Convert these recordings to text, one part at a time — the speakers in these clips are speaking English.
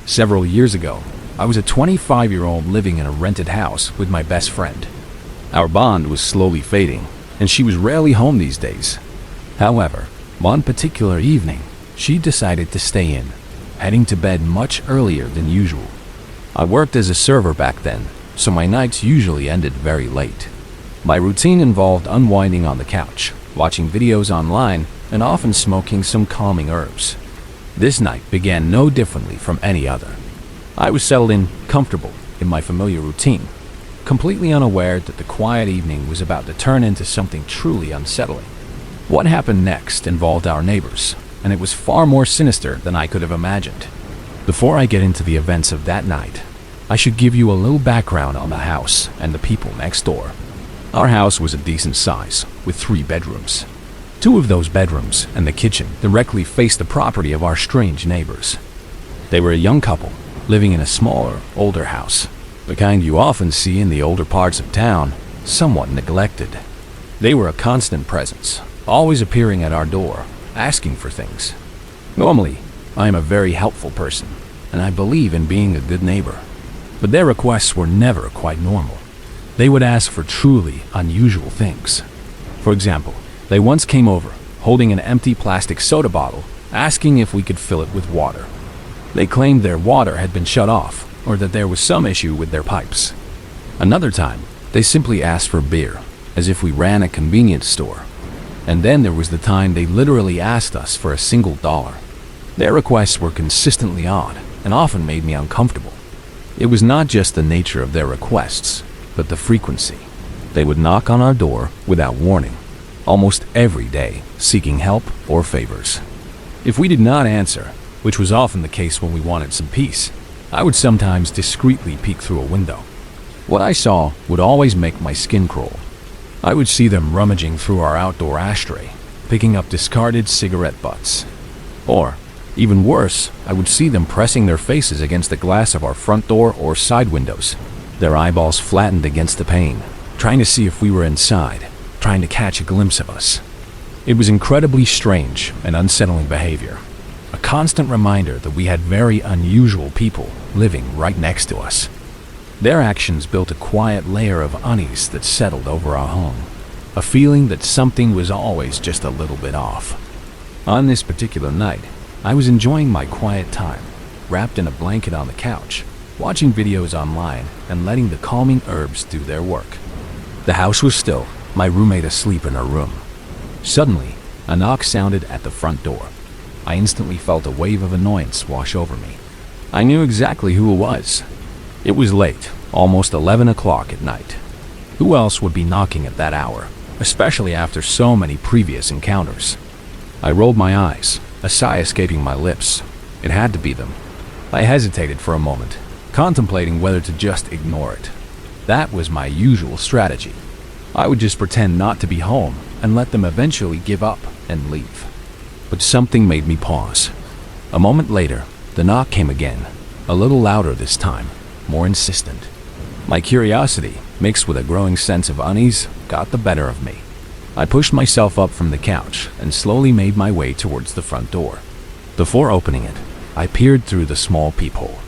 Several years ago, I was a 25-year-old living in a rented house with my best friend. Our bond was slowly fading, and she was rarely home these days. However, one particular evening, she decided to stay in, heading to bed much earlier than usual. I worked as a server back then, so my nights usually ended very late. My routine involved unwinding on the couch, watching videos online, and often smoking some calming herbs. This night began no differently from any other. I was settled in, comfortable, in my familiar routine, completely unaware that the quiet evening was about to turn into something truly unsettling. What happened next involved our neighbors, and it was far more sinister than I could have imagined. Before I get into the events of that night, I should give you a little background on the house and the people next door. Our house was a decent size, with 3 bedrooms. 2 of those bedrooms and the kitchen directly faced the property of our strange neighbors. They were a young couple, living in a smaller, older house, the kind you often see in the older parts of town, somewhat neglected. They were a constant presence, always appearing at our door, asking for things. Normally, I am a very helpful person, and I believe in being a good neighbor. But their requests were never quite normal. They would ask for truly unusual things. For example, they once came over, holding an empty plastic soda bottle, asking if we could fill it with water. They claimed their water had been shut off, or that there was some issue with their pipes. Another time, they simply asked for beer, as if we ran a convenience store. And then there was the time they literally asked us for a single dollar. Their requests were consistently odd, and often made me uncomfortable. It was not just the nature of their requests, but the frequency. They would knock on our door without warning, almost every day, seeking help or favors. If we did not answer, which was often the case when we wanted some peace, I would sometimes discreetly peek through a window. What I saw would always make my skin crawl. I would see them rummaging through our outdoor ashtray, picking up discarded cigarette butts. Or, even worse, I would see them pressing their faces against the glass of our front door or side windows, their eyeballs flattened against the pane, trying to see if we were inside, trying to catch a glimpse of us. It was incredibly strange and unsettling behavior, a constant reminder that we had very unusual people living right next to us. Their actions built a quiet layer of unease that settled over our home, a feeling that something was always just a little bit off. On this particular night, I was enjoying my quiet time, wrapped in a blanket on the couch, watching videos online and letting the calming herbs do their work. The house was still, my roommate asleep in her room. Suddenly, a knock sounded at the front door. I instantly felt a wave of annoyance wash over me. I knew exactly who it was. It was late, almost 11 o'clock at night. Who else would be knocking at that hour, especially after so many previous encounters? I rolled my eyes, a sigh escaping my lips. It had to be them. I hesitated for a moment, contemplating whether to just ignore it. That was my usual strategy. I would just pretend not to be home and let them eventually give up and leave. But something made me pause. A moment later, the knock came again, a little louder this time, more insistent. My curiosity, mixed with a growing sense of unease, got the better of me. I pushed myself up from the couch and slowly made my way towards the front door. Before opening it, I peered through the small peephole.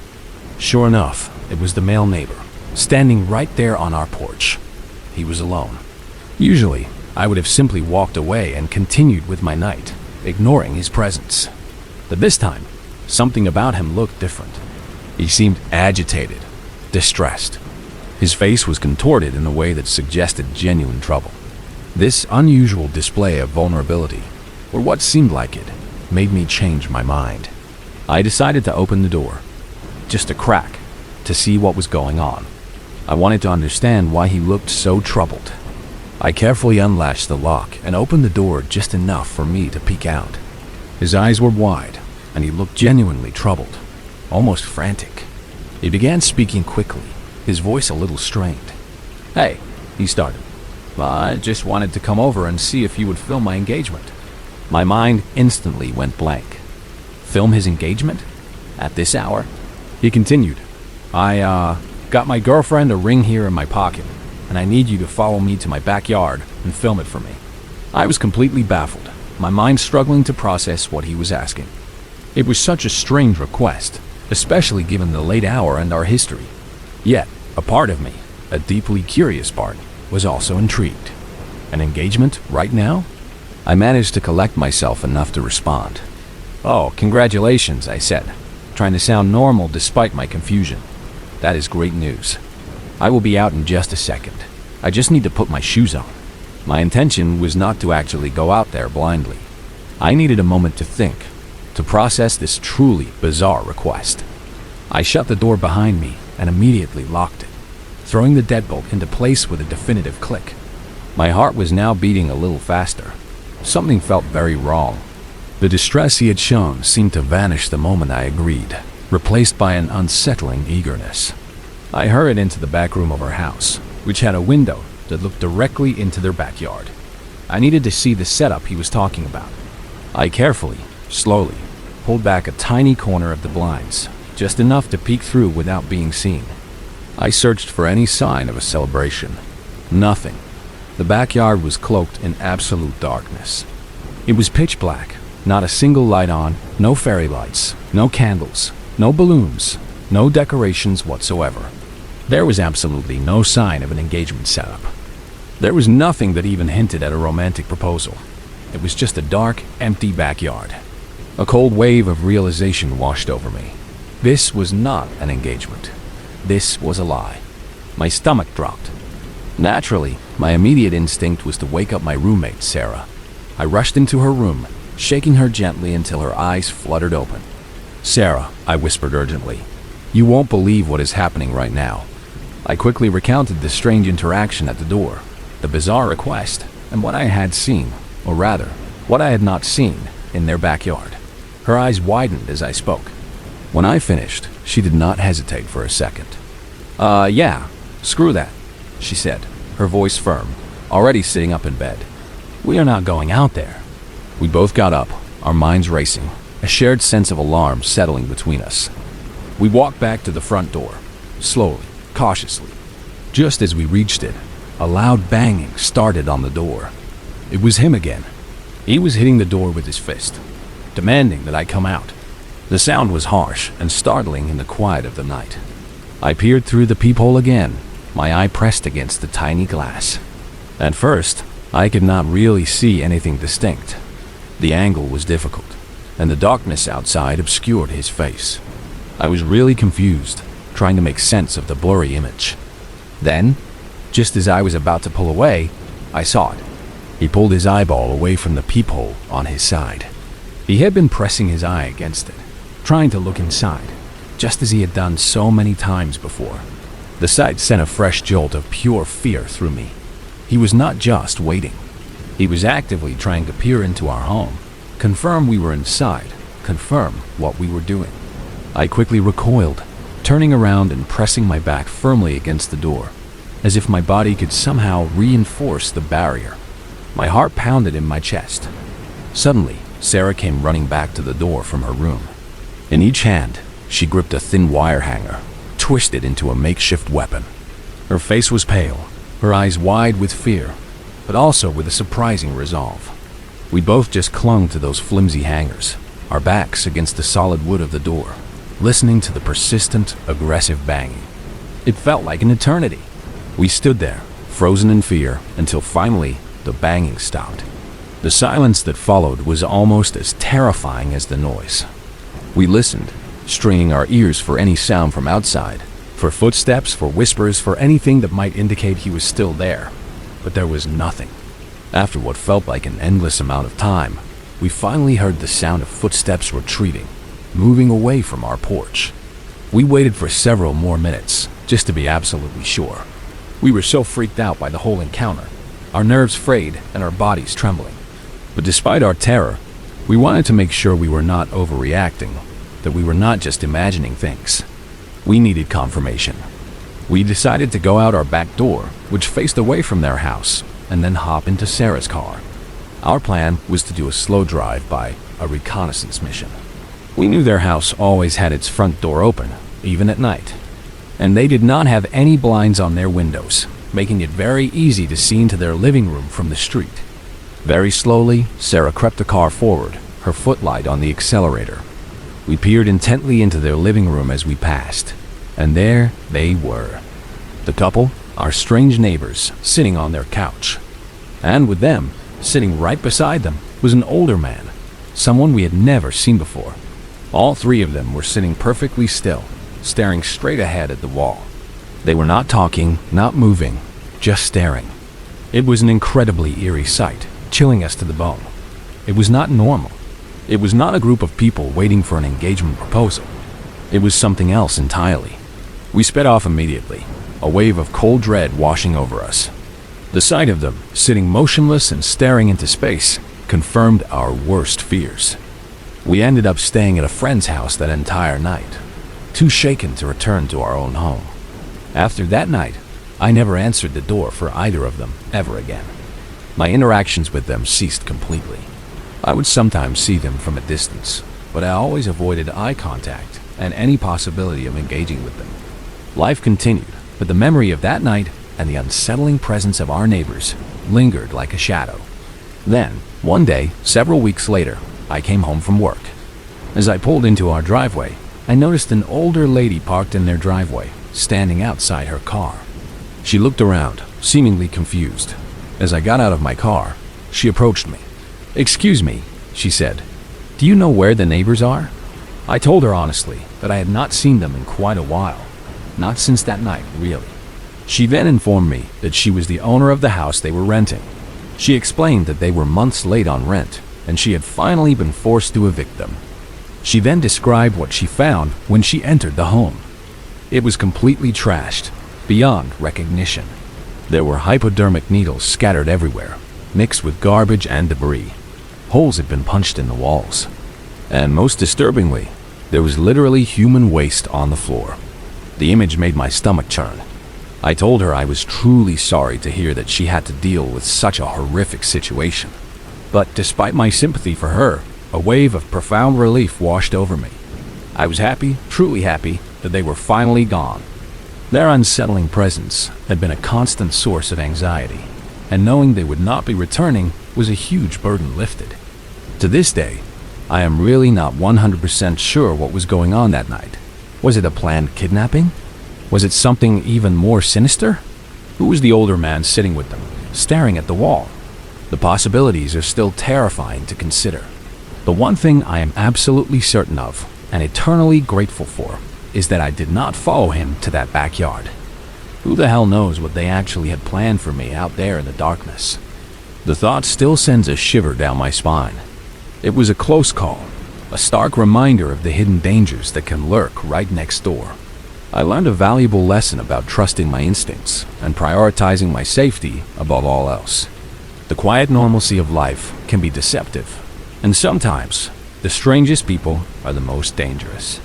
Sure enough, it was the male neighbor, standing right there on our porch. He was alone. Usually, I would have simply walked away and continued with my night, ignoring his presence. But this time, something about him looked different. He seemed agitated, distressed. His face was contorted in a way that suggested genuine trouble. This unusual display of vulnerability, or what seemed like it, made me change my mind. I decided to open the door, just a crack, to see what was going on. I wanted to understand why he looked so troubled. I carefully unlatched the lock and opened the door just enough for me to peek out. His eyes were wide, and he looked genuinely troubled, almost frantic. He began speaking quickly, his voice a little strained. "Hey," he started. "I just wanted to come over and see if you would film my engagement." My mind instantly went blank. Film his engagement? At this hour? He continued. I got my girlfriend a ring here in my pocket, and I need you to follow me to my backyard and film it for me." I was completely baffled, my mind struggling to process what he was asking. It was such a strange request, especially given the late hour and our history. Yet, a part of me, a deeply curious part, was also intrigued. An engagement right now? I managed to collect myself enough to respond. "Oh, congratulations," I said, trying to sound normal despite my confusion. "That is great news. I will be out in just a second. I just need to put my shoes on." My intention was not to actually go out there blindly. I needed a moment to think, to process this truly bizarre request. I shut the door behind me and immediately locked it, throwing the deadbolt into place with a definitive click. My heart was now beating a little faster. Something felt very wrong. The distress he had shown seemed to vanish the moment I agreed, replaced by an unsettling eagerness. I hurried into the back room of our house, which had a window that looked directly into their backyard. I needed to see the setup he was talking about. I carefully, slowly, pulled back a tiny corner of the blinds, just enough to peek through without being seen. I searched for any sign of a celebration. Nothing. The backyard was cloaked in absolute darkness. It was pitch black, not a single light on, no fairy lights, no candles, no balloons, no decorations whatsoever. There was absolutely no sign of an engagement setup. There was nothing that even hinted at a romantic proposal. It was just a dark, empty backyard. A cold wave of realization washed over me. This was not an engagement. This was a lie. My stomach dropped. Naturally, my immediate instinct was to wake up my roommate, Sarah. I rushed into her room, shaking her gently until her eyes fluttered open. "Sarah," I whispered urgently, "you won't believe what is happening right now." I quickly recounted the strange interaction at the door, the bizarre request, and what I had seen, or rather, what I had not seen, in their backyard. Her eyes widened as I spoke. When I finished, she did not hesitate for a second. Yeah, screw that," she said, her voice firm, already sitting up in bed. "We are not going out there." We both got up, our minds racing, a shared sense of alarm settling between us. We walked back to the front door, slowly, cautiously. Just as we reached it, a loud banging started on the door. It was him again. He was hitting the door with his fist, demanding that I come out. The sound was harsh and startling in the quiet of the night. I peered through the peephole again, my eye pressed against the tiny glass. At first, I could not really see anything distinct. The angle was difficult, and the darkness outside obscured his face. I was really confused, trying to make sense of the blurry image. Then, just as I was about to pull away, I saw it. He pulled his eyeball away from the peephole on his side. He had been pressing his eye against it, trying to look inside, just as he had done so many times before. The sight sent a fresh jolt of pure fear through me. He was not just waiting. He was actively trying to peer into our home, confirm we were inside, confirm what we were doing. I quickly recoiled, turning around and pressing my back firmly against the door, as if my body could somehow reinforce the barrier. My heart pounded in my chest. Suddenly, Sarah came running back to the door from her room. In each hand, she gripped a thin wire hanger, twisted into a makeshift weapon. Her face was pale, her eyes wide with fear, but also with a surprising resolve. We both just clung to those flimsy hangers, our backs against the solid wood of the door, listening to the persistent, aggressive banging. It felt like an eternity. We stood there, frozen in fear, until finally the banging stopped. The silence that followed was almost as terrifying as the noise. We listened, straining our ears for any sound from outside, for footsteps, for whispers, for anything that might indicate he was still there. But there was nothing. After what felt like an endless amount of time, we finally heard the sound of footsteps retreating, moving away from our porch. We waited for several more minutes, just to be absolutely sure. We were so freaked out by the whole encounter, our nerves frayed and our bodies trembling. But despite our terror, we wanted to make sure we were not overreacting, that we were not just imagining things. We needed confirmation. We decided to go out our back door, which faced away from their house, and then hop into Sarah's car. Our plan was to do a slow drive-by, a reconnaissance mission. We knew their house always had its front door open, even at night. And they did not have any blinds on their windows, making it very easy to see into their living room from the street. Very slowly, Sarah crept the car forward, her footlight on the accelerator. We peered intently into their living room as we passed, and there they were. The couple, our strange neighbors, sitting on their couch. And with them, sitting right beside them, was an older man, someone we had never seen before. All three of them were sitting perfectly still, staring straight ahead at the wall. They were not talking, not moving, just staring. It was an incredibly eerie sight, chilling us to the bone. It was not normal. It was not a group of people waiting for an engagement proposal. It was something else entirely. We sped off immediately, a wave of cold dread washing over us. The sight of them, sitting motionless and staring into space, confirmed our worst fears. We ended up staying at a friend's house that entire night, too shaken to return to our own home. After that night, I never answered the door for either of them ever again. My interactions with them ceased completely. I would sometimes see them from a distance, but I always avoided eye contact and any possibility of engaging with them. Life continued, but the memory of that night and the unsettling presence of our neighbors lingered like a shadow. Then, one day, several weeks later, I came home from work. As I pulled into our driveway, I noticed an older lady parked in their driveway, standing outside her car. She looked around, seemingly confused. As I got out of my car, she approached me. "Excuse me," she said. "Do you know where the neighbors are?" I told her honestly that I had not seen them in quite a while. Not since that night, really. She then informed me that she was the owner of the house they were renting. She explained that they were months late on rent, and she had finally been forced to evict them. She then described what she found when she entered the home. It was completely trashed, beyond recognition. There were hypodermic needles scattered everywhere, mixed with garbage and debris. Holes had been punched in the walls. And most disturbingly, there was literally human waste on the floor. The image made my stomach churn. I told her I was truly sorry to hear that she had to deal with such a horrific situation. But despite my sympathy for her, a wave of profound relief washed over me. I was happy, truly happy, that they were finally gone. Their unsettling presence had been a constant source of anxiety, and knowing they would not be returning was a huge burden lifted. To this day, I am really not 100% sure what was going on that night. Was it a planned kidnapping? Was it something even more sinister? Who was the older man sitting with them, staring at the wall? The possibilities are still terrifying to consider. The one thing I am absolutely certain of, and eternally grateful for, is that I did not follow him to that backyard. Who the hell knows what they actually had planned for me out there in the darkness? The thought still sends a shiver down my spine. It was a close call, a stark reminder of the hidden dangers that can lurk right next door. I learned a valuable lesson about trusting my instincts and prioritizing my safety above all else. The quiet normalcy of life can be deceptive, and sometimes the strangest people are the most dangerous.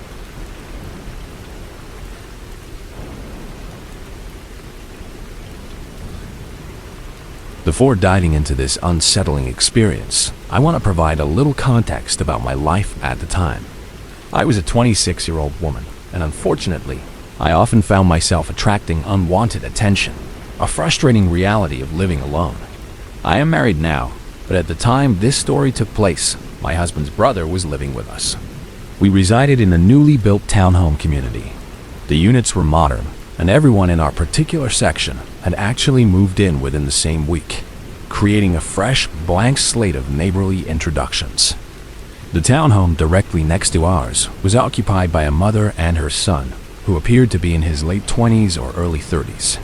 Before diving into this unsettling experience, I want to provide a little context about my life at the time. I was a 26-year-old woman, and unfortunately, I often found myself attracting unwanted attention, a frustrating reality of living alone. I am married now, but at the time this story took place, my husband's brother was living with us. We resided in a newly built townhome community. The units were modern, and everyone in our particular section had actually moved in within the same week, creating a fresh, blank slate of neighborly introductions. The townhome directly next to ours was occupied by a mother and her son, who appeared to be in his late 20s or early 30s.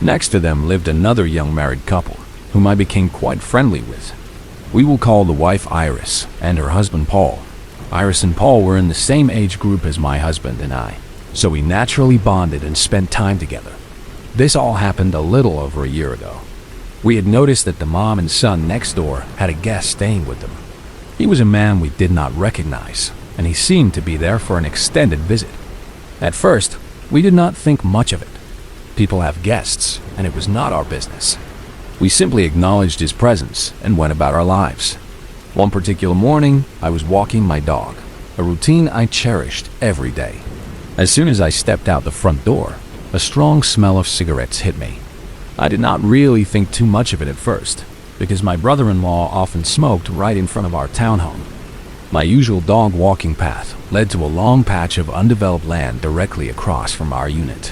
Next to them lived another young married couple, whom I became quite friendly with. We will call the wife Iris and her husband Paul. Iris and Paul were in the same age group as my husband and I, so we naturally bonded and spent time together. This all happened a little over a year ago. We had noticed that the mom and son next door had a guest staying with them. He was a man we did not recognize, and he seemed to be there for an extended visit. At first, we did not think much of it. People have guests, and it was not our business. We simply acknowledged his presence and went about our lives. One particular morning, I was walking my dog, a routine I cherished every day. As soon as I stepped out the front door, a strong smell of cigarettes hit me. I did not really think too much of it at first, because my brother-in-law often smoked right in front of our townhome. My usual dog walking path led to a long patch of undeveloped land directly across from our unit.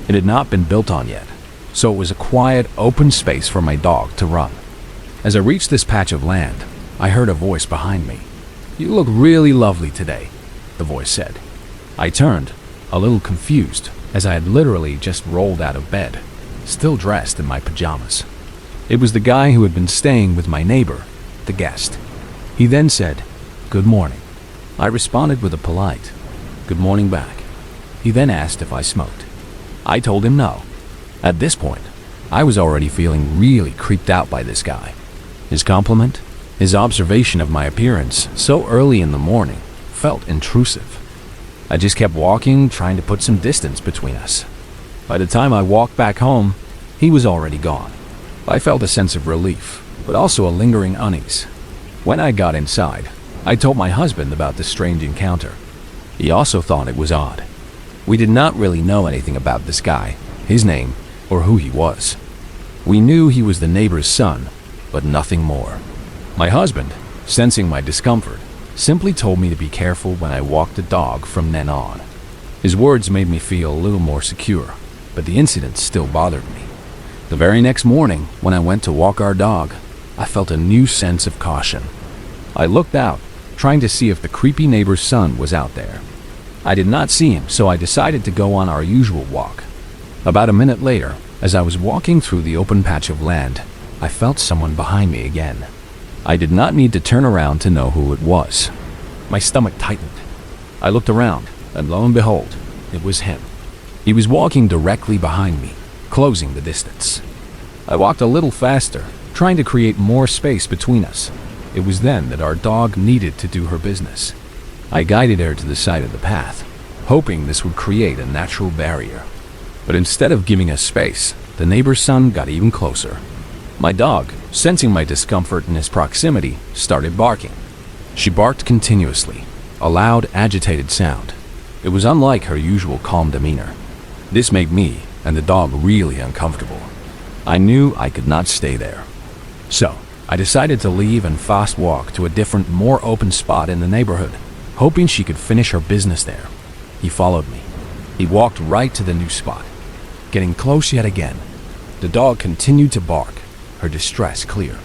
It had not been built on yet, so it was a quiet, open space for my dog to run. As I reached this patch of land, I heard a voice behind me. "You look really lovely today," the voice said. I turned, a little confused, as I had literally just rolled out of bed, still dressed in my pajamas. It was the guy who had been staying with my neighbor, the guest. He then said, "Good morning." I responded with a polite, "Good morning" back. He then asked if I smoked. I told him no. At this point, I was already feeling really creeped out by this guy. His compliment, his observation of my appearance so early in the morning, felt intrusive. I just kept walking, trying to put some distance between us. By the time I walked back home, he was already gone. I felt a sense of relief, but also a lingering unease. When I got inside, I told my husband about the strange encounter. He also thought it was odd. We did not really know anything about this guy, his name, or who he was. We knew he was the neighbor's son, but nothing more. My husband, sensing my discomfort, simply told me to be careful when I walked the dog from then on. His words made me feel a little more secure, but the incident still bothered me. The very next morning, when I went to walk our dog, I felt a new sense of caution. I looked out, trying to see if the creepy neighbor's son was out there. I did not see him, so I decided to go on our usual walk. About a minute later, as I was walking through the open patch of land, I felt someone behind me again. I did not need to turn around to know who it was. My stomach tightened. I looked around, and lo and behold, it was him. He was walking directly behind me, closing the distance. I walked a little faster, trying to create more space between us. It was then that our dog needed to do her business. I guided her to the side of the path, hoping this would create a natural barrier. But instead of giving us space, the neighbor's son got even closer. My dog, sensing my discomfort in his proximity, started barking. She barked continuously, a loud, agitated sound. It was unlike her usual calm demeanor. This made me and the dog really uncomfortable. I knew I could not stay there. So, I decided to leave and fast walk to a different, more open spot in the neighborhood, hoping she could finish her business there. He followed me. He walked right to the new spot. Getting close yet again, the dog continued to bark, her distress clear.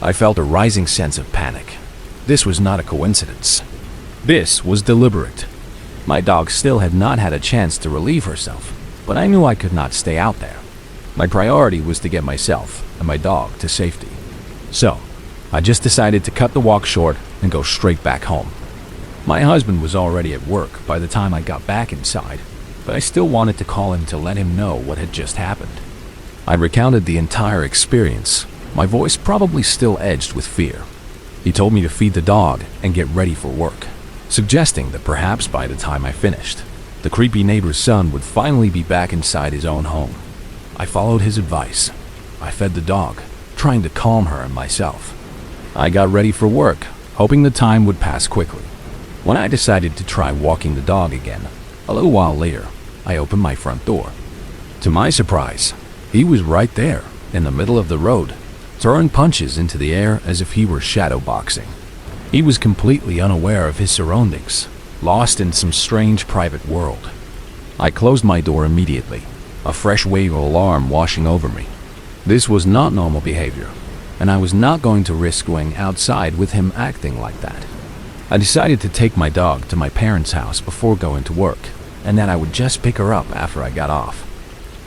I felt a rising sense of panic. This was not a coincidence. This was deliberate. My dog still had not had a chance to relieve herself, but I knew I could not stay out there. My priority was to get myself and my dog to safety. So, I just decided to cut the walk short and go straight back home. My husband was already at work by the time I got back inside, but I still wanted to call him to let him know what had just happened. I recounted the entire experience, my voice probably still edged with fear. He told me to feed the dog and get ready for work, suggesting that perhaps by the time I finished, the creepy neighbor's son would finally be back inside his own home. I followed his advice. I fed the dog, trying to calm her and myself. I got ready for work, hoping the time would pass quickly. When I decided to try walking the dog again, a little while later, I opened my front door. To my surprise, he was right there, in the middle of the road, throwing punches into the air as if he were shadow boxing. He was completely unaware of his surroundings, lost in some strange private world. I closed my door immediately, a fresh wave of alarm washing over me. This was not normal behavior, and I was not going to risk going outside with him acting like that. I decided to take my dog to my parents' house before going to work, and that I would just pick her up after I got off.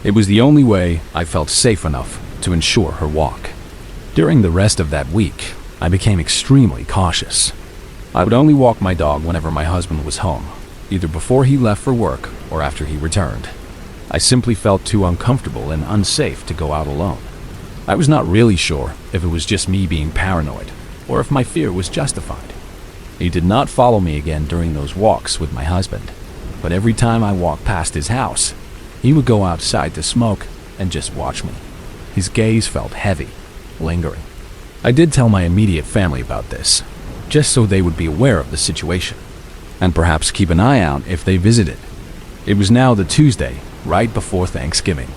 It was the only way I felt safe enough to ensure her walk. During the rest of that week, I became extremely cautious. I would only walk my dog whenever my husband was home, either before he left for work or after he returned. I simply felt too uncomfortable and unsafe to go out alone. I was not really sure if it was just me being paranoid or if my fear was justified. He did not follow me again during those walks with my husband, but every time I walked past his house, he would go outside to smoke and just watch me. His gaze felt heavy, lingering. I did tell my immediate family about this, just so they would be aware of the situation, and perhaps keep an eye out if they visited. It was now the Tuesday, right before Thanksgiving.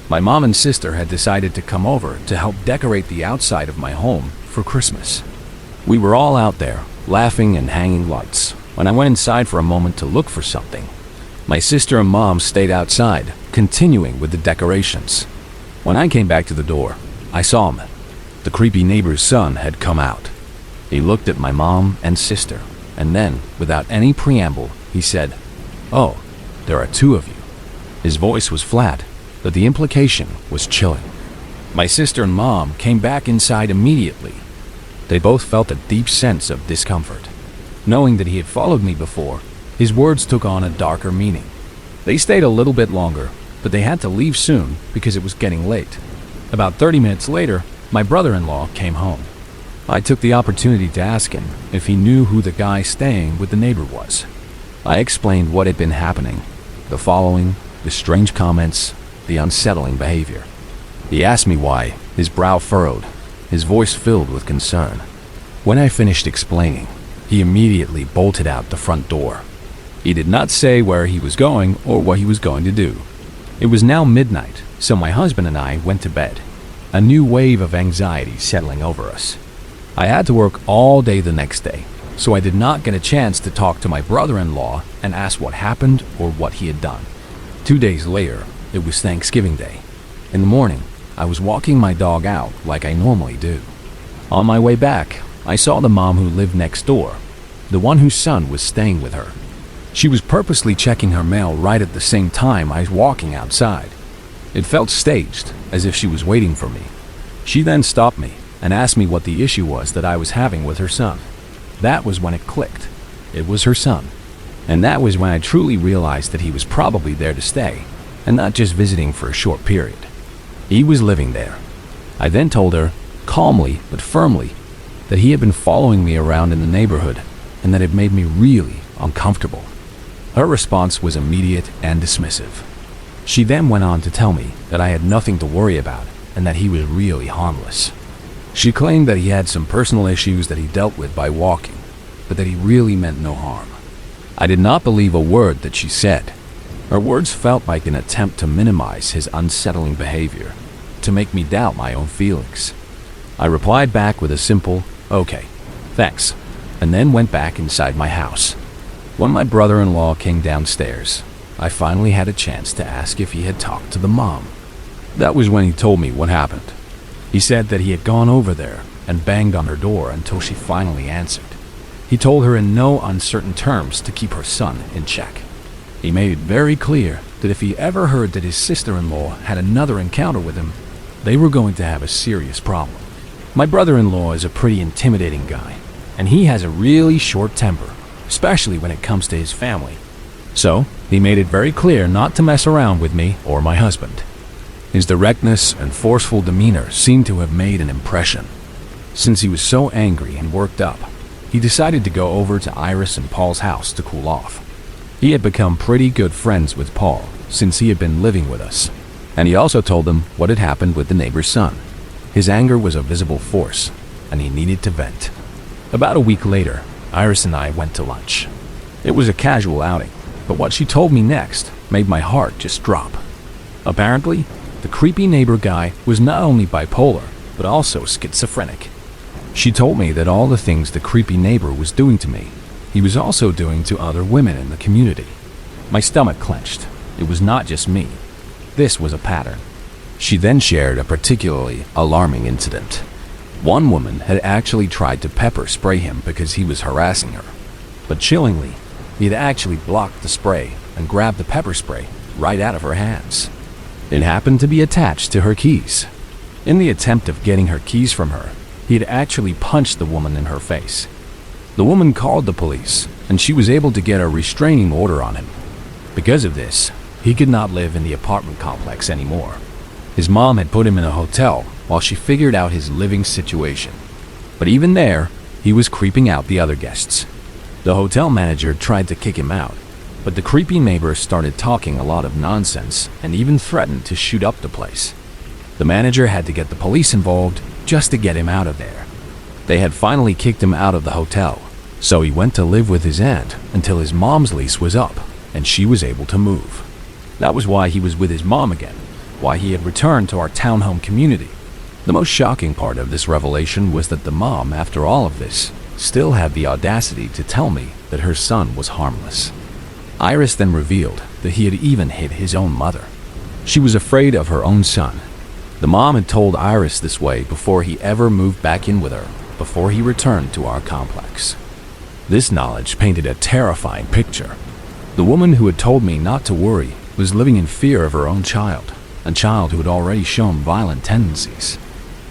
My mom and sister had decided to come over to help decorate the outside of my home for Christmas. We were all out there, laughing and hanging lights when I went inside for a moment to look for something. My sister and mom stayed outside, continuing with the decorations. When I came back to the door, I saw him. The creepy neighbor's son had come out. He looked at my mom and sister, and then, without any preamble, he said, "Oh, there are two of you." His voice was flat, but the implication was chilling. My sister and mom came back inside immediately. They both felt a deep sense of discomfort. Knowing that he had followed me before, his words took on a darker meaning. They stayed a little bit longer, but they had to leave soon because it was getting late. About 30 minutes later, my brother-in-law came home. I took the opportunity to ask him if he knew who the guy staying with the neighbor was. I explained what had been happening, the following, the strange comments, the unsettling behavior. He asked me why, his brow furrowed, his voice filled with concern. When I finished explaining, he immediately bolted out the front door. He did not say where he was going or what he was going to do. It was now midnight, so my husband and I went to bed, a new wave of anxiety settling over us. I had to work all day the next day, so I did not get a chance to talk to my brother-in-law and ask what happened or what he had done. 2 days later, it was Thanksgiving Day. In the morning, I was walking my dog out like I normally do. On my way back, I saw the mom who lived next door, the one whose son was staying with her. She was purposely checking her mail right at the same time I was walking outside. It felt staged, as if she was waiting for me. She then stopped me and asked me what the issue was that I was having with her son. That was when it clicked. It was her son. And that was when I truly realized that he was probably there to stay, and not just visiting for a short period. He was living there. I then told her, calmly but firmly, that he had been following me around in the neighborhood, and that it made me really uncomfortable. Her response was immediate and dismissive. She then went on to tell me that I had nothing to worry about and that he was really harmless. She claimed that he had some personal issues that he dealt with by walking, but that he really meant no harm. I did not believe a word that she said. Her words felt like an attempt to minimize his unsettling behavior, to make me doubt my own feelings. I replied back with a simple, "Okay, thanks," and then went back inside my house. When my brother-in-law came downstairs, I finally had a chance to ask if he had talked to the mom. That was when he told me what happened. He said that he had gone over there and banged on her door until she finally answered. He told her in no uncertain terms to keep her son in check. He made it very clear that if he ever heard that his sister-in-law had another encounter with him, they were going to have a serious problem. My brother-in-law is a pretty intimidating guy, and he has a really short temper, especially when it comes to his family. So, he made it very clear not to mess around with me or my husband. His directness and forceful demeanor seemed to have made an impression. Since he was so angry and worked up, he decided to go over to Iris and Paul's house to cool off. He had become pretty good friends with Paul since he had been living with us, and he also told them what had happened with the neighbor's son. His anger was a visible force, and he needed to vent. About a week later, Iris and I went to lunch. It was a casual outing, but what she told me next made my heart just drop. Apparently, the creepy neighbor guy was not only bipolar, but also schizophrenic. She told me that all the things the creepy neighbor was doing to me, he was also doing to other women in the community. My stomach clenched. It was not just me. This was a pattern. She then shared a particularly alarming incident. One woman had actually tried to pepper spray him because he was harassing her. But chillingly, he had actually blocked the spray and grabbed the pepper spray right out of her hands. It happened to be attached to her keys. In the attempt of getting her keys from her, he had actually punched the woman in her face. The woman called the police, and she was able to get a restraining order on him. Because of this, he could not live in the apartment complex anymore. His mom had put him in a hotel while she figured out his living situation. But even there, he was creeping out the other guests. The hotel manager tried to kick him out, but the creepy neighbor started talking a lot of nonsense and even threatened to shoot up the place. The manager had to get the police involved just to get him out of there. They had finally kicked him out of the hotel, so he went to live with his aunt until his mom's lease was up and she was able to move. That was why he was with his mom again, why he had returned to our townhome community. The most shocking part of this revelation was that the mom, after all of this, still had the audacity to tell me that her son was harmless. Iris then revealed that he had even hit his own mother. She was afraid of her own son. The mom had told Iris this way before he ever moved back in with her, before he returned to our complex. This knowledge painted a terrifying picture. The woman who had told me not to worry was living in fear of her own child, a child who had already shown violent tendencies.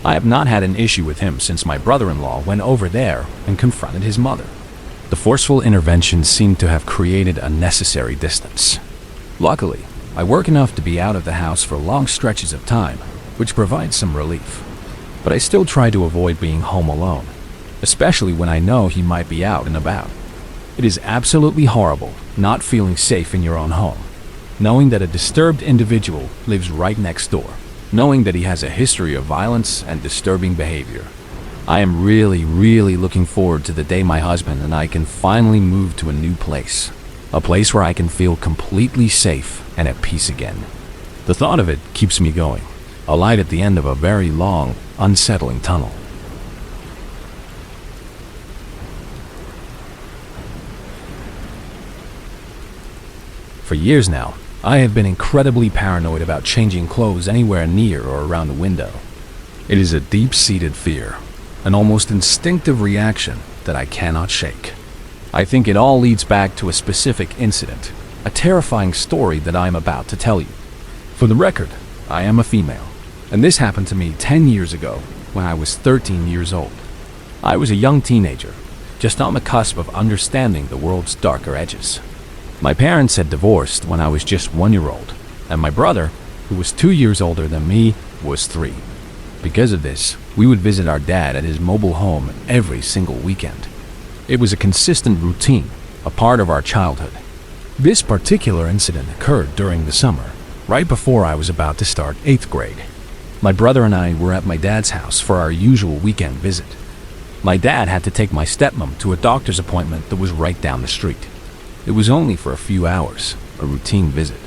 I have not had an issue with him since my brother-in-law went over there and confronted his mother. The forceful intervention seemed to have created a necessary distance. Luckily, I work enough to be out of the house for long stretches of time, which provides some relief. But I still try to avoid being home alone, especially when I know he might be out and about. It is absolutely horrible not feeling safe in your own home, knowing that a disturbed individual lives right next door, knowing that he has a history of violence and disturbing behavior. I am really looking forward to the day my husband and I can finally move to a new place, a place where I can feel completely safe and at peace again. The thought of it keeps me going, a light at the end of a very long, unsettling tunnel. For years now, I have been incredibly paranoid about changing clothes anywhere near or around the window. It is a deep-seated fear, an almost instinctive reaction that I cannot shake. I think it all leads back to a specific incident, a terrifying story that I am about to tell you. For the record, I am a female, and this happened to me 10 years ago when I was 13 years old. I was a young teenager, just on the cusp of understanding the world's darker edges. My parents had divorced when I was just 1 year old, and my brother, who was 2 years older than me, was 3. Because of this, we would visit our dad at his mobile home every single weekend. It was a consistent routine, a part of our childhood. This particular incident occurred during the summer, right before I was about to start 8th grade. My brother and I were at my dad's house for our usual weekend visit. My dad had to take my stepmom to a doctor's appointment that was right down the street. It was only for a few hours, a routine visit.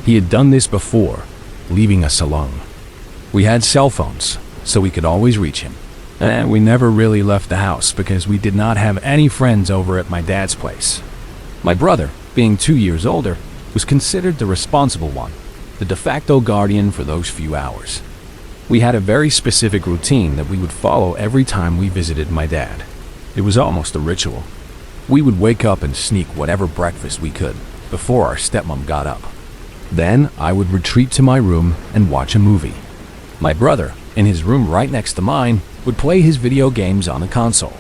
He had done this before, leaving us alone. We had cell phones, so we could always reach him. And we never really left the house because we did not have any friends over at my dad's place. My brother, being 2 years older, was considered the responsible one, the de facto guardian for those few hours. We had a very specific routine that we would follow every time we visited my dad. It was almost a ritual. We would wake up and sneak whatever breakfast we could before our stepmom got up. Then I would retreat to my room and watch a movie. My brother, in his room right next to mine, would play his video games on the console.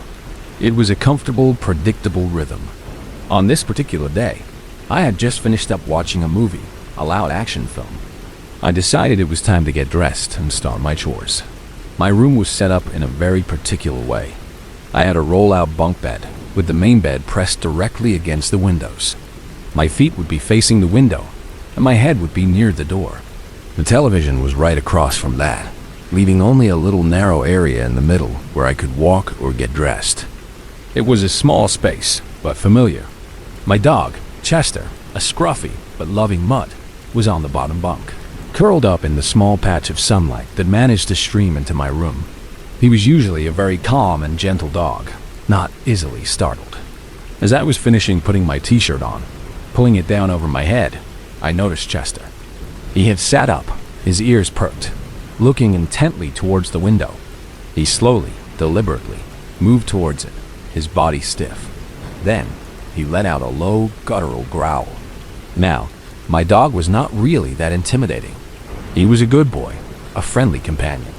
It was a comfortable, predictable rhythm. On this particular day, I had just finished up watching a movie, a loud action film. I decided it was time to get dressed and start my chores. My room was set up in a very particular way. I had a roll-out bunk bed, with the main bed pressed directly against the windows. My feet would be facing the window, and my head would be near the door. The television was right across from that, leaving only a little narrow area in the middle where I could walk or get dressed. It was a small space, but familiar. My dog, Chester, a scruffy but loving mutt, was on the bottom bunk, curled up in the small patch of sunlight that managed to stream into my room. He was usually a very calm and gentle dog, not easily startled. As I was finishing putting my t-shirt on, pulling it down over my head, I noticed Chester. He had sat up, his ears perked, looking intently towards the window. He slowly, deliberately, moved towards it, his body stiff. Then, he let out a low, guttural growl. Now, my dog was not really that intimidating. He was a good boy, a friendly companion.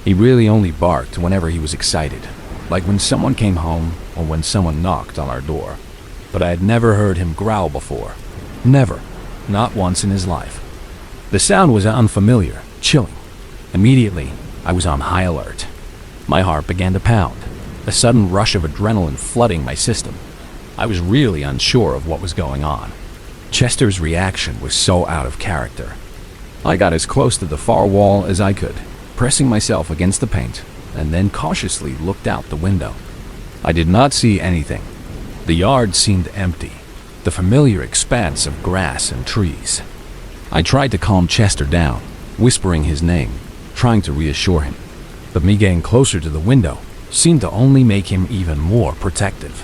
He really only barked whenever he was excited, like when someone came home or when someone knocked on our door. But I had never heard him growl before. Never. Not once in his life. The sound was unfamiliar, chilling. Immediately, I was on high alert. My heart began to pound, a sudden rush of adrenaline flooding my system. I was really unsure of what was going on. Chester's reaction was so out of character. I got as close to the far wall as I could, pressing myself against the paint, and then cautiously looked out the window. I did not see anything. The yard seemed empty, the familiar expanse of grass and trees. I tried to calm Chester down, whispering his name, trying to reassure him. But me getting closer to the window seemed to only make him even more protective.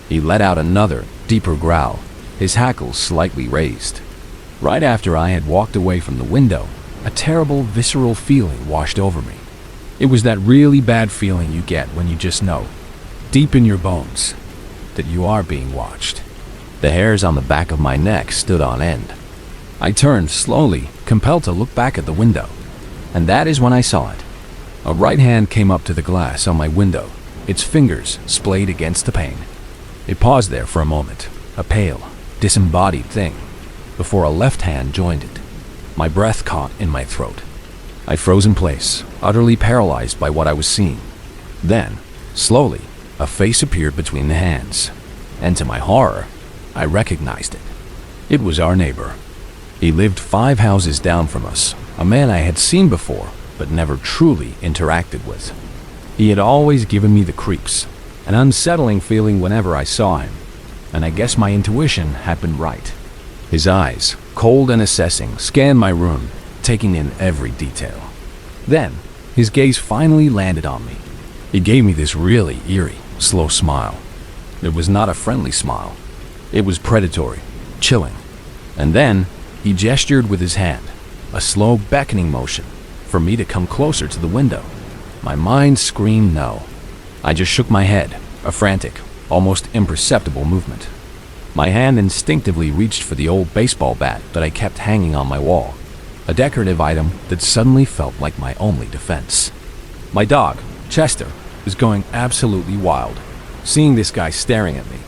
He let out another, deeper growl, his hackles slightly raised. Right after I had walked away from the window, a terrible, visceral feeling washed over me. It was that really bad feeling you get when you just know, deep in your bones, that you are being watched. The hairs on the back of my neck stood on end. I turned slowly, compelled to look back at the window, and that is when I saw it. A right hand came up to the glass on my window, its fingers splayed against the pane. It paused there for a moment, a pale, disembodied thing, before a left hand joined it. My breath caught in my throat. I froze in place, utterly paralyzed by what I was seeing. Then, slowly, a face appeared between the hands, and to my horror, I recognized it. It was our neighbor. He lived 5 houses down from us, a man I had seen before, but never truly interacted with. He had always given me the creeps, an unsettling feeling whenever I saw him, and I guess my intuition had been right. His eyes, cold and assessing, scanned my room, taking in every detail. Then, his gaze finally landed on me. He gave me this really eerie, slow smile. It was not a friendly smile. It was predatory, chilling. And then, he gestured with his hand, a slow beckoning motion, for me to come closer to the window. My mind screamed no. I just shook my head, a frantic, almost imperceptible movement. My hand instinctively reached for the old baseball bat that I kept hanging on my wall, a decorative item that suddenly felt like my only defense. My dog, Chester, was going absolutely wild, seeing this guy staring at me.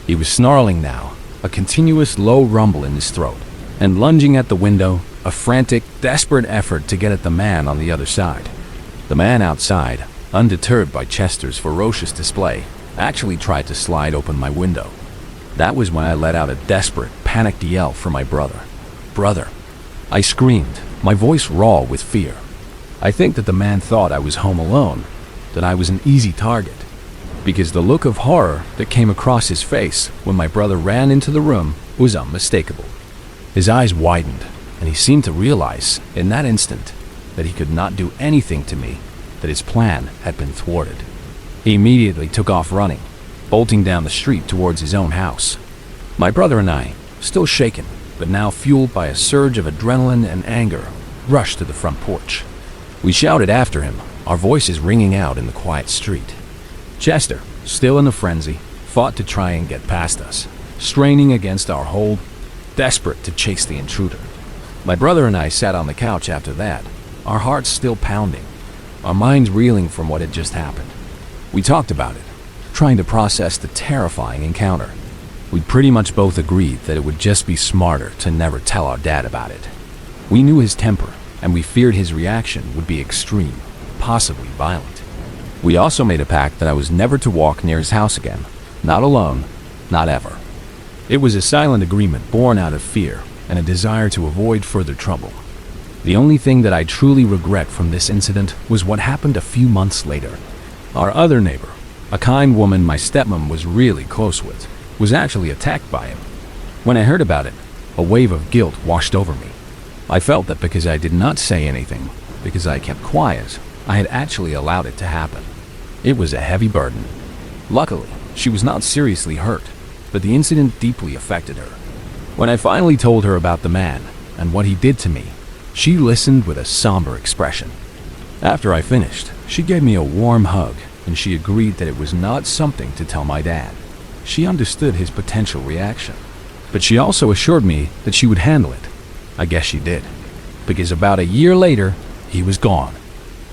He was snarling now, a continuous low rumble in his throat, and lunging at the window, a frantic, desperate effort to get at the man on the other side. The man outside, undeterred by Chester's ferocious display, actually tried to slide open my window. That was when I let out a desperate, panicked yell for my brother. Brother. I screamed, my voice raw with fear. I think that the man thought I was home alone, that I was an easy target, because the look of horror that came across his face when my brother ran into the room was unmistakable. His eyes widened, and he seemed to realize, in that instant, that he could not do anything to me, that his plan had been thwarted. He immediately took off running, bolting down the street towards his own house. My brother and I, still shaken, but now fueled by a surge of adrenaline and anger, rushed to the front porch. We shouted after him, our voices ringing out in the quiet street. Chester, still in a frenzy, fought to try and get past us, straining against our hold, desperate to chase the intruder. My brother and I sat on the couch after that, our hearts still pounding, our minds reeling from what had just happened. We talked about it, trying to process the terrifying encounter. We'd pretty much both agreed that it would just be smarter to never tell our dad about it. We knew his temper, and we feared his reaction would be extreme, possibly violent. We also made a pact that I was never to walk near his house again, not alone, not ever. It was a silent agreement born out of fear and a desire to avoid further trouble. The only thing that I truly regret from this incident was what happened a few months later. Our other neighbor, a kind woman my stepmom was really close with, was actually attacked by him. When I heard about it, a wave of guilt washed over me. I felt that because I did not say anything, because I kept quiet, I had actually allowed it to happen. It was a heavy burden. Luckily, she was not seriously hurt, but the incident deeply affected her. When I finally told her about the man and what he did to me, she listened with a somber expression. After I finished, she gave me a warm hug, and she agreed that it was not something to tell my dad. She understood his potential reaction, but she also assured me that she would handle it. I guess she did, because about a year later, he was gone.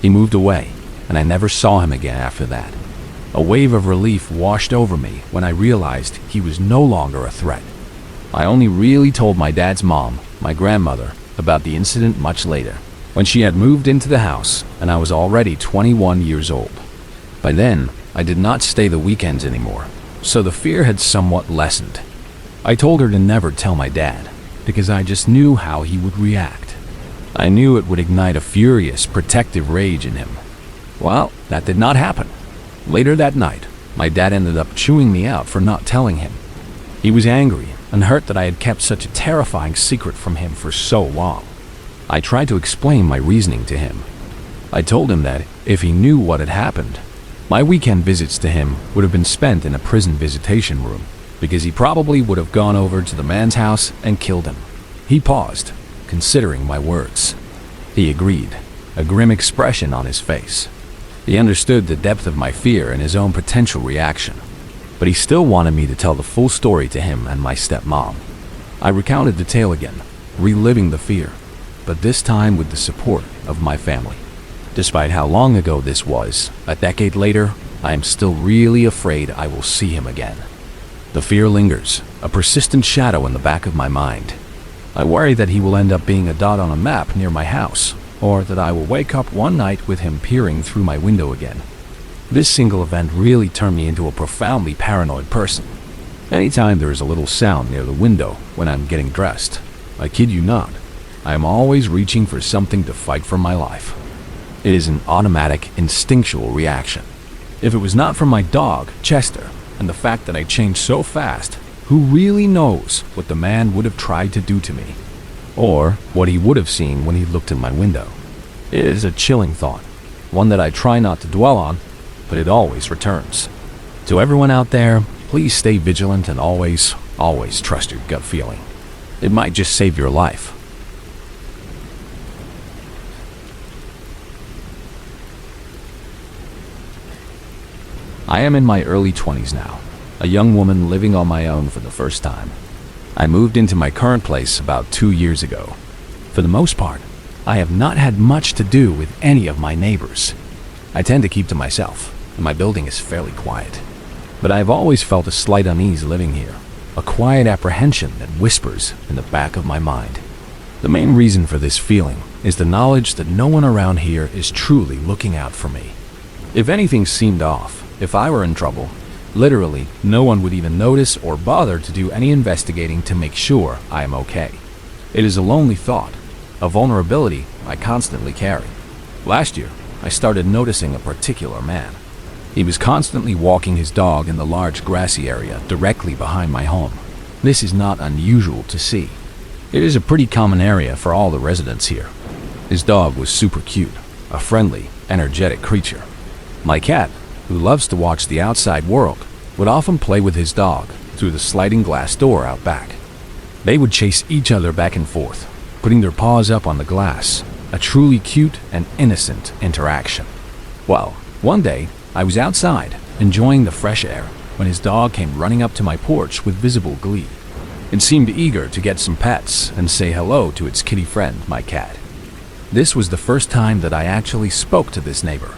He moved away, and I never saw him again after that. A wave of relief washed over me when I realized he was no longer a threat. I only really told my dad's mom, my grandmother, about the incident much later, when she had moved into the house and I was already 21 years old. By then, I did not stay the weekends anymore, so the fear had somewhat lessened. I told her to never tell my dad, because I just knew how he would react. I knew it would ignite a furious, protective rage in him. Well, that did not happen. Later that night, my dad ended up chewing me out for not telling him. He was angry and hurt that I had kept such a terrifying secret from him for so long. I tried to explain my reasoning to him. I told him that if he knew what had happened, My weekend visits to him would have been spent in a prison visitation room, because he probably would have gone over to the man's house and killed him. He paused, considering my words. He agreed, a grim expression on his face. He understood the depth of my fear and his own potential reaction, but he still wanted me to tell the full story to him and my stepmom. I recounted the tale again, reliving the fear, but this time with the support of my family. Despite how long ago this was, a decade later, I am still really afraid I will see him again. The fear lingers, a persistent shadow in the back of my mind. I worry that he will end up being a dot on a map near my house, or that I will wake up one night with him peering through my window again. This single event really turned me into a profoundly paranoid person. Anytime there is a little sound near the window when I'm getting dressed, I kid you not, I am always reaching for something to fight for my life. It is an automatic, instinctual reaction. If it was not for my dog, Chester, and the fact that I changed so fast, who really knows what the man would have tried to do to me? Or what he would have seen when he looked in my window? It is a chilling thought, one that I try not to dwell on, but it always returns. To everyone out there, please stay vigilant and always trust your gut feeling. It might just save your life. I am in my early 20s now, a young woman living on my own for the first time. I moved into my current place about 2 years ago. For the most part, I have not had much to do with any of my neighbors. I tend to keep to myself, and my building is fairly quiet. But I have always felt a slight unease living here, a quiet apprehension that whispers in the back of my mind. The main reason for this feeling is the knowledge that no one around here is truly looking out for me. If anything seemed off, if I were in trouble, literally no one would even notice or bother to do any investigating to make sure I am okay. It is a lonely thought, a vulnerability I constantly carry. Last year, I started noticing a particular man. He was constantly walking his dog in the large grassy area directly behind my home. This is not unusual to see. It is a pretty common area for all the residents here. His dog was super cute, a friendly, energetic creature. My cat, who loves to watch the outside world, would often play with his dog through the sliding glass door out back. They would chase each other back and forth, putting their paws up on the glass, a truly cute and innocent interaction. Well, one day, I was outside, enjoying the fresh air, when his dog came running up to my porch with visible glee. It seemed eager to get some pets and say hello to its kitty friend, my cat. This was the first time that I actually spoke to this neighbor.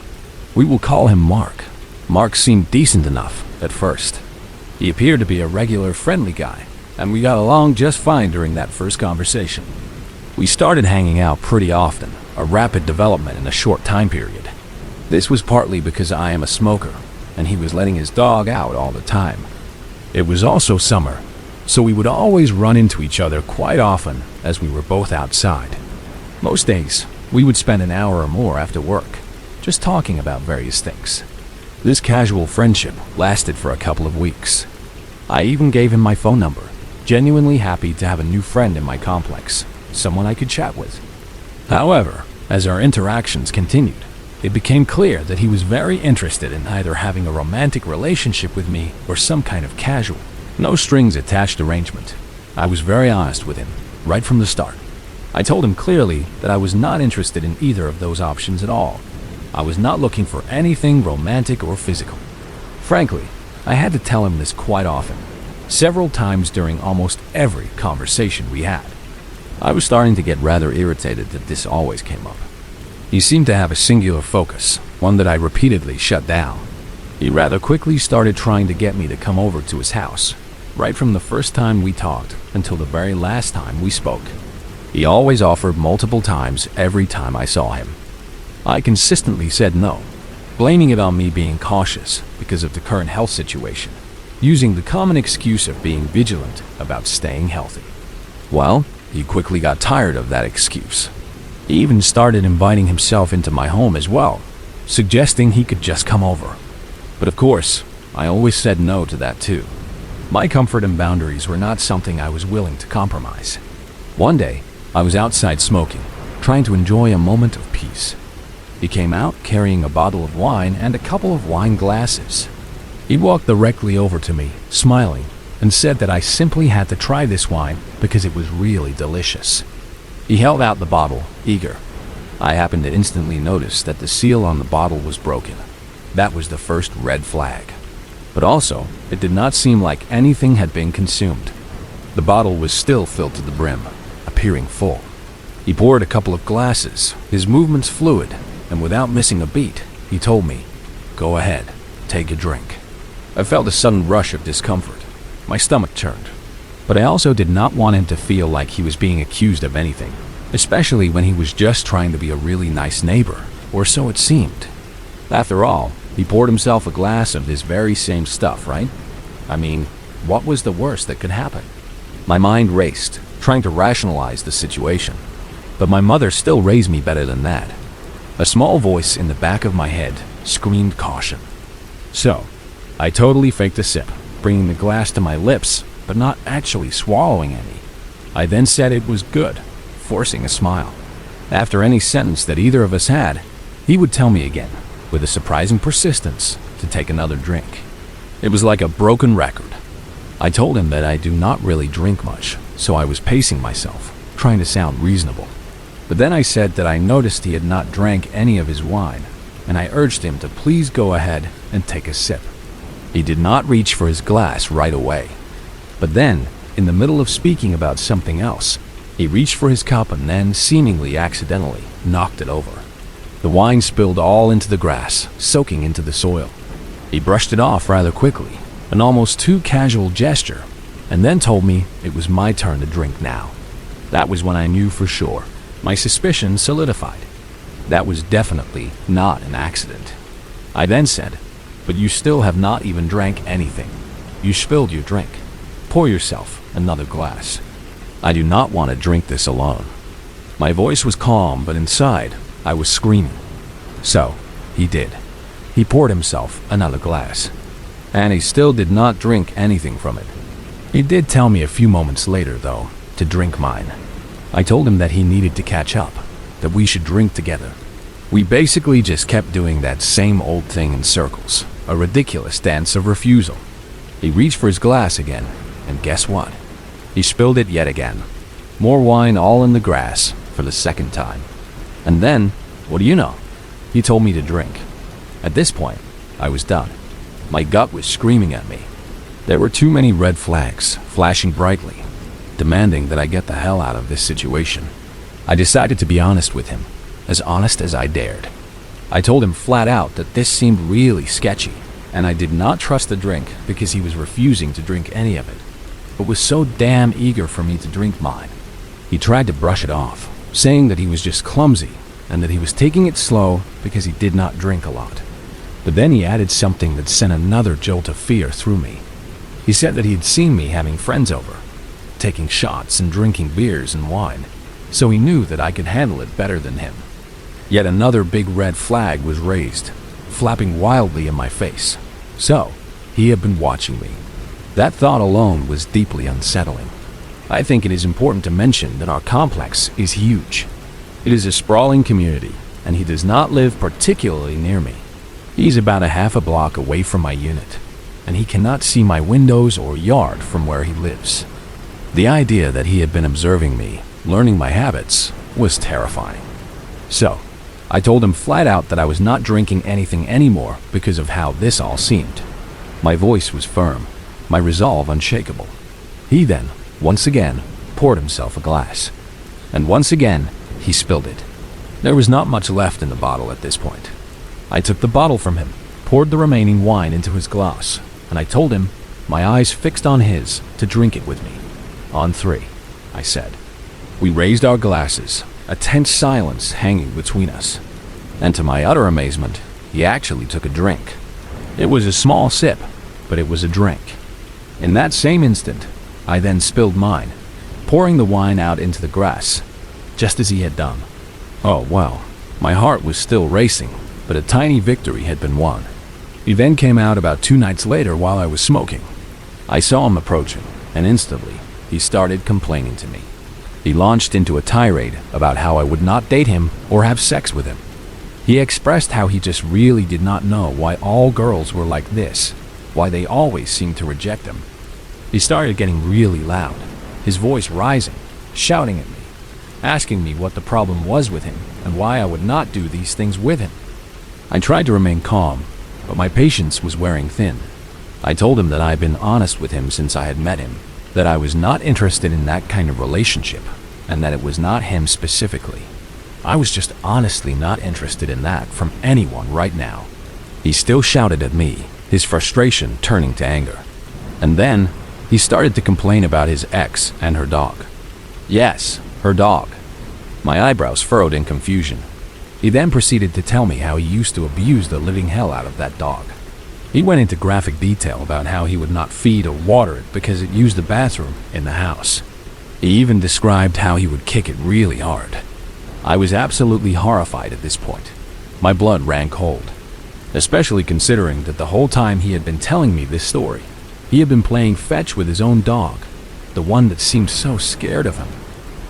We will call him Mark. Mark seemed decent enough at first. He appeared to be a regular friendly guy, and we got along just fine during that first conversation. We started hanging out pretty often, a rapid development in a short time period. This was partly because I am a smoker, and he was letting his dog out all the time. It was also summer, so we would always run into each other quite often as we were both outside. Most days, we would spend an hour or more after work, just talking about various things. This casual friendship lasted for a couple of weeks. I even gave him my phone number, genuinely happy to have a new friend in my complex, someone I could chat with. However, as our interactions continued, it became clear that he was very interested in either having a romantic relationship with me or some kind of casual, no strings attached arrangement. I was very honest with him, right from the start. I told him clearly that I was not interested in either of those options at all. I was not looking for anything romantic or physical. Frankly, I had to tell him this quite often, several times during almost every conversation we had. I was starting to get rather irritated that this always came up. He seemed to have a singular focus, one that I repeatedly shut down. He rather quickly started trying to get me to come over to his house, right from the first time we talked until the very last time we spoke. He always offered multiple times every time I saw him. I consistently said no, blaming it on me being cautious because of the current health situation, using the common excuse of being vigilant about staying healthy. Well, he quickly got tired of that excuse. He even started inviting himself into my home as well, suggesting he could just come over. But of course, I always said no to that too. My comfort and boundaries were not something I was willing to compromise. One day, I was outside smoking, trying to enjoy a moment of peace. He came out carrying a bottle of wine and a couple of wine glasses. He walked directly over to me, smiling, and said that I simply had to try this wine because it was really delicious. He held out the bottle, eager. I happened to instantly notice that the seal on the bottle was broken. That was the first red flag. But also, it did not seem like anything had been consumed. The bottle was still filled to the brim, appearing full. He poured a couple of glasses, his movements fluid, and without missing a beat, he told me, "Go ahead, take a drink." I felt a sudden rush of discomfort. My stomach churned. But I also did not want him to feel like he was being accused of anything, especially when he was just trying to be a really nice neighbor, or so it seemed. After all, he poured himself a glass of this very same stuff, right? I mean, what was the worst that could happen? My mind raced, trying to rationalize the situation. But my mother still raised me better than that. A small voice in the back of my head screamed caution. So, I totally faked a sip, bringing the glass to my lips, but not actually swallowing any. I then said it was good, forcing a smile. After any sentence that either of us had, he would tell me again, with a surprising persistence, to take another drink. It was like a broken record. I told him that I do not really drink much, so I was pacing myself, trying to sound reasonable. But then I said that I noticed he had not drank any of his wine, and I urged him to please go ahead and take a sip. He did not reach for his glass right away. But then, in the middle of speaking about something else, he reached for his cup and then, seemingly accidentally, knocked it over. The wine spilled all into the grass, soaking into the soil. He brushed it off rather quickly, an almost too casual gesture, and then told me it was my turn to drink now. That was when I knew for sure. My suspicion solidified. That was definitely not an accident. I then said, "But you still have not even drank anything. You spilled your drink. Pour yourself another glass. I do not want to drink this alone." My voice was calm, but inside, I was screaming. So, he did. He poured himself another glass. And he still did not drink anything from it. He did tell me a few moments later, though, to drink mine. I told him that he needed to catch up, that we should drink together. We basically just kept doing that same old thing in circles, a ridiculous dance of refusal. He reached for his glass again, and guess what? He spilled it yet again. More wine all in the grass for the second time. And then, what do you know? He told me to drink. At this point, I was done. My gut was screaming at me. There were too many red flags, flashing brightly, demanding that I get the hell out of this situation. I decided to be honest with him, as honest as I dared. I told him flat out that this seemed really sketchy, and I did not trust the drink because he was refusing to drink any of it, but was so damn eager for me to drink mine. He tried to brush it off, saying that he was just clumsy and that he was taking it slow because he did not drink a lot. But then he added something that sent another jolt of fear through me. He said that he had seen me having friends over, taking shots and drinking beers and wine, so he knew that I could handle it better than him. Yet another big red flag was raised, flapping wildly in my face. So, he had been watching me. That thought alone was deeply unsettling. I think it is important to mention that our complex is huge. It is a sprawling community, and he does not live particularly near me. He's about a half a block away from my unit, and he cannot see my windows or yard from where he lives. The idea that he had been observing me, learning my habits, was terrifying. So, I told him flat out that I was not drinking anything anymore because of how this all seemed. My voice was firm, my resolve unshakable. He then, once again, poured himself a glass. And once again, he spilled it. There was not much left in the bottle at this point. I took the bottle from him, poured the remaining wine into his glass, and I told him, my eyes fixed on his, to drink it with me. On 3, I said. We raised our glasses, a tense silence hanging between us. And to my utter amazement, he actually took a drink. It was a small sip, but it was a drink. In that same instant, I then spilled mine, pouring the wine out into the grass, just as he had done. Oh well, my heart was still racing, but a tiny victory had been won. He then came out about 2 nights later while I was smoking. I saw him approaching, and instantly, he started complaining to me. He launched into a tirade about how I would not date him or have sex with him. He expressed how he just really did not know why all girls were like this, why they always seemed to reject him. He started getting really loud, his voice rising, shouting at me, asking me what the problem was with him and why I would not do these things with him. I tried to remain calm, but my patience was wearing thin. I told him that I had been honest with him since I had met him, that I was not interested in that kind of relationship, and that it was not him specifically. I was just honestly not interested in that from anyone right now. He still shouted at me, his frustration turning to anger. And then, he started to complain about his ex and her dog. Yes, her dog. My eyebrows furrowed in confusion. He then proceeded to tell me how he used to abuse the living hell out of that dog. He went into graphic detail about how he would not feed or water it because it used the bathroom in the house. He even described how he would kick it really hard. I was absolutely horrified at this point. My blood ran cold, especially considering that the whole time he had been telling me this story, he had been playing fetch with his own dog, the one that seemed so scared of him.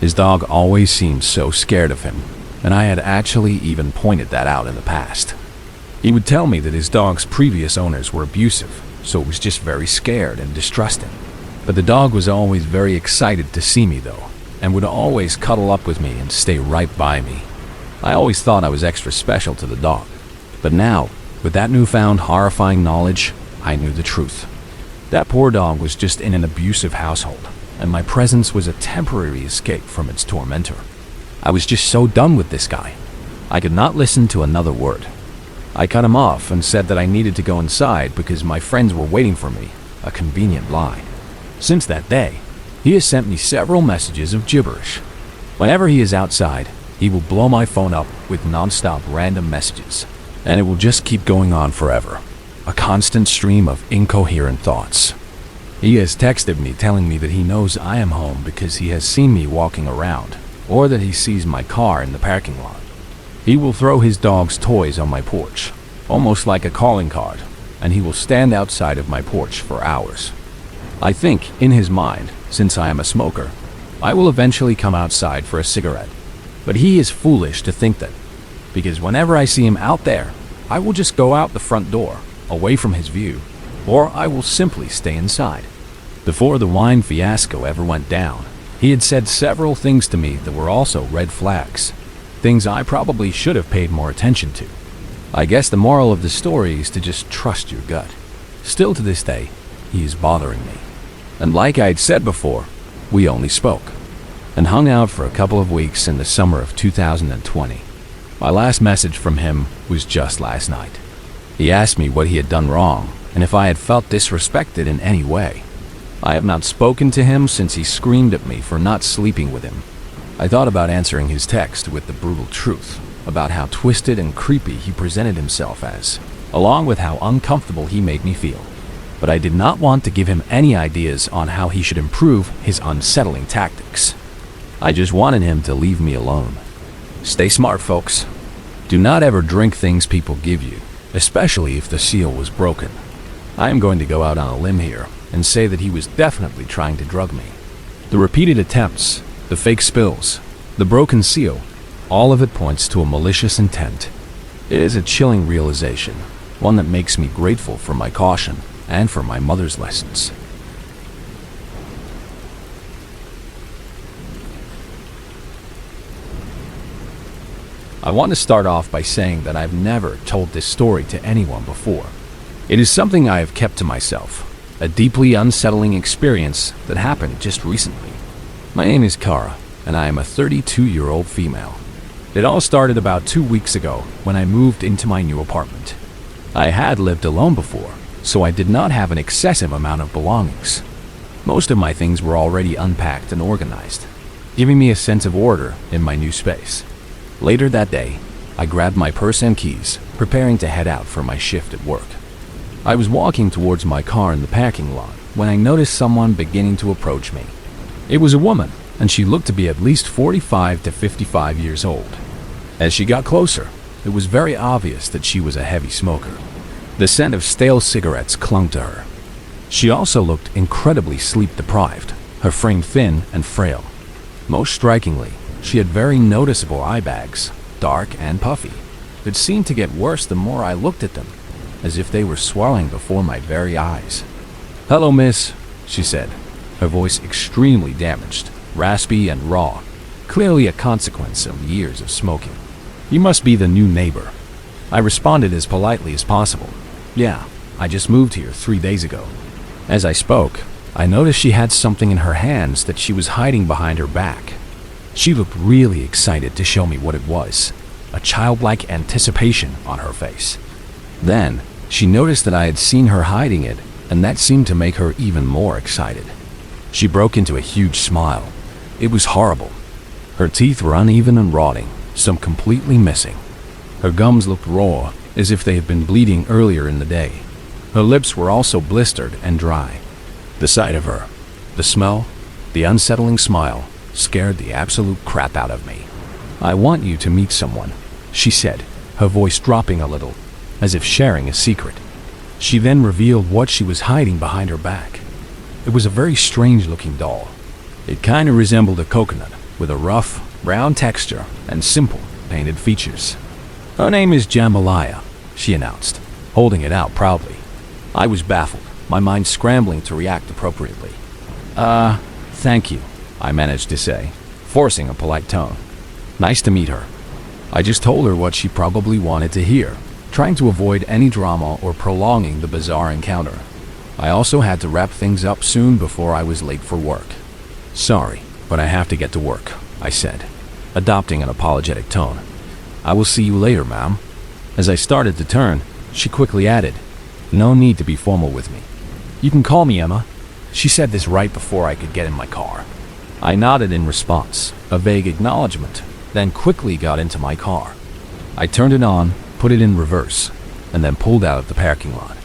His dog always seemed so scared of him, and I had actually even pointed that out in the past. He would tell me that his dog's previous owners were abusive, so it was just very scared and distrusting. But the dog was always very excited to see me though, and would always cuddle up with me and stay right by me. I always thought I was extra special to the dog, but now, with that newfound horrifying knowledge, I knew the truth. That poor dog was just in an abusive household, and my presence was a temporary escape from its tormentor. I was just so done with this guy. I could not listen to another word. I cut him off and said that I needed to go inside because my friends were waiting for me, a convenient lie. Since that day, he has sent me several messages of gibberish. Whenever he is outside, he will blow my phone up with non-stop random messages, and it will just keep going on forever. A constant stream of incoherent thoughts. He has texted me telling me that he knows I am home because he has seen me walking around, or that he sees my car in the parking lot. He will throw his dog's toys on my porch, almost like a calling card, and he will stand outside of my porch for hours. I think, in his mind, since I am a smoker, I will eventually come outside for a cigarette. But he is foolish to think that, because whenever I see him out there, I will just go out the front door, away from his view, or I will simply stay inside. Before the wine fiasco ever went down, he had said several things to me that were also red flags, things I probably should have paid more attention to. I guess the moral of the story is to just trust your gut. Still to this day, he is bothering me. And like I had said before, we only spoke and hung out for a couple of weeks in the summer of 2020. My last message from him was just last night. He asked me what he had done wrong and if I had felt disrespected in any way. I have not spoken to him since he screamed at me for not sleeping with him. I thought about answering his text with the brutal truth about how twisted and creepy he presented himself as, along with how uncomfortable he made me feel. But I did not want to give him any ideas on how he should improve his unsettling tactics. I just wanted him to leave me alone. Stay smart, folks. Do not ever drink things people give you, especially if the seal was broken. I am going to go out on a limb here and say that he was definitely trying to drug me. The repeated attempts, the fake spills, the broken seal, all of it points to a malicious intent. It is a chilling realization, one that makes me grateful for my caution and for my mother's lessons. I want to start off by saying that I've never told this story to anyone before. It is something I have kept to myself, a deeply unsettling experience that happened just recently. My name is Kara, and I am a 32-year-old female. It all started about 2 weeks ago when I moved into my new apartment. I had lived alone before, so I did not have an excessive amount of belongings. Most of my things were already unpacked and organized, giving me a sense of order in my new space. Later that day, I grabbed my purse and keys, preparing to head out for my shift at work. I was walking towards my car in the parking lot when I noticed someone beginning to approach me. It was a woman, and she looked to be at least 45 to 55 years old. As she got closer, it was very obvious that she was a heavy smoker. The scent of stale cigarettes clung to her. She also looked incredibly sleep-deprived, her frame thin and frail. Most strikingly, she had very noticeable eye bags, dark and puffy. It seemed to get worse the more I looked at them, as if they were swelling before my very eyes. "Hello, miss," she said, her voice extremely damaged, raspy and raw, clearly a consequence of years of smoking. "You must be the new neighbor." I responded as politely as possible. "Yeah, I just moved here 3 days ago." As I spoke, I noticed she had something in her hands that she was hiding behind her back. She looked really excited to show me what it was, a childlike anticipation on her face. Then, she noticed that I had seen her hiding it, and that seemed to make her even more excited. She broke into a huge smile. It was horrible. Her teeth were uneven and rotting, some completely missing. Her gums looked raw, as if they had been bleeding earlier in the day. Her lips were also blistered and dry. The sight of her, the smell, the unsettling smile, scared the absolute crap out of me. "I want you to meet someone," she said, her voice dropping a little, as if sharing a secret. She then revealed what she was hiding behind her back. It was a very strange-looking doll. It kind of resembled a coconut, with a rough, round texture and simple, painted features. "Her name is Jambalaya," she announced, holding it out proudly. I was baffled, my mind scrambling to react appropriately. Thank you," I managed to say, forcing a polite tone. "Nice to meet her." I just told her what she probably wanted to hear, trying to avoid any drama or prolonging the bizarre encounter. I also had to wrap things up soon before I was late for work. "Sorry, but I have to get to work," I said, adopting an apologetic tone. "I will see you later, ma'am." As I started to turn, she quickly added, "No need to be formal with me. You can call me Emma." She said this right before I could get in my car. I nodded in response, a vague acknowledgement, then quickly got into my car. I turned it on, put it in reverse, and then pulled out of the parking lot.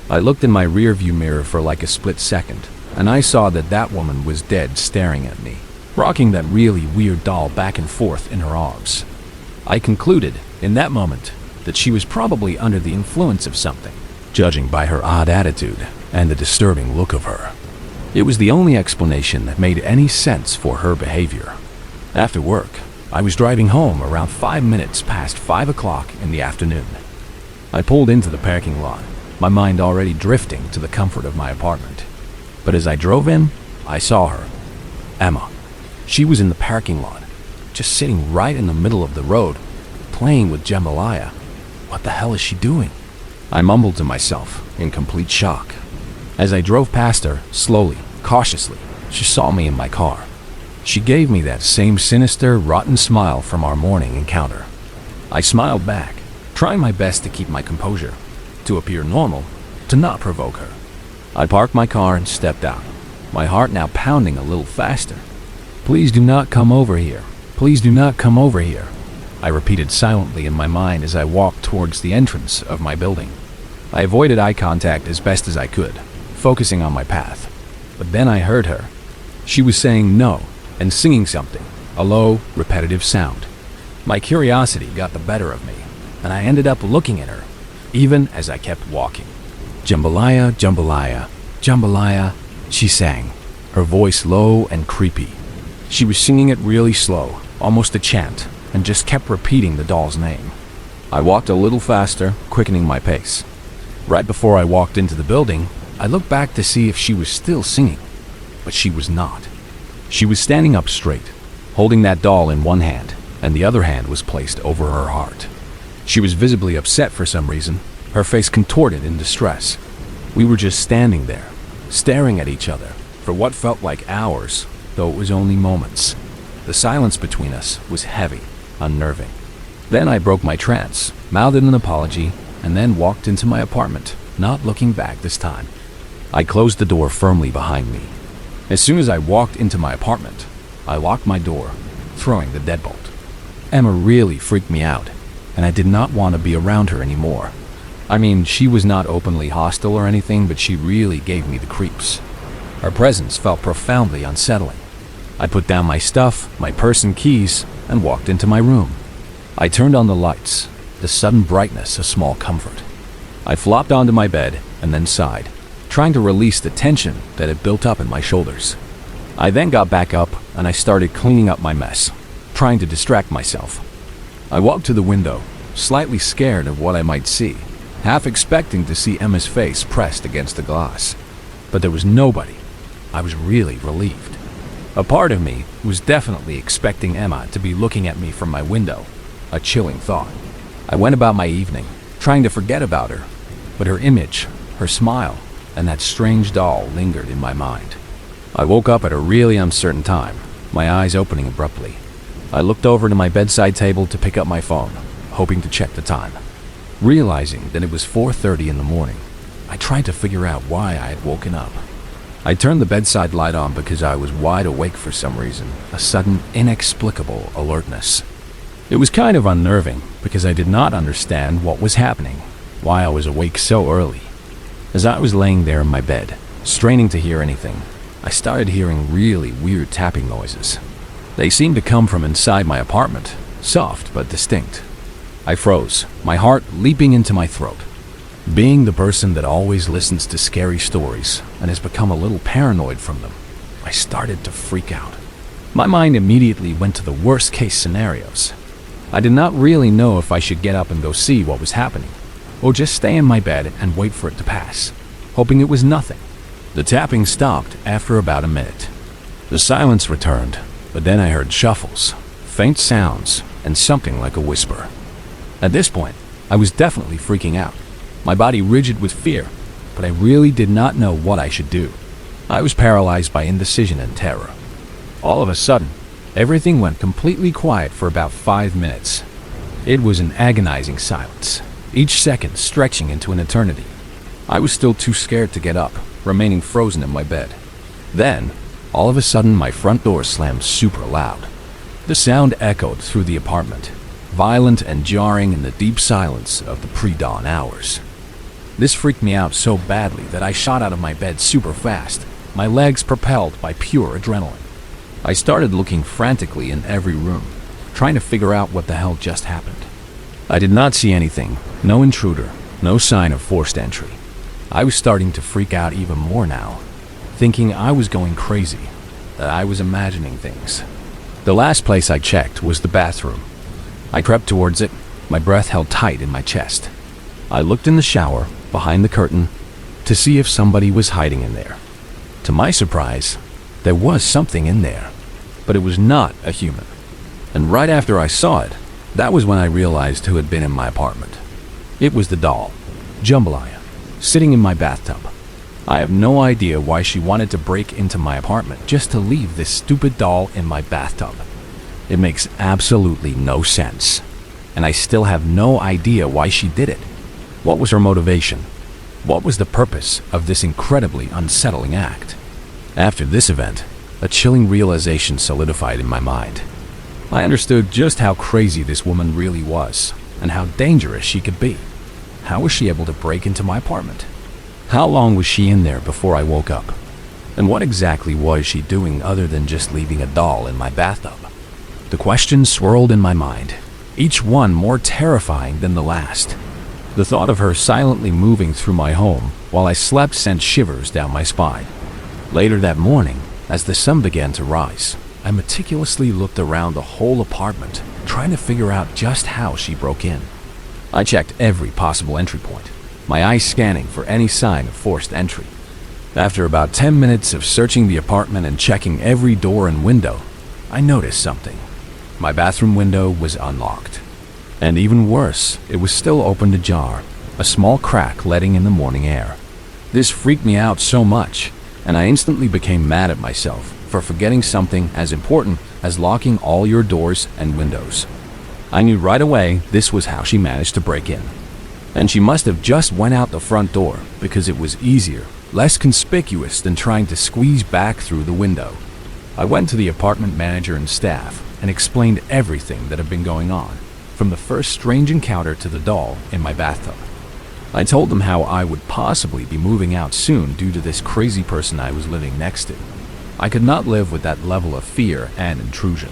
I looked in my rearview mirror for like a split second, and I saw that that woman was dead staring at me, rocking that really weird doll back and forth in her arms. I concluded, in that moment, that she was probably under the influence of something, judging by her odd attitude and the disturbing look of her. It was the only explanation that made any sense for her behavior. After work, I was driving home around 5 minutes past 5 o'clock in the afternoon. I pulled into the parking lot, my mind already drifting to the comfort of my apartment. But as I drove in, I saw her. Emma. She was in the parking lot, just sitting right in the middle of the road, playing with Jambalaya. What the hell is she doing? I mumbled to myself, in complete shock. As I drove past her, slowly, cautiously, she saw me in my car. She gave me that same sinister, rotten smile from our morning encounter. I smiled back, trying my best to keep my composure, to appear normal, to not provoke her. I parked my car and stepped out, my heart now pounding a little faster. "Please do not come over here. Please do not come over here," I repeated silently in my mind as I walked towards the entrance of my building. I avoided eye contact as best as I could, focusing on my path. But then I heard her. She was saying no and singing something, a low, repetitive sound. My curiosity got the better of me, and I ended up looking at her, even as I kept walking. "Jambalaya, Jambalaya, Jambalaya," she sang, her voice low and creepy. She was singing it really slow, almost a chant, and just kept repeating the doll's name. I walked a little faster, quickening my pace. Right before I walked into the building, I looked back to see if she was still singing, but she was not. She was standing up straight, holding that doll in one hand, and the other hand was placed over her heart. She was visibly upset for some reason, her face contorted in distress. We were just standing there, staring at each other, for what felt like hours, though it was only moments. The silence between us was heavy, unnerving. Then I broke my trance, mouthed an apology, and then walked into my apartment, not looking back this time. I closed the door firmly behind me. As soon as I walked into my apartment, I locked my door, throwing the deadbolt. Emma really freaked me out, and I did not want to be around her anymore. I mean, she was not openly hostile or anything, but she really gave me the creeps. Her presence felt profoundly unsettling. I put down my stuff, my purse and keys, and walked into my room. I turned on the lights, the sudden brightness a small comfort. I flopped onto my bed and then sighed, trying to release the tension that had built up in my shoulders. I then got back up and I started cleaning up my mess, trying to distract myself. I walked to the window, slightly scared of what I might see, half expecting to see Emma's face pressed against the glass. But there was nobody. I was really relieved. A part of me was definitely expecting Emma to be looking at me from my window, a chilling thought. I went about my evening, trying to forget about her, but her image, her smile, and that strange doll lingered in my mind. I woke up at a really uncertain time, my eyes opening abruptly. I looked over to my bedside table to pick up my phone, hoping to check the time. Realizing that it was 4:30 in the morning, I tried to figure out why I had woken up. I turned the bedside light on because I was wide awake for some reason, a sudden, inexplicable alertness. It was kind of unnerving because I did not understand what was happening, why I was awake so early. As I was laying there in my bed, straining to hear anything, I started hearing really weird tapping noises. They seemed to come from inside my apartment, soft but distinct. I froze, my heart leaping into my throat. Being the person that always listens to scary stories and has become a little paranoid from them, I started to freak out. My mind immediately went to the worst-case scenarios. I did not really know if I should get up and go see what was happening, or just stay in my bed and wait for it to pass, hoping it was nothing. The tapping stopped after about a minute. The silence returned, but then I heard shuffles, faint sounds, and something like a whisper. At this point, I was definitely freaking out, my body rigid with fear, but I really did not know what I should do. I was paralyzed by indecision and terror. All of a sudden, everything went completely quiet for about 5 minutes. It was an agonizing silence, each second stretching into an eternity. I was still too scared to get up, remaining frozen in my bed. Then, all of a sudden, my front door slammed super loud. The sound echoed through the apartment, violent and jarring in the deep silence of the pre-dawn hours. This freaked me out so badly that I shot out of my bed super fast, my legs propelled by pure adrenaline. I started looking frantically in every room, trying to figure out what the hell just happened. I did not see anything, no intruder, no sign of forced entry. I was starting to freak out even more now, thinking I was going crazy, that I was imagining things. The last place I checked was the bathroom. I crept towards it, my breath held tight in my chest. I looked in the shower, behind the curtain, to see if somebody was hiding in there. To my surprise, there was something in there, but it was not a human. And right after I saw it, that was when I realized who had been in my apartment. It was the doll, Jambalaya, sitting in my bathtub. I have no idea why she wanted to break into my apartment just to leave this stupid doll in my bathtub. It makes absolutely no sense, and I still have no idea why she did it. What was her motivation? What was the purpose of this incredibly unsettling act? After this event, a chilling realization solidified in my mind. I understood just how crazy this woman really was, and how dangerous she could be. How was she able to break into my apartment? How long was she in there before I woke up? And what exactly was she doing other than just leaving a doll in my bathtub? The questions swirled in my mind, each one more terrifying than the last. The thought of her silently moving through my home while I slept sent shivers down my spine. Later that morning, as the sun began to rise, I meticulously looked around the whole apartment, trying to figure out just how she broke in. I checked every possible entry point, my eyes scanning for any sign of forced entry. After about 10 minutes of searching the apartment and checking every door and window, I noticed something. My bathroom window was unlocked. And even worse, it was still open ajar, a small crack letting in the morning air. This freaked me out so much, and I instantly became mad at myself for forgetting something as important as locking all your doors and windows. I knew right away this was how she managed to break in. And she must have just went out the front door because it was easier, less conspicuous than trying to squeeze back through the window. I went to the apartment manager and staff and explained everything that had been going on, from the first strange encounter to the doll in my bathtub. I told them how I would possibly be moving out soon due to this crazy person I was living next to. I could not live with that level of fear and intrusion.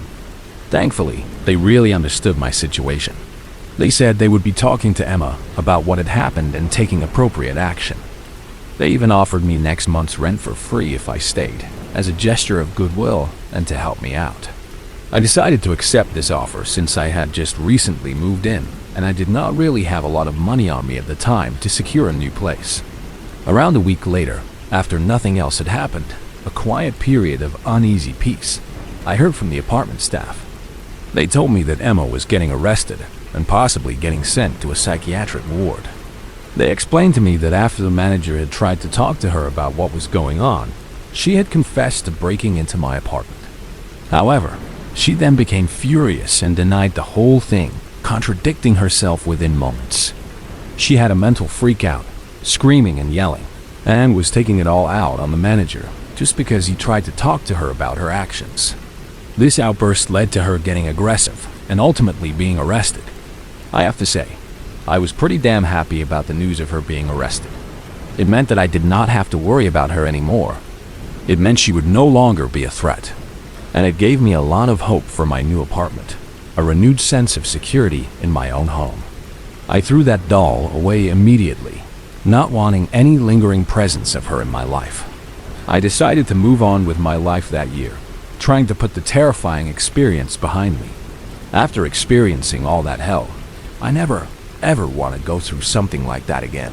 Thankfully, they really understood my situation. They said they would be talking to Emma about what had happened and taking appropriate action. They even offered me next month's rent for free if I stayed, as a gesture of goodwill and to help me out. I decided to accept this offer since I had just recently moved in and I did not really have a lot of money on me at the time to secure a new place. Around a week later, after nothing else had happened, a quiet period of uneasy peace, I heard from the apartment staff. They told me that Emma was getting arrested and possibly getting sent to a psychiatric ward. They explained to me that after the manager had tried to talk to her about what was going on, she had confessed to breaking into my apartment. However, she then became furious and denied the whole thing, contradicting herself within moments. She had a mental freakout, screaming and yelling, and was taking it all out on the manager just because he tried to talk to her about her actions. This outburst led to her getting aggressive and ultimately being arrested. I have to say, I was pretty damn happy about the news of her being arrested. It meant that I did not have to worry about her anymore. It meant she would no longer be a threat. And it gave me a lot of hope for my new apartment, a renewed sense of security in my own home. I threw that doll away immediately, not wanting any lingering presence of her in my life. I decided to move on with my life that year, trying to put the terrifying experience behind me. After experiencing all that hell, I never, ever want to go through something like that again.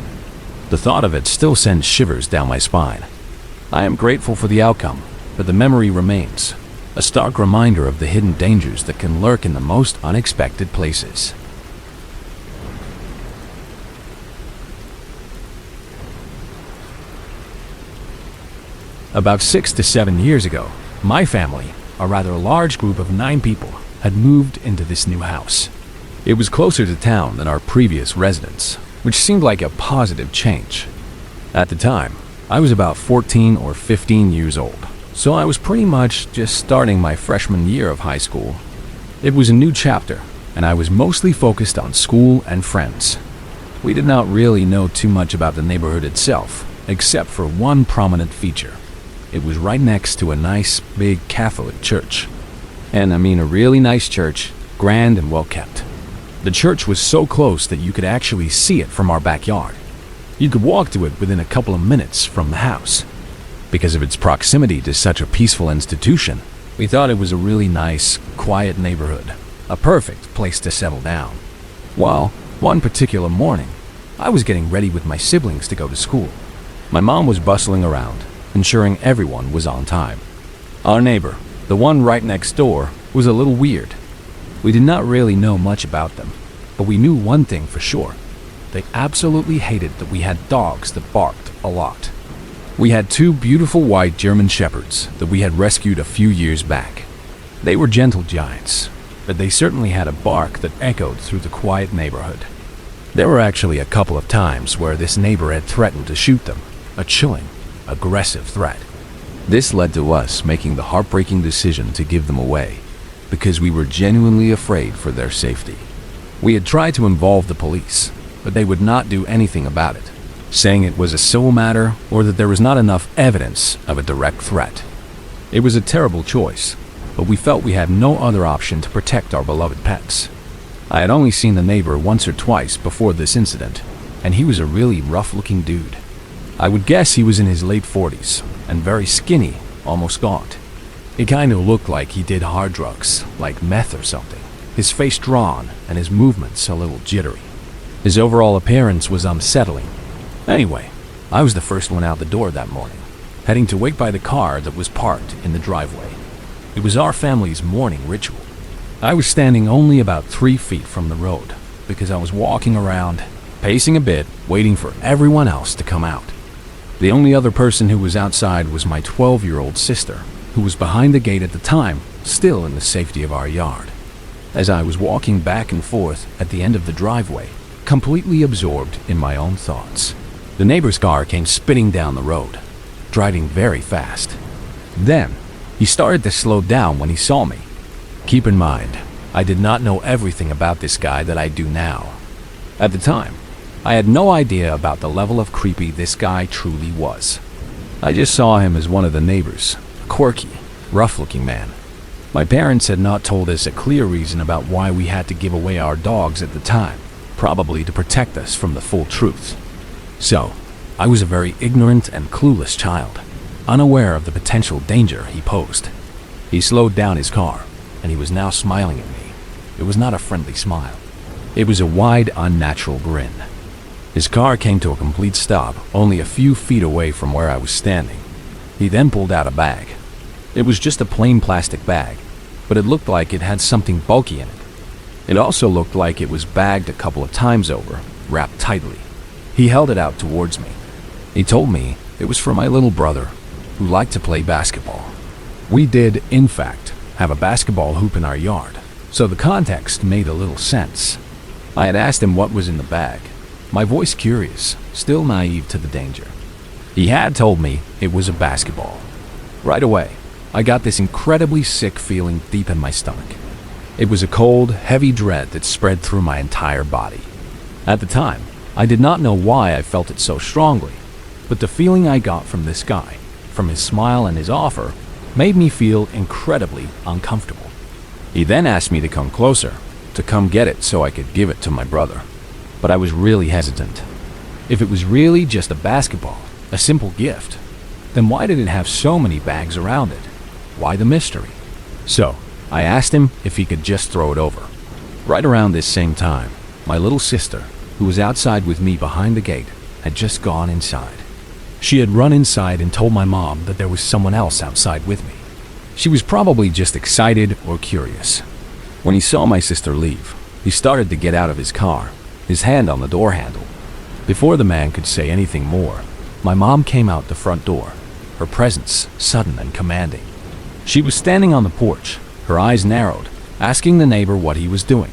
The thought of it still sends shivers down my spine. I am grateful for the outcome, but the memory remains, a stark reminder of the hidden dangers that can lurk in the most unexpected places. About 6 to 7 years ago, my family, a rather large group of 9 people, had moved into this new house. It was closer to town than our previous residence, which seemed like a positive change. At the time, I was about 14 or 15 years old, so I was pretty much just starting my freshman year of high school. It was a new chapter, and I was mostly focused on school and friends. We did not really know too much about the neighborhood itself, except for one prominent feature. It was right next to a nice, big Catholic church. And I mean a really nice church, grand and well kept. The church was so close that you could actually see it from our backyard. You could walk to it within a couple of minutes from the house. Because of its proximity to such a peaceful institution, we thought it was a really nice, quiet neighborhood, a perfect place to settle down. Well, one particular morning, I was getting ready with my siblings to go to school. My mom was bustling around, ensuring everyone was on time. Our neighbor, the one right next door, was a little weird. We did not really know much about them, but we knew one thing for sure. They absolutely hated that we had dogs that barked a lot. We had 2 beautiful white German shepherds that we had rescued a few years back. They were gentle giants, but they certainly had a bark that echoed through the quiet neighborhood. There were actually a couple of times where this neighbor had threatened to shoot them, a chilling, aggressive threat. This led to us making the heartbreaking decision to give them away, because we were genuinely afraid for their safety. We had tried to involve the police, but they would not do anything about it, saying it was a civil matter or that there was not enough evidence of a direct threat. It was a terrible choice, but we felt we had no other option to protect our beloved pets. I had only seen the neighbor once or twice before this incident, and he was a really rough-looking dude. I would guess he was in his late 40s, and very skinny, almost gaunt. He kind of looked like he did hard drugs, like meth or something, his face drawn and his movements a little jittery. His overall appearance was unsettling. Anyway, I was the first one out the door that morning, heading to wait by the car that was parked in the driveway. It was our family's morning ritual. I was standing only about 3 feet from the road, because I was walking around, pacing a bit, waiting for everyone else to come out. The only other person who was outside was my 12-year-old sister, who was behind the gate at the time, still in the safety of our yard. As I was walking back and forth at the end of the driveway, completely absorbed in my own thoughts, the neighbor's car came spinning down the road, driving very fast. Then, he started to slow down when he saw me. Keep in mind, I did not know everything about this guy that I do now. At the time, I had no idea about the level of creepy this guy truly was. I just saw him as one of the neighbors, a quirky, rough-looking man. My parents had not told us a clear reason about why we had to give away our dogs at the time, probably to protect us from the full truth. So, I was a very ignorant and clueless child, unaware of the potential danger he posed. He slowed down his car, and he was now smiling at me. It was not a friendly smile. It was a wide, unnatural grin. His car came to a complete stop only a few feet away from where I was standing. He then pulled out a bag. It was just a plain plastic bag, but it looked like it had something bulky in it. It also looked like it was bagged a couple of times over, wrapped tightly. He held it out towards me. He told me it was for my little brother, who liked to play basketball. We did, in fact, have a basketball hoop in our yard, so the context made a little sense. I had asked him what was in the bag, my voice curious, still naive to the danger. He had told me it was a basketball. Right away, I got this incredibly sick feeling deep in my stomach. It was a cold, heavy dread that spread through my entire body. At the time, I did not know why I felt it so strongly, but the feeling I got from this guy, from his smile and his offer, made me feel incredibly uncomfortable. He then asked me to come closer, to come get it so I could give it to my brother. But I was really hesitant. If it was really just a basketball, a simple gift, then why did it have so many bags around it? Why the mystery? So, I asked him if he could just throw it over. Right around this same time, my little sister, who was outside with me behind the gate, had just gone inside. She had run inside and told my mom that there was someone else outside with me. She was probably just excited or curious. When he saw my sister leave, he started to get out of his car, his hand on the door handle. Before the man could say anything more, my mom came out the front door, her presence sudden and commanding. She was standing on the porch, her eyes narrowed, asking the neighbor what he was doing.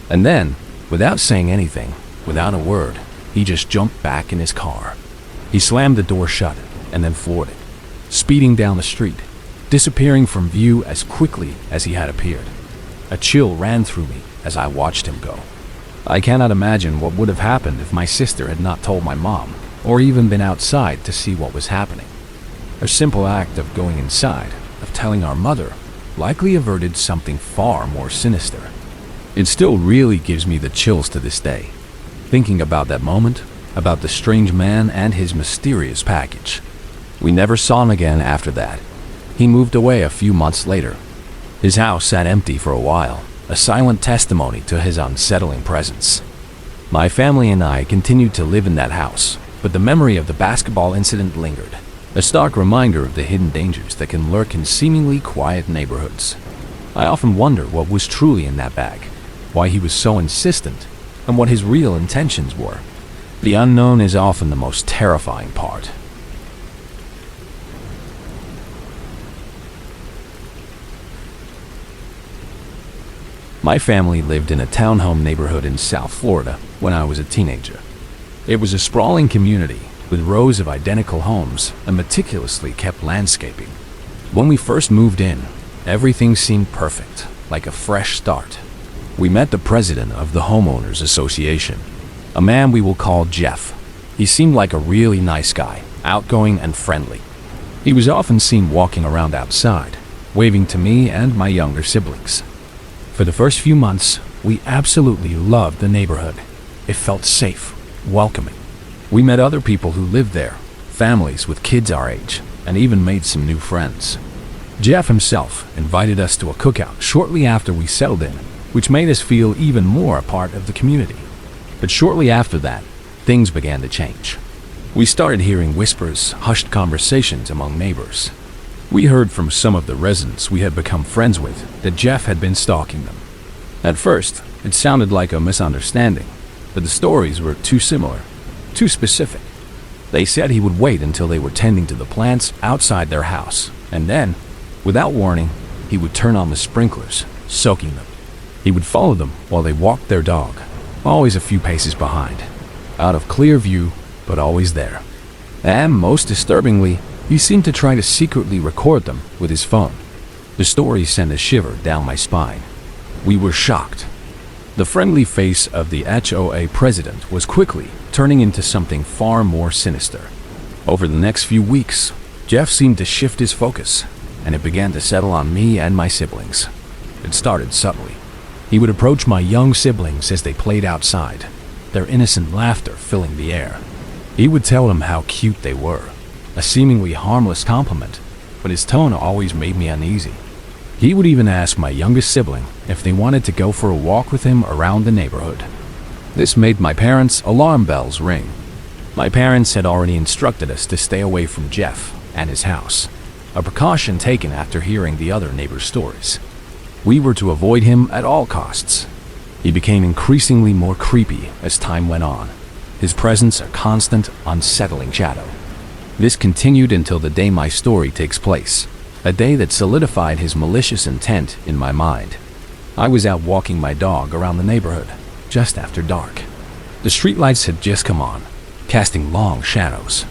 And then, without saying anything, without a word, he just jumped back in his car. He slammed the door shut and then floored it, speeding down the street, disappearing from view as quickly as he had appeared. A chill ran through me as I watched him go. I cannot imagine what would have happened if my sister had not told my mom, or even been outside to see what was happening. Her simple act of going inside, of telling our mother, likely averted something far more sinister. It still really gives me the chills to this day, thinking about that moment, about the strange man and his mysterious package. We never saw him again after that. He moved away a few months later. His house sat empty for a while, a silent testimony to his unsettling presence. My family and I continued to live in that house, but the memory of the basketball incident lingered, a stark reminder of the hidden dangers that can lurk in seemingly quiet neighborhoods. I often wonder what was truly in that bag, why he was so insistent, and what his real intentions were. The unknown is often the most terrifying part. My family lived in a townhome neighborhood in South Florida when I was a teenager. It was a sprawling community with rows of identical homes and meticulously kept landscaping. When we first moved in, everything seemed perfect, like a fresh start. We met the president of the Homeowners Association, a man we will call Jeff. He seemed like a really nice guy, outgoing and friendly. He was often seen walking around outside, waving to me and my younger siblings. For the first few months, we absolutely loved the neighborhood. It felt safe, welcoming. We met other people who lived there, families with kids our age, and even made some new friends. Jeff himself invited us to a cookout shortly after we settled in, which made us feel even more a part of the community. But shortly after that, things began to change. We started hearing whispers, hushed conversations among neighbors. We heard from some of the residents we had become friends with that Jeff had been stalking them. At first, it sounded like a misunderstanding, but the stories were too similar, too specific. They said he would wait until they were tending to the plants outside their house, and then, without warning, he would turn on the sprinklers, soaking them. He would follow them while they walked their dog, always a few paces behind, out of clear view, but always there. And most disturbingly, he seemed to try to secretly record them with his phone. The story sent a shiver down my spine. We were shocked. The friendly face of the HOA president was quickly turning into something far more sinister. Over the next few weeks, Jeff seemed to shift his focus, and it began to settle on me and my siblings. It started subtly. He would approach my young siblings as they played outside, their innocent laughter filling the air. He would tell them how cute they were, a seemingly harmless compliment, but his tone always made me uneasy. He would even ask my youngest sibling if they wanted to go for a walk with him around the neighborhood. This made my parents' alarm bells ring. My parents had already instructed us to stay away from Jeff and his house, a precaution taken after hearing the other neighbors' stories. We were to avoid him at all costs. He became increasingly more creepy as time went on, his presence a constant, unsettling shadow. This continued until the day my story takes place, a day that solidified his malicious intent in my mind. I was out walking my dog around the neighborhood, just after dark. The streetlights had just come on, casting long shadows.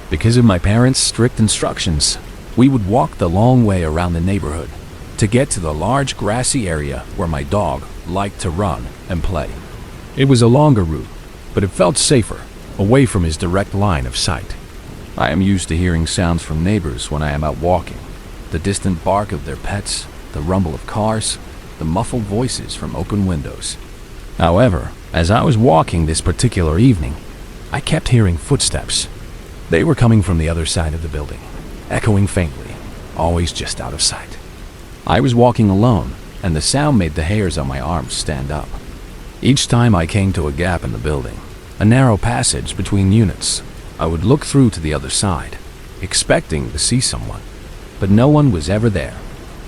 Because of my parents' strict instructions, we would walk the long way around the neighborhood to get to the large grassy area where my dog liked to run and play. It was a longer route, but it felt safer, away from his direct line of sight. I am used to hearing sounds from neighbors when I am out walking. The distant bark of their pets, the rumble of cars, the muffled voices from open windows. However, as I was walking this particular evening, I kept hearing footsteps. They were coming from the other side of the building, echoing faintly, always just out of sight. I was walking alone, and the sound made the hairs on my arms stand up. Each time I came to a gap in the building, a narrow passage between units, I would look through to the other side, expecting to see someone. But no one was ever there.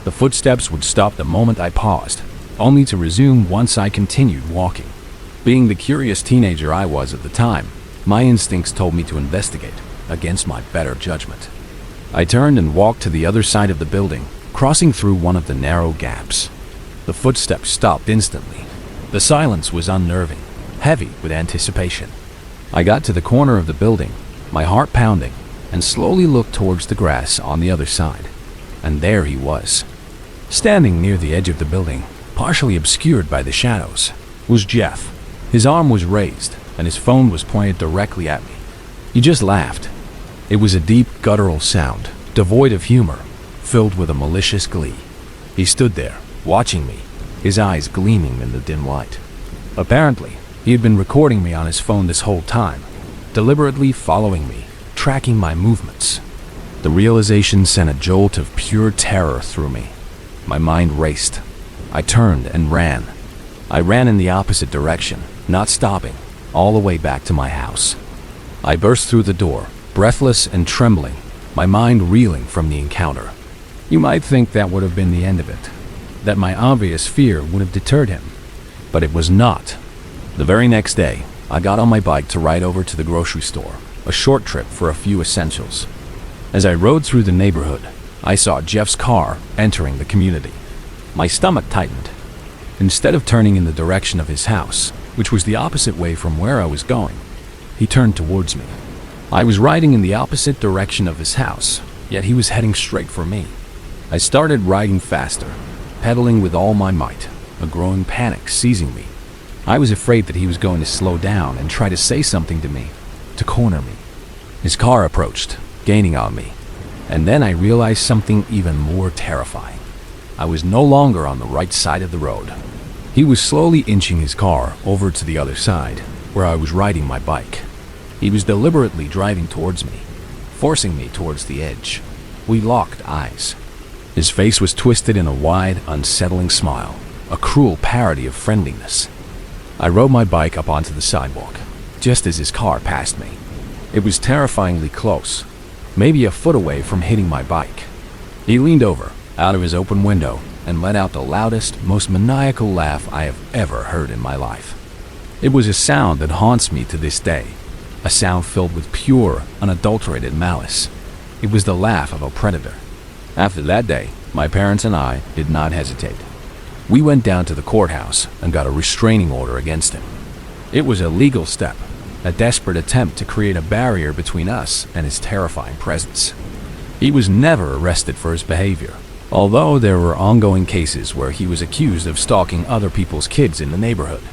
The footsteps would stop the moment I paused, only to resume once I continued walking. Being the curious teenager I was at the time, my instincts told me to investigate, against my better judgment. I turned and walked to the other side of the building, crossing through one of the narrow gaps. The footsteps stopped instantly. The silence was unnerving, heavy with anticipation. I got to the corner of the building, my heart pounding, and slowly looked towards the grass on the other side. And there he was. Standing near the edge of the building, partially obscured by the shadows, was Jeff. His arm was raised, and his phone was pointed directly at me. He just laughed. It was a deep, guttural sound, devoid of humor, filled with a malicious glee. He stood there, watching me, his eyes gleaming in the dim light. Apparently, he had been recording me on his phone this whole time, deliberately following me, tracking my movements. The realization sent a jolt of pure terror through me. My mind raced. I turned and ran. I ran in the opposite direction, not stopping, all the way back to my house. I burst through the door, breathless and trembling, my mind reeling from the encounter. You might think that would have been the end of it, that my obvious fear would have deterred him, but it was not. The very next day, I got on my bike to ride over to the grocery store, a short trip for a few essentials. As I rode through the neighborhood, I saw Jeff's car entering the community. My stomach tightened. Instead of turning in the direction of his house, which was the opposite way from where I was going, he turned towards me. I was riding in the opposite direction of his house, yet he was heading straight for me. I started riding faster, pedaling with all my might, a growing panic seizing me. I was afraid that he was going to slow down and try to say something to me, to corner me. His car approached, gaining on me, and then I realized something even more terrifying. I was no longer on the right side of the road. He was slowly inching his car over to the other side, where I was riding my bike. He was deliberately driving towards me, forcing me towards the edge. We locked eyes. His face was twisted in a wide, unsettling smile, a cruel parody of friendliness. I rode my bike up onto the sidewalk, just as his car passed me. It was terrifyingly close, maybe a foot away from hitting my bike. He leaned over, out of his open window, and let out the loudest, most maniacal laugh I have ever heard in my life. It was a sound that haunts me to this day, a sound filled with pure, unadulterated malice. It was the laugh of a predator. After that day, my parents and I did not hesitate. We went down to the courthouse and got a restraining order against him. It was a legal step, a desperate attempt to create a barrier between us and his terrifying presence. He was never arrested for his behavior, although there were ongoing cases where he was accused of stalking other people's kids in the neighborhood.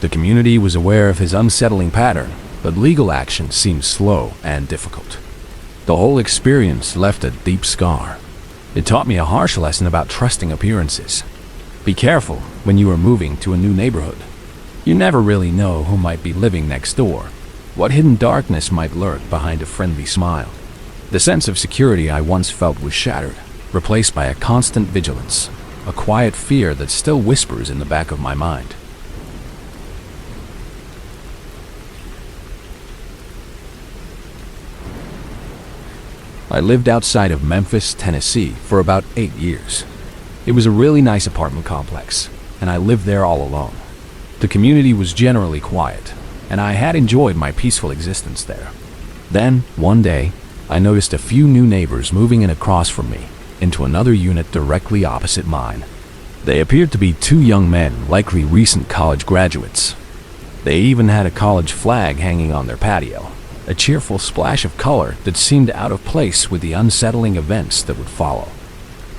The community was aware of his unsettling pattern, but legal action seemed slow and difficult. The whole experience left a deep scar. It taught me a harsh lesson about trusting appearances. Be careful when you are moving to a new neighborhood. You never really know who might be living next door, what hidden darkness might lurk behind a friendly smile. The sense of security I once felt was shattered, replaced by a constant vigilance, a quiet fear that still whispers in the back of my mind. I lived outside of Memphis, Tennessee for about 8 years. It was a really nice apartment complex, and I lived there all alone. The community was generally quiet, and I had enjoyed my peaceful existence there. Then, one day, I noticed a few new neighbors moving in across from me into another unit directly opposite mine. They appeared to be 2 young men, likely recent college graduates. They even had a college flag hanging on their patio, a cheerful splash of color that seemed out of place with the unsettling events that would follow.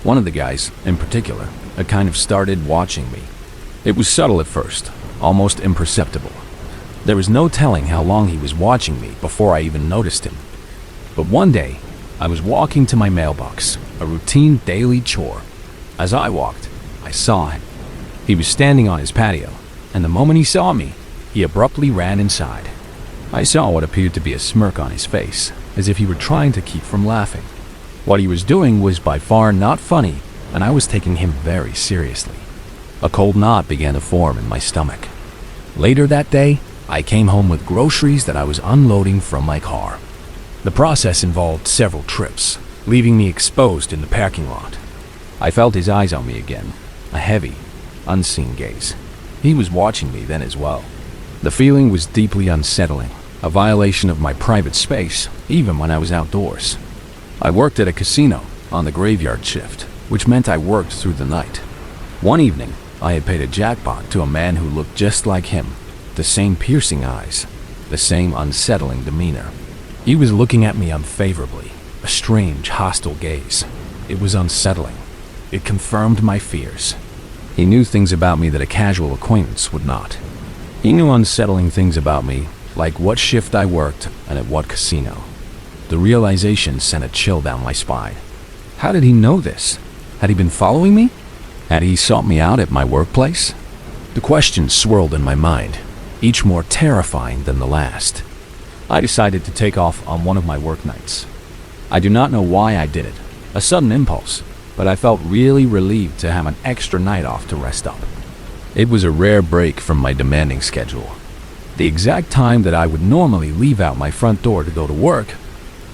One of the guys, in particular, had kind of started watching me. It was subtle at first, almost imperceptible. There was no telling how long he was watching me before I even noticed him. But one day, I was walking to my mailbox, a routine daily chore. As I walked, I saw him. He was standing on his patio, and the moment he saw me, he abruptly ran inside. I saw what appeared to be a smirk on his face, as if he were trying to keep from laughing. What he was doing was by far not funny, and I was taking him very seriously. A cold knot began to form in my stomach. Later that day, I came home with groceries that I was unloading from my car. The process involved several trips, leaving me exposed in the parking lot. I felt his eyes on me again, a heavy, unseen gaze. He was watching me then as well. The feeling was deeply unsettling, a violation of my private space, even when I was outdoors. I worked at a casino on the graveyard shift, which meant I worked through the night. One evening, I had paid a jackpot to a man who looked just like him, the same piercing eyes, the same unsettling demeanor. He was looking at me unfavorably, a strange, hostile gaze. It was unsettling. It confirmed my fears. He knew things about me that a casual acquaintance would not. He knew unsettling things about me, like what shift I worked and at what casino. The realization sent a chill down my spine. How did he know this? Had he been following me? Had he sought me out at my workplace? The questions swirled in my mind, each more terrifying than the last. I decided to take off on one of my work nights. I do not know why I did it, a sudden impulse, but I felt really relieved to have an extra night off to rest up. It was a rare break from my demanding schedule. The exact time that I would normally leave out my front door to go to work,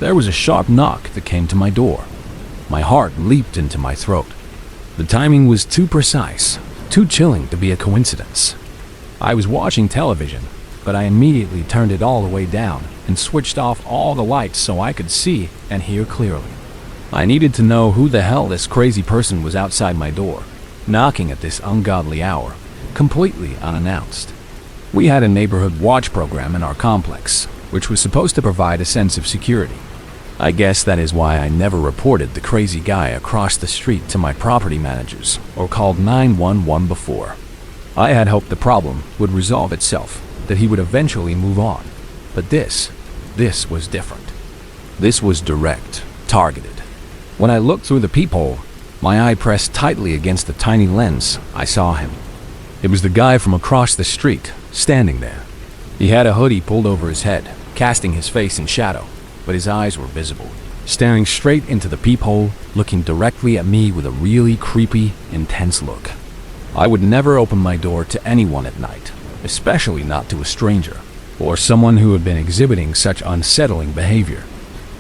there was a sharp knock that came to my door. My heart leaped into my throat. The timing was too precise, too chilling to be a coincidence. I was watching television, but I immediately turned it all the way down and switched off all the lights so I could see and hear clearly. I needed to know who the hell this crazy person was outside my door, knocking at this ungodly hour, completely unannounced. We had a neighborhood watch program in our complex, which was supposed to provide a sense of security. I guess that is why I never reported the crazy guy across the street to my property managers or called 911 before. I had hoped the problem would resolve itself, that he would eventually move on. But this was different. This was direct, targeted. When I looked through the peephole, my eye pressed tightly against the tiny lens. I saw him. It was the guy from across the street, standing there. He had a hoodie pulled over his head, casting his face in shadow, but his eyes were visible, staring straight into the peephole, looking directly at me with a really creepy, intense look. I would never open my door to anyone at night, especially not to a stranger, or someone who had been exhibiting such unsettling behavior.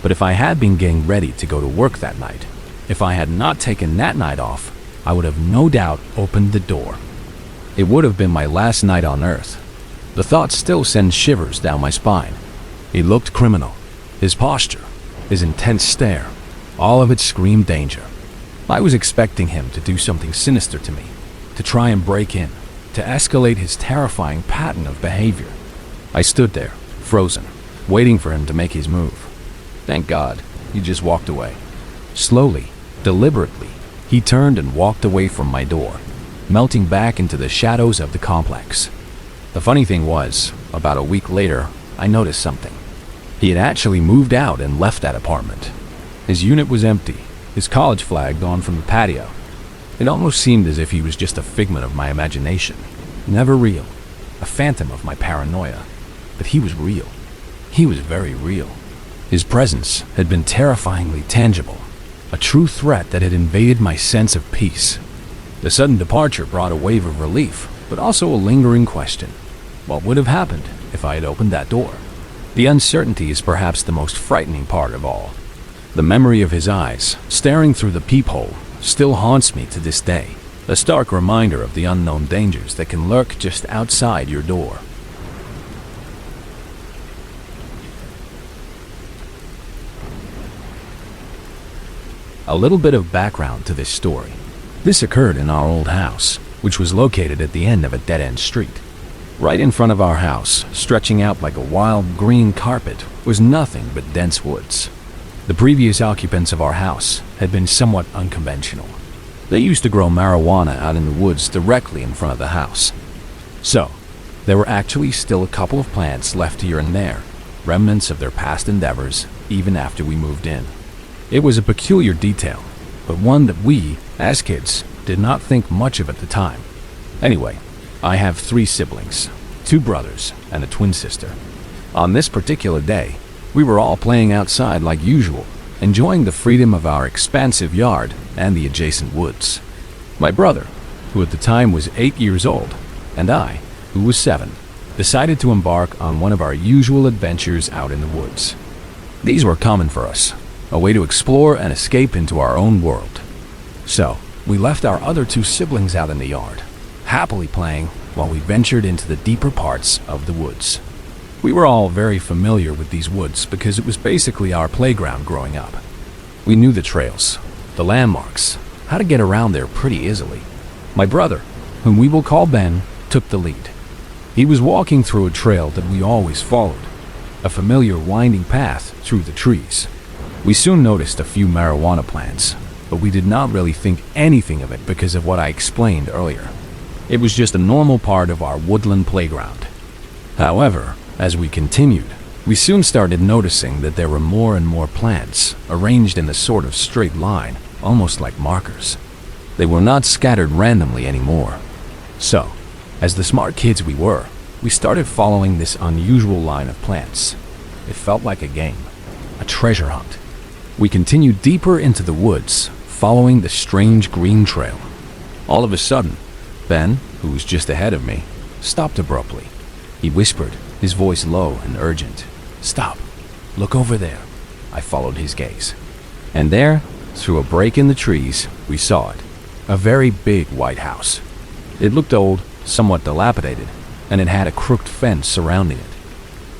But if I had been getting ready to go to work that night, if I had not taken that night off, I would have no doubt opened the door. It would have been my last night on Earth. The thought still sends shivers down my spine. He looked criminal. His posture, his intense stare, all of it screamed danger. I was expecting him to do something sinister to me, to try and break in, to escalate his terrifying pattern of behavior. I stood there, frozen, waiting for him to make his move. Thank God, he just walked away. Slowly, deliberately, he turned and walked away from my door, melting back into the shadows of the complex. The funny thing was, about a week later, I noticed something. He had actually moved out and left that apartment. His unit was empty, his college flag gone from the patio. It almost seemed as if he was just a figment of my imagination, never real, a phantom of my paranoia. But he was real. He was very real. His presence had been terrifyingly tangible. a true threat that had invaded my sense of peace. The sudden departure brought a wave of relief, but also a lingering question. What would have happened if I had opened that door? The uncertainty is perhaps the most frightening part of all. The memory of his eyes, staring through the peephole, still haunts me to this day, a stark reminder of the unknown dangers that can lurk just outside your door. A little bit of background to this story. This occurred in our old house, which was located at the end of a dead-end street. Right in front of our house, stretching out like a wild green carpet, was nothing but dense woods. The previous occupants of our house had been somewhat unconventional. They used to grow marijuana out in the woods directly in front of the house. So, there were actually still a couple of plants left here and there, remnants of their past endeavors, even after we moved in. It was a peculiar detail, but one that we, as kids, did not think much of at the time. Anyway, I have 3 siblings, 2 brothers, and a twin sister. On this particular day, we were all playing outside like usual, enjoying the freedom of our expansive yard and the adjacent woods. My brother, who at the time was 8 years old, and I, who was 7, decided to embark on one of our usual adventures out in the woods. These were common for us, a way to explore and escape into our own world. So, we left our other 2 siblings out in the yard, happily playing while we ventured into the deeper parts of the woods. We were all very familiar with these woods because it was basically our playground growing up. We knew the trails, the landmarks, how to get around there pretty easily. My brother, whom we will call Ben, took the lead. He was walking through a trail that we always followed, a familiar winding path through the trees. We soon noticed a few marijuana plants, but we did not really think anything of it because of what I explained earlier. It was just a normal part of our woodland playground. However, as we continued, we soon started noticing that there were more and more plants arranged in a sort of straight line, almost like markers. They were not scattered randomly anymore. So, as the smart kids we were, we started following this unusual line of plants. It felt like a game, a treasure hunt. We continued deeper into the woods, following the strange green trail. All of a sudden, Ben, who was just ahead of me, stopped abruptly. He whispered, his voice low and urgent. "Stop. Look over there." I followed his gaze. And there, through a break in the trees, we saw it. A very big white house. It looked old, somewhat dilapidated, and it had a crooked fence surrounding it.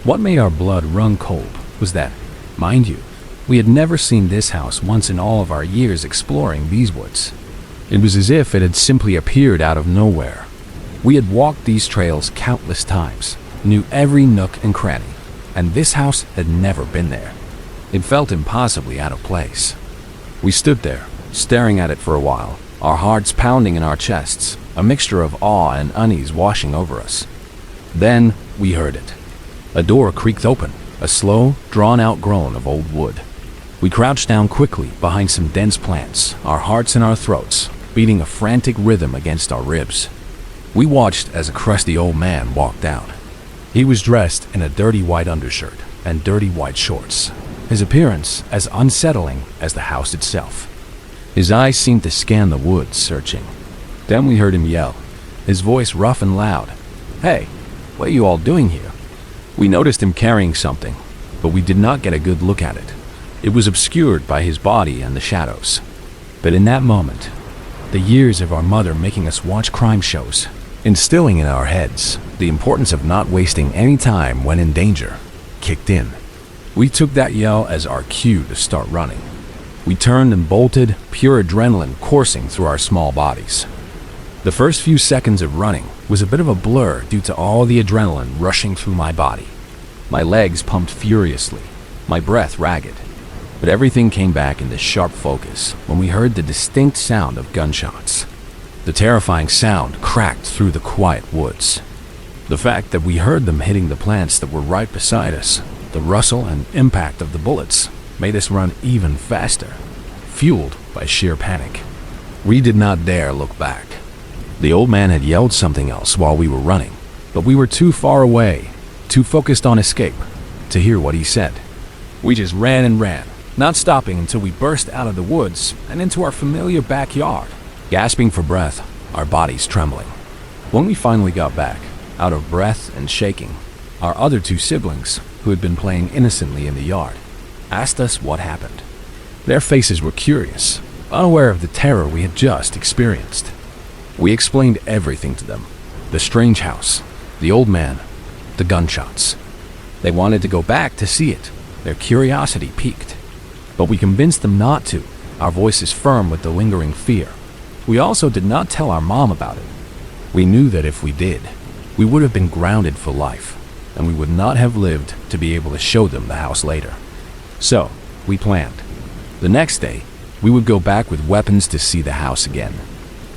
What made our blood run cold was that, mind you, we had never seen this house once in all of our years exploring these woods. It was as if it had simply appeared out of nowhere. We had walked these trails countless times, knew every nook and cranny, and this house had never been there. It felt impossibly out of place. We stood there, staring at it for a while, our hearts pounding in our chests, a mixture of awe and unease washing over us. Then we heard it. A door creaked open, a slow, drawn-out groan of old wood. We crouched down quickly behind some dense plants, our hearts in our throats, beating a frantic rhythm against our ribs. We watched as a crusty old man walked out. He was dressed in a dirty white undershirt and dirty white shorts, his appearance as unsettling as the house itself. His eyes seemed to scan the woods, searching. Then we heard him yell, his voice rough and loud. "Hey, what are you all doing here?" We noticed him carrying something, but we did not get a good look at it. It was obscured by his body and the shadows. But in that moment, the years of our mother making us watch crime shows, instilling in our heads the importance of not wasting any time when in danger, kicked in. We took that yell as our cue to start running. We turned and bolted, pure adrenaline coursing through our small bodies. The first few seconds of running was a bit of a blur due to all the adrenaline rushing through my body. My legs pumped furiously, my breath ragged. But everything came back into sharp focus when we heard the distinct sound of gunshots. The terrifying sound cracked through the quiet woods. The fact that we heard them hitting the plants that were right beside us, the rustle and impact of the bullets, made us run even faster, fueled by sheer panic. We did not dare look back. The old man had yelled something else while we were running, but we were too far away, too focused on escape, to hear what he said. We just ran and ran, not stopping until we burst out of the woods and into our familiar backyard, gasping for breath, our bodies trembling. When we finally got back, out of breath and shaking, our other two siblings, who had been playing innocently in the yard, asked us what happened. Their faces were curious, unaware of the terror we had just experienced. We explained everything to them: the strange house, the old man, the gunshots. They wanted to go back to see it. Their curiosity piqued. But we convinced them not to, our voices firm with the lingering fear. We also did not tell our mom about it. We knew that if we did, we would have been grounded for life, and we would not have lived to be able to show them the house later. So, we planned. The next day, we would go back with weapons to see the house again.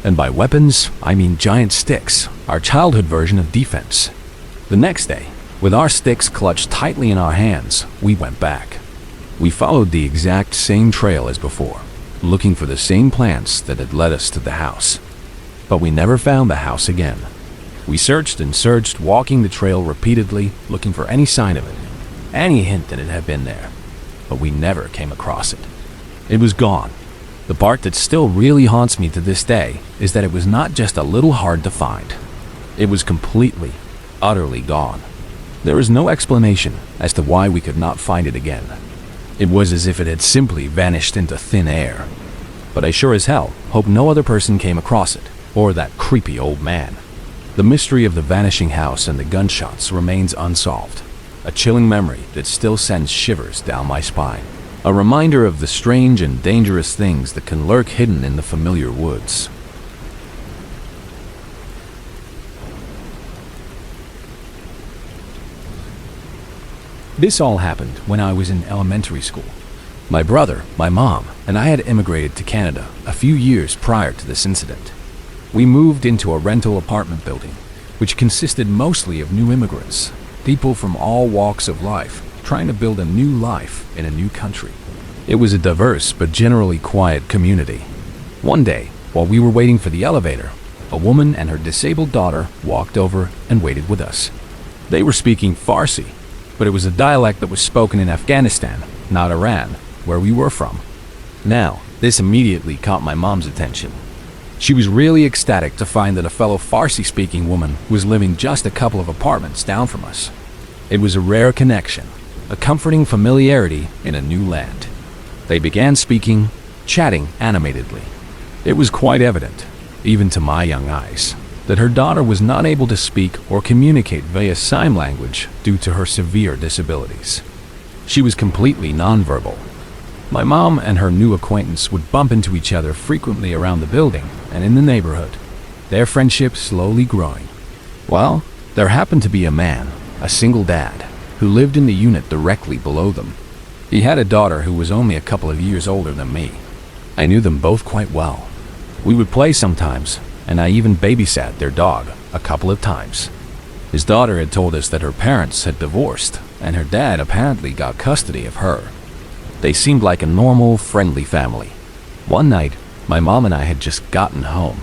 And by weapons, I mean giant sticks, our childhood version of defense. The next day, with our sticks clutched tightly in our hands, we went back. We followed the exact same trail as before, looking for the same plants that had led us to the house. But we never found the house again. We searched and searched, walking the trail repeatedly, looking for any sign of it, any hint that it had been there. But we never came across it. It was gone. The part that still really haunts me to this day is that it was not just a little hard to find. It was completely, utterly gone. There is no explanation as to why we could not find it again. It was as if it had simply vanished into thin air. But I sure as hell hope no other person came across it, or that creepy old man. The mystery of the vanishing house and the gunshots remains unsolved, a chilling memory that still sends shivers down my spine. A reminder of the strange and dangerous things that can lurk hidden in the familiar woods. This all happened when I was in elementary school. My brother, my mom, and I had immigrated to Canada a few years prior to this incident. We moved into a rental apartment building, which consisted mostly of new immigrants, people from all walks of life, trying to build a new life in a new country. It was a diverse but generally quiet community. One day, while we were waiting for the elevator, a woman and her disabled daughter walked over and waited with us. They were speaking Farsi, but it was a dialect that was spoken in Afghanistan, not Iran, where we were from. Now, this immediately caught my mom's attention. She was really ecstatic to find that a fellow Farsi-speaking woman was living just a couple of apartments down from us. It was a rare connection, a comforting familiarity in a new land. They began speaking, chatting animatedly. It was quite evident, even to my young eyes, that her daughter was not able to speak or communicate via sign language due to her severe disabilities. She was completely nonverbal. My mom and her new acquaintance would bump into each other frequently around the building and in the neighborhood, their friendship slowly growing. Well, there happened to be a man, a single dad, who lived in the unit directly below them. He had a daughter who was only a couple of years older than me. I knew them both quite well. We would play sometimes, and I even babysat their dog a couple of times. His daughter had told us that her parents had divorced, and her dad apparently got custody of her. They seemed like a normal, friendly family. One night, my mom and I had just gotten home.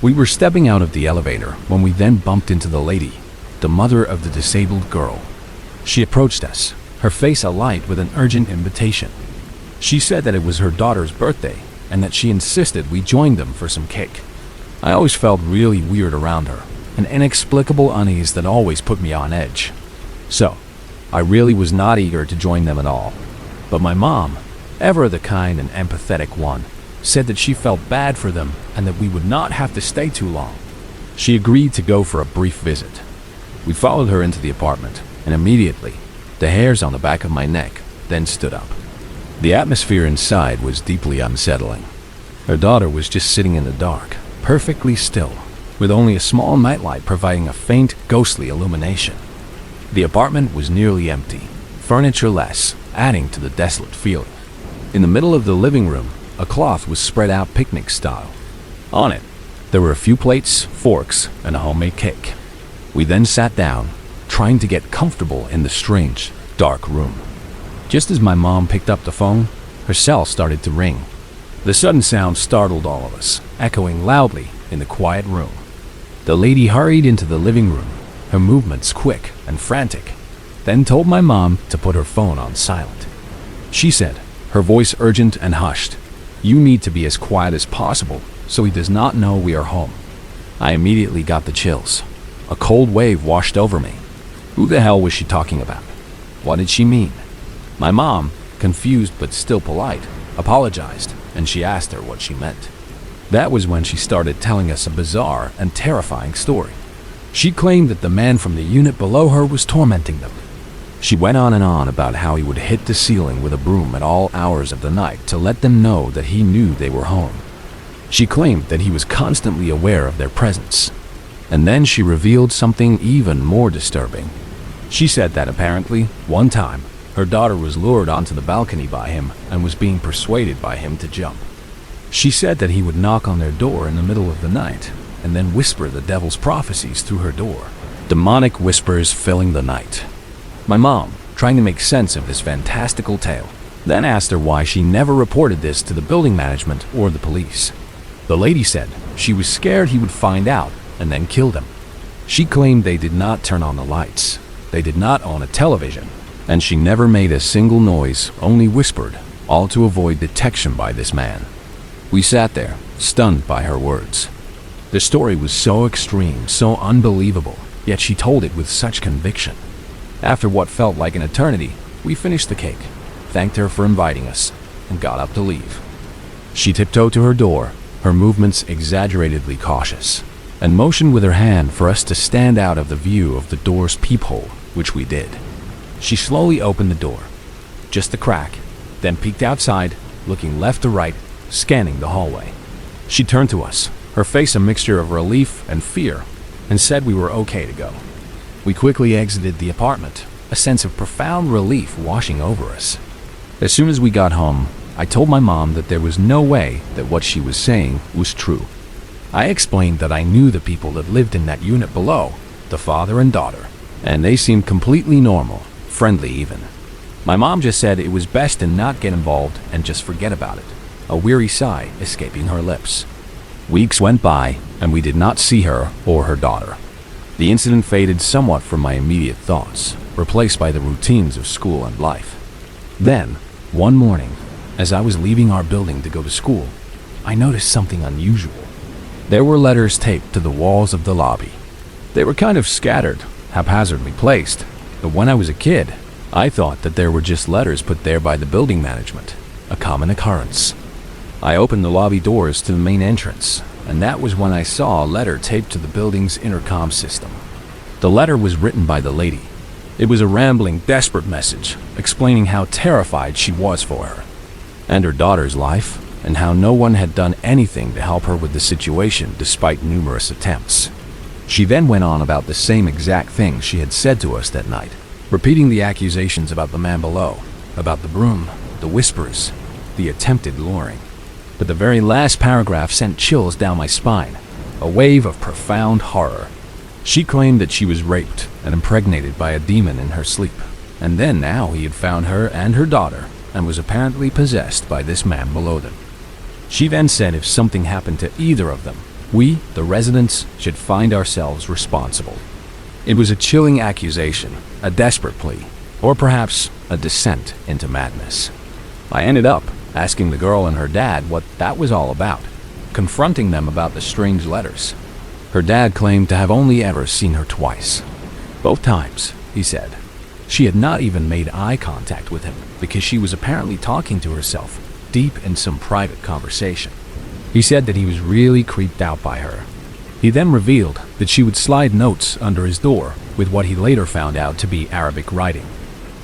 We were stepping out of the elevator when we then bumped into the lady, the mother of the disabled girl. She approached us, her face alight with an urgent invitation. She said that it was her daughter's birthday and that she insisted we join them for some cake. I always felt really weird around her, an inexplicable unease that always put me on edge. So, I really was not eager to join them at all. But my mom, ever the kind and empathetic one, said that she felt bad for them and that we would not have to stay too long. She agreed to go for a brief visit. We followed her into the apartment, and immediately, the hairs on the back of my neck then stood up. The atmosphere inside was deeply unsettling. Her daughter was just sitting in the dark, perfectly still, with only a small nightlight providing a faint, ghostly illumination. The apartment was nearly empty, furniture-less, adding to the desolate feeling. In the middle of the living room, a cloth was spread out picnic style. On it, there were a few plates, forks, and a homemade cake. We then sat down, trying to get comfortable in the strange, dark room. Just as my mom picked up the phone, her cell started to ring. The sudden sound startled all of us, echoing loudly in the quiet room. The lady hurried into the living room, her movements quick and frantic, then told my mom to put her phone on silent. She said her voice urgent and hushed. "You need to be as quiet as possible so he does not know we are home." I immediately got the chills. A cold wave washed over me. Who the hell was she talking about? What did she mean? My mom, confused but still polite, apologized, and she asked her what she meant. That was when she started telling us a bizarre and terrifying story. She claimed that the man from the unit below her was tormenting them. She went on and on about how he would hit the ceiling with a broom at all hours of the night to let them know that he knew they were home. She claimed that he was constantly aware of their presence. And then she revealed something even more disturbing. She said that apparently, one time, her daughter was lured onto the balcony by him and was being persuaded by him to jump. She said that he would knock on their door in the middle of the night and then whisper the devil's prophecies through her door. Demonic whispers filling the night. My mom, trying to make sense of this fantastical tale, then asked her why she never reported this to the building management or the police. The lady said she was scared he would find out and then kill them. She claimed they did not turn on the lights, they did not own a television, and she never made a single noise, only whispered, all to avoid detection by this man. We sat there, stunned by her words. The story was so extreme, so unbelievable, yet she told it with such conviction. After what felt like an eternity, we finished the cake, thanked her for inviting us, and got up to leave. She tiptoed to her door, her movements exaggeratedly cautious, and motioned with her hand for us to stand out of the view of the door's peephole, which we did. She slowly opened the door, just a crack, then peeked outside, looking left to right, scanning the hallway. She turned to us, her face a mixture of relief and fear, and said we were okay to go. We quickly exited the apartment, a sense of profound relief washing over us. As soon as we got home, I told my mom that there was no way that what she was saying was true. I explained that I knew the people that lived in that unit below, the father and daughter, and they seemed completely normal, friendly even. My mom just said it was best to not get involved and just forget about it, a weary sigh escaping her lips. Weeks went by, and we did not see her or her daughter. The incident faded somewhat from my immediate thoughts, replaced by the routines of school and life. Then, one morning, as I was leaving our building to go to school, I noticed something unusual. There were letters taped to the walls of the lobby. They were kind of scattered, haphazardly placed, but when I was a kid, I thought that there were just letters put there by the building management, a common occurrence. I opened the lobby doors to the main entrance, and that was when I saw a letter taped to the building's intercom system. The letter was written by the lady. It was a rambling, desperate message, explaining how terrified she was for her, and her daughter's life, and how no one had done anything to help her with the situation despite numerous attempts. She then went on about the same exact thing she had said to us that night, repeating the accusations about the man below, about the broom, the whispers, the attempted luring. But the very last paragraph sent chills down my spine, a wave of profound horror. She claimed that she was raped and impregnated by a demon in her sleep, and then now he had found her and her daughter and was apparently possessed by this man below them. She then said if something happened to either of them, we, the residents, should find ourselves responsible. It was a chilling accusation, a desperate plea, or perhaps a descent into madness. I ended up asking the girl and her dad what that was all about, confronting them about the strange letters. Her dad claimed to have only ever seen her twice. Both times, he said, she had not even made eye contact with him because she was apparently talking to herself deep in some private conversation. He said that he was really creeped out by her. He then revealed that she would slide notes under his door with what he later found out to be Arabic writing.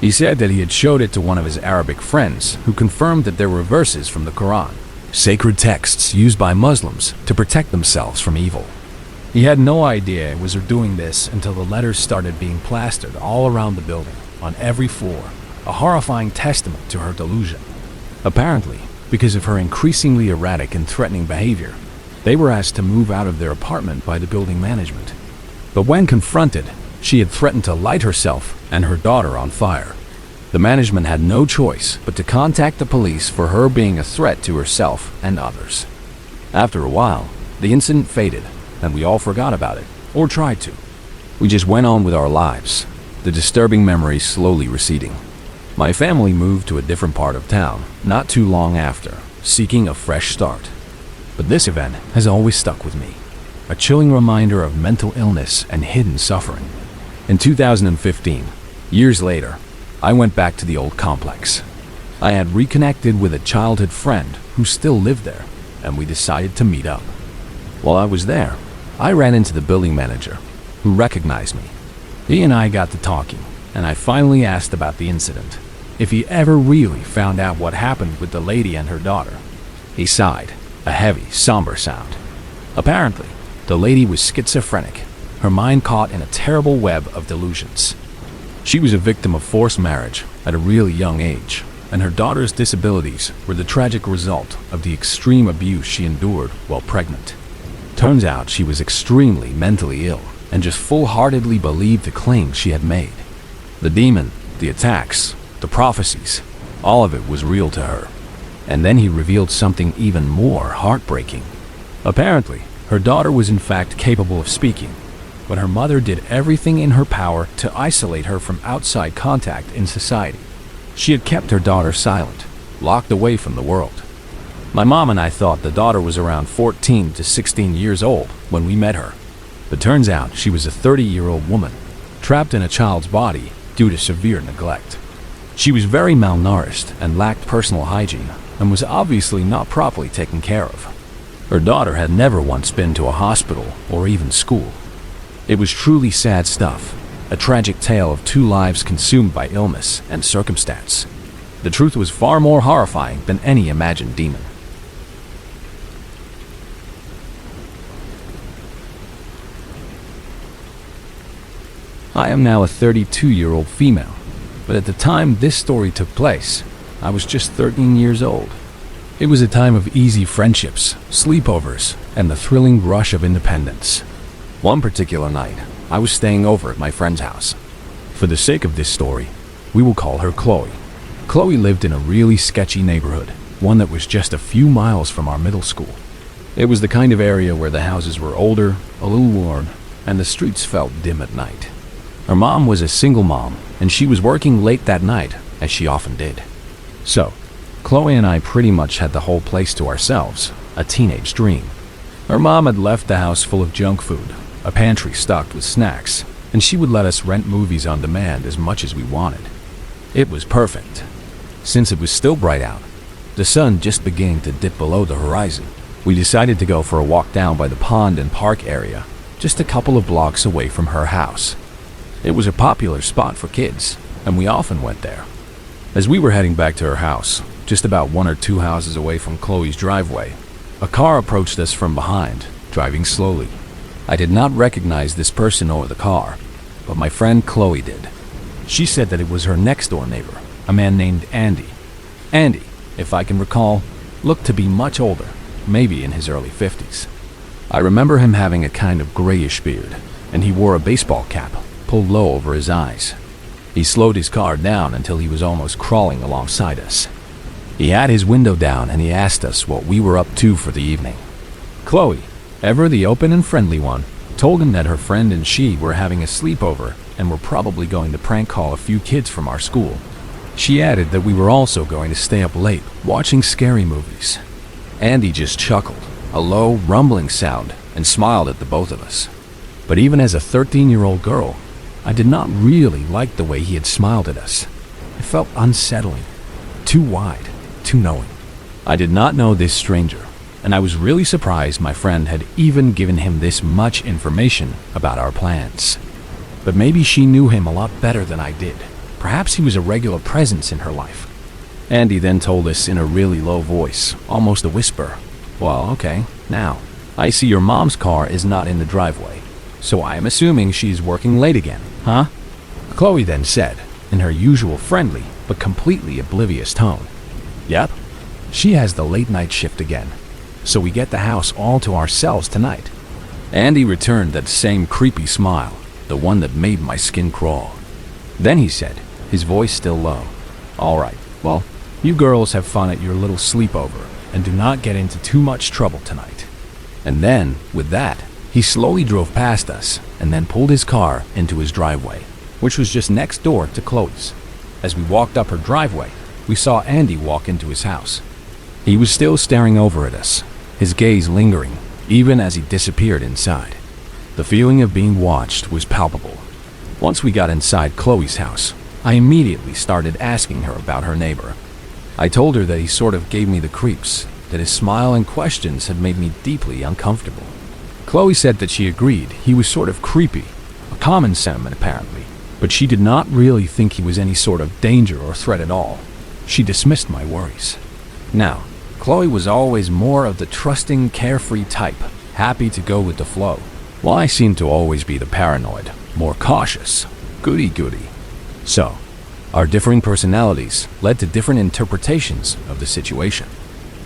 He said that he had showed it to one of his Arabic friends who confirmed that there were verses from the Quran, sacred texts used by Muslims to protect themselves from evil. He had no idea it was her doing this until the letters started being plastered all around the building, on every floor, a horrifying testament to her delusion. Apparently, because of her increasingly erratic and threatening behavior, they were asked to move out of their apartment by the building management. But when confronted, she had threatened to light herself and her daughter on fire. The management had no choice but to contact the police for her being a threat to herself and others. After a while, the incident faded, and we all forgot about it, or tried to. We just went on with our lives, the disturbing memories slowly receding. My family moved to a different part of town not too long after, seeking a fresh start. But this event has always stuck with me, a chilling reminder of mental illness and hidden suffering. In 2015, years later, I went back to the old complex. I had reconnected with a childhood friend who still lived there, and we decided to meet up. While I was there, I ran into the building manager, who recognized me. He and I got to talking, and I finally asked about the incident, if he ever really found out what happened with the lady and her daughter. He sighed, a heavy, somber sound. Apparently, the lady was schizophrenic, her mind caught in a terrible web of delusions. She was a victim of forced marriage at a really young age, and her daughter's disabilities were the tragic result of the extreme abuse she endured while pregnant. Turns out she was extremely mentally ill and just full-heartedly believed the claims she had made. The demon, the attacks, the prophecies, all of it was real to her. And then he revealed something even more heartbreaking. Apparently, her daughter was in fact capable of speaking, but her mother did everything in her power to isolate her from outside contact in society. She had kept her daughter silent, locked away from the world. My mom and I thought the daughter was around 14 to 16 years old when we met her. But turns out she was a 30-year-old woman, trapped in a child's body due to severe neglect. She was very malnourished and lacked personal hygiene, and was obviously not properly taken care of. Her daughter had never once been to a hospital or even school. It was truly sad stuff, a tragic tale of two lives consumed by illness and circumstance. The truth was far more horrifying than any imagined demon. I am now a 32-year-old female, but at the time this story took place, I was just 13 years old. It was a time of easy friendships, sleepovers, and the thrilling rush of independence. One particular night, I was staying over at my friend's house. For the sake of this story, we will call her Chloe. Chloe lived in a really sketchy neighborhood, one that was just a few miles from our middle school. It was the kind of area where the houses were older, a little worn, and the streets felt dim at night. Her mom was a single mom, and she was working late that night, as she often did. So, Chloe and I pretty much had the whole place to ourselves, a teenage dream. Her mom had left the house full of junk food, a pantry stocked with snacks, and she would let us rent movies on demand as much as we wanted. It was perfect. Since it was still bright out, the sun just beginning to dip below the horizon, we decided to go for a walk down by the pond and park area, just a couple of blocks away from her house. It was a popular spot for kids, and we often went there. As we were heading back to her house, just about 1 or 2 houses away from Chloe's driveway, a car approached us from behind, driving slowly. I did not recognize this person or the car, but my friend Chloe did. She said that it was her next-door neighbor, a man named Andy. Andy, if I can recall, looked to be much older, maybe in his early 50s. I remember him having a kind of grayish beard, and he wore a baseball cap, pulled low over his eyes. He slowed his car down until he was almost crawling alongside us. He had his window down and he asked us what we were up to for the evening. Chloe, ever the open and friendly one, told him that her friend and she were having a sleepover and were probably going to prank call a few kids from our school. She added that we were also going to stay up late watching scary movies. Andy just chuckled, a low, rumbling sound, and smiled at the both of us. But even as a 13-year-old girl, I did not really like the way he had smiled at us. It felt unsettling, too wide, too knowing. I did not know this stranger, and I was really surprised my friend had even given him this much information about our plans. But maybe she knew him a lot better than I did. Perhaps he was a regular presence in her life. Andy then told us in a really low voice, almost a whisper, "Well, okay, now, I see your mom's car is not in the driveway, so I am assuming she's working late again, huh?" Chloe then said, in her usual friendly but completely oblivious tone, "Yep, she has the late night shift again, so we get the house all to ourselves tonight." Andy returned that same creepy smile, the one that made my skin crawl. Then he said, his voice still low, "All right, well, you girls have fun at your little sleepover and do not get into too much trouble tonight." And then, with that, he slowly drove past us and then pulled his car into his driveway, which was just next door to Chloe's. As we walked up her driveway, we saw Andy walk into his house. He was still staring over at us, his gaze lingering, even as he disappeared inside. The feeling of being watched was palpable. Once we got inside Chloe's house, I immediately started asking her about her neighbor. I told her that he sort of gave me the creeps, that his smile and questions had made me deeply uncomfortable. Chloe said that she agreed he was sort of creepy, a common sentiment apparently, but she did not really think he was any sort of danger or threat at all. She dismissed my worries. Now, Chloe was always more of the trusting, carefree type, happy to go with the flow, while I seemed to always be the paranoid, more cautious, goody-goody. So, our differing personalities led to different interpretations of the situation.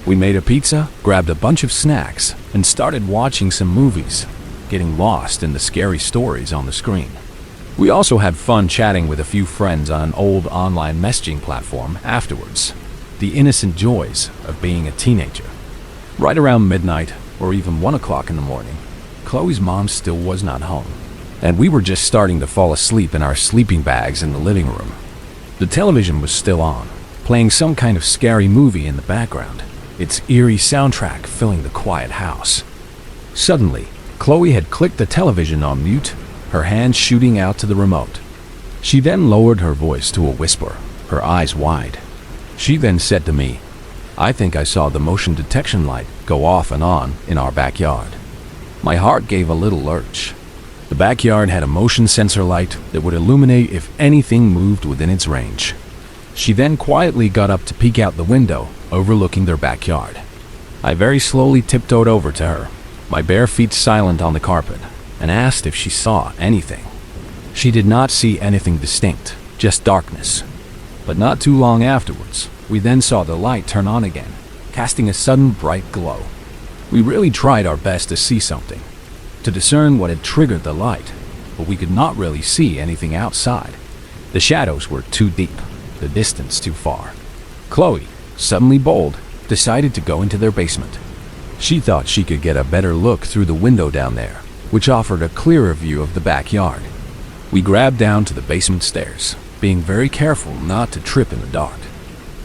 We made a pizza, grabbed a bunch of snacks, and started watching some movies, getting lost in the scary stories on the screen. We also had fun chatting with a few friends on an old online messaging platform afterwards. The innocent joys of being a teenager. Right around midnight, or even 1 o'clock in the morning, Chloe's mom still was not home, and we were just starting to fall asleep in our sleeping bags in the living room. The television was still on, playing some kind of scary movie in the background, its eerie soundtrack filling the quiet house. Suddenly, Chloe had clicked the television on mute, her hand shooting out to the remote. She then lowered her voice to a whisper, her eyes wide. She then said to me, "I think I saw the motion detection light go off and on in our backyard." My heart gave a little lurch. The backyard had a motion sensor light that would illuminate if anything moved within its range. She then quietly got up to peek out the window, overlooking their backyard. I very slowly tiptoed over to her, my bare feet silent on the carpet, and asked if she saw anything. She did not see anything distinct, just darkness. But not too long afterwards, we then saw the light turn on again, casting a sudden bright glow. We really tried our best to see something, to discern what had triggered the light, but we could not really see anything outside. The shadows were too deep, the distance too far. Chloe, suddenly bold, decided to go into their basement. She thought she could get a better look through the window down there, which offered a clearer view of the backyard. We grabbed down to the basement stairs, being very careful not to trip in the dark.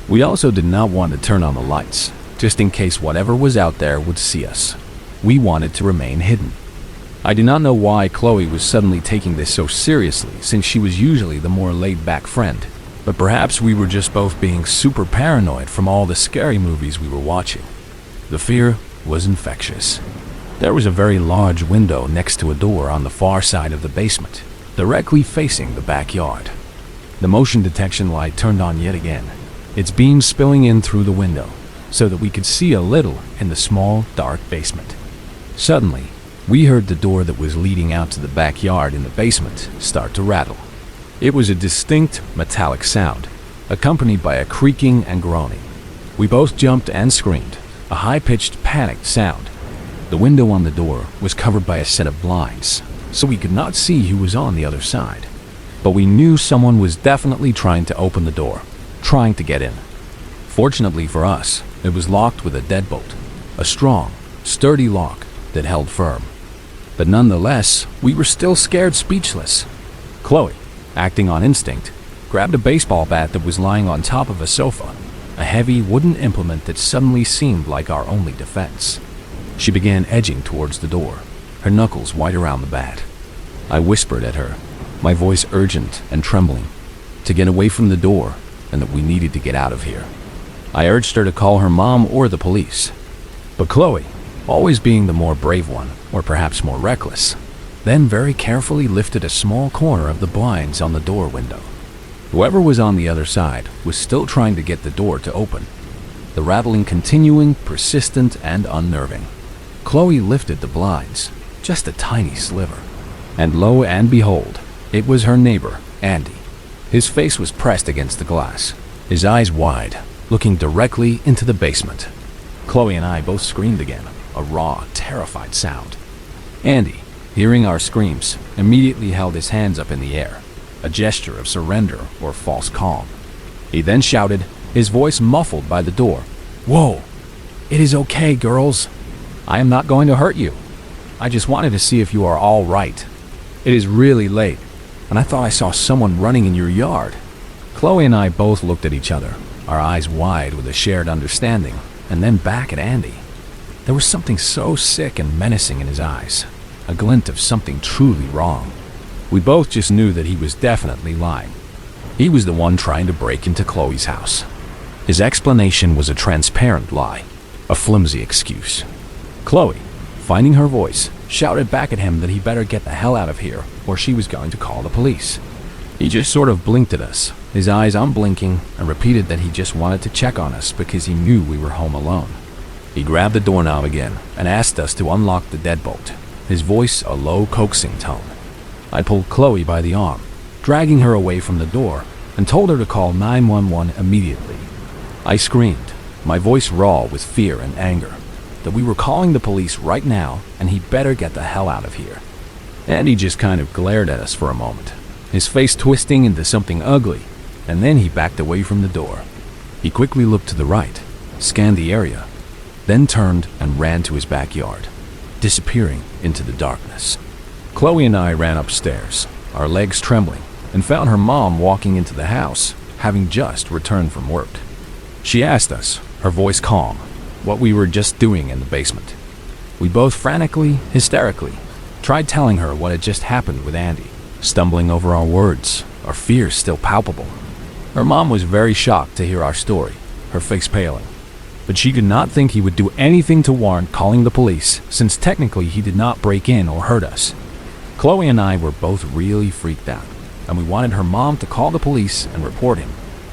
We also did not want to turn on the lights, just in case whatever was out there would see us. We wanted to remain hidden. I do not know why Chloe was suddenly taking this so seriously, since she was usually the more laid-back friend, but perhaps we were just both being super paranoid from all the scary movies we were watching. The fear was infectious. There was a very large window next to a door on the far side of the basement, directly facing the backyard. The motion detection light turned on yet again, its beam spilling in through the window, so that we could see a little in the small, dark basement. Suddenly, we heard the door that was leading out to the backyard in the basement start to rattle. It was a distinct, metallic sound, accompanied by a creaking and groaning. We both jumped and screamed, a high-pitched, panicked sound. The window on the door was covered by a set of blinds, so we could not see who was on the other side. But we knew someone was definitely trying to open the door, trying to get in. Fortunately for us, it was locked with a deadbolt, a strong, sturdy lock that held firm. But nonetheless, we were still scared speechless. Chloe, acting on instinct, grabbed a baseball bat that was lying on top of a sofa, a heavy wooden implement that suddenly seemed like our only defense. She began edging towards the door, her knuckles white around the bat. I whispered at her, my voice urgent and trembling, to get away from the door and that we needed to get out of here. I urged her to call her mom or the police. But Chloe, always being the more brave one, or perhaps more reckless, then very carefully lifted a small corner of the blinds on the door window. Whoever was on the other side was still trying to get the door to open, the rattling continuing, persistent, and unnerving. Chloe lifted the blinds, just a tiny sliver, and lo and behold, it was her neighbor, Andy. His face was pressed against the glass, his eyes wide, looking directly into the basement. Chloe and I both screamed again, a raw, terrified sound. Andy, hearing our screams, immediately held his hands up in the air, a gesture of surrender or false calm. He then shouted, his voice muffled by the door, "Whoa! It is okay, girls. I am not going to hurt you. I just wanted to see if you are all right. It is really late, and I thought I saw someone running in your yard." Chloe and I both looked at each other, our eyes wide with a shared understanding, and then back at Andy. There was something so sick and menacing in his eyes, a glint of something truly wrong. We both just knew that he was definitely lying. He was the one trying to break into Chloe's house. His explanation was a transparent lie, a flimsy excuse. Chloe, finding her voice, shouted back at him that he better get the hell out of here or she was going to call the police. He just sort of blinked at us, his eyes unblinking, and repeated that he just wanted to check on us because he knew we were home alone. He grabbed the doorknob again and asked us to unlock the deadbolt, his voice a low, coaxing tone. I pulled Chloe by the arm, dragging her away from the door, and told her to call 911 immediately. I screamed, my voice raw with fear and anger, that we were calling the police right now and he better get the hell out of here. Andy just kind of glared at us for a moment, his face twisting into something ugly, and then he backed away from the door. He quickly looked to the right, scanned the area, then turned and ran to his backyard, disappearing into the darkness. Chloe and I ran upstairs, our legs trembling, and found her mom walking into the house, having just returned from work. She asked us, her voice calm, what we were just doing in the basement. We both frantically, hysterically, tried telling her what had just happened with Andy, stumbling over our words, our fears still palpable. Her mom was very shocked to hear our story, her face paling. But she did not think he would do anything to warrant calling the police, since technically he did not break in or hurt us. Chloe and I were both really freaked out, and we wanted her mom to call the police and report him,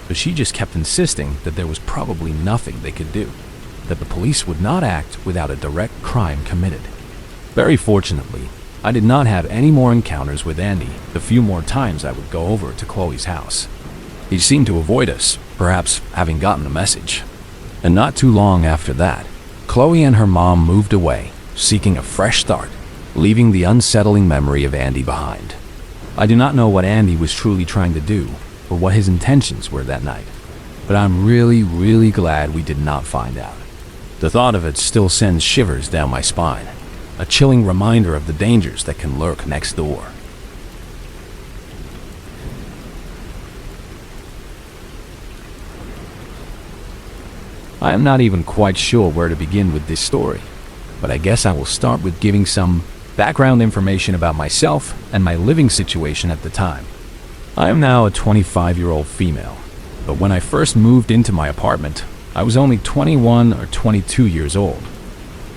but she just kept insisting that there was probably nothing they could do, that the police would not act without a direct crime committed. Very fortunately, I did not have any more encounters with Andy the few more times I would go over to Chloe's house. He seemed to avoid us, perhaps having gotten the message. And not too long after that, Chloe and her mom moved away, seeking a fresh start, leaving the unsettling memory of Andy behind. I do not know what Andy was truly trying to do, or what his intentions were that night, but I'm really glad we did not find out. The thought of it still sends shivers down my spine, a chilling reminder of the dangers that can lurk next door. I am not even quite sure where to begin with this story, but I guess I will start with giving some background information about myself and my living situation at the time. I am now a 25-year-old female, but when I first moved into my apartment, I was only 21 or 22 years old.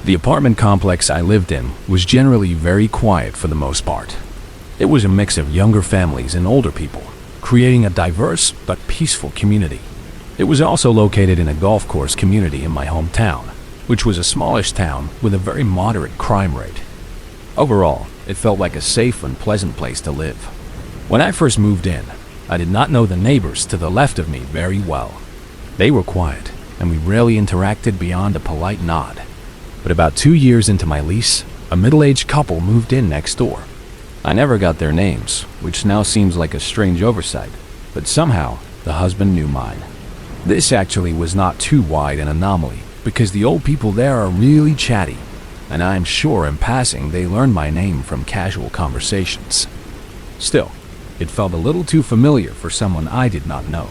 The apartment complex I lived in was generally very quiet for the most part. It was a mix of younger families and older people, creating a diverse but peaceful community. It was also located in a golf course community in my hometown, which was a smallish town with a very moderate crime rate. Overall, it felt like a safe and pleasant place to live. When I first moved in, I did not know the neighbors to the left of me very well. They were quiet, and we rarely interacted beyond a polite nod. But about 2 years into my lease, a middle-aged couple moved in next door. I never got their names, which now seems like a strange oversight, but somehow the husband knew mine. This actually was not too wide an anomaly, because the old people there are really chatty, and I am sure in passing they learned my name from casual conversations. Still, it felt a little too familiar for someone I did not know.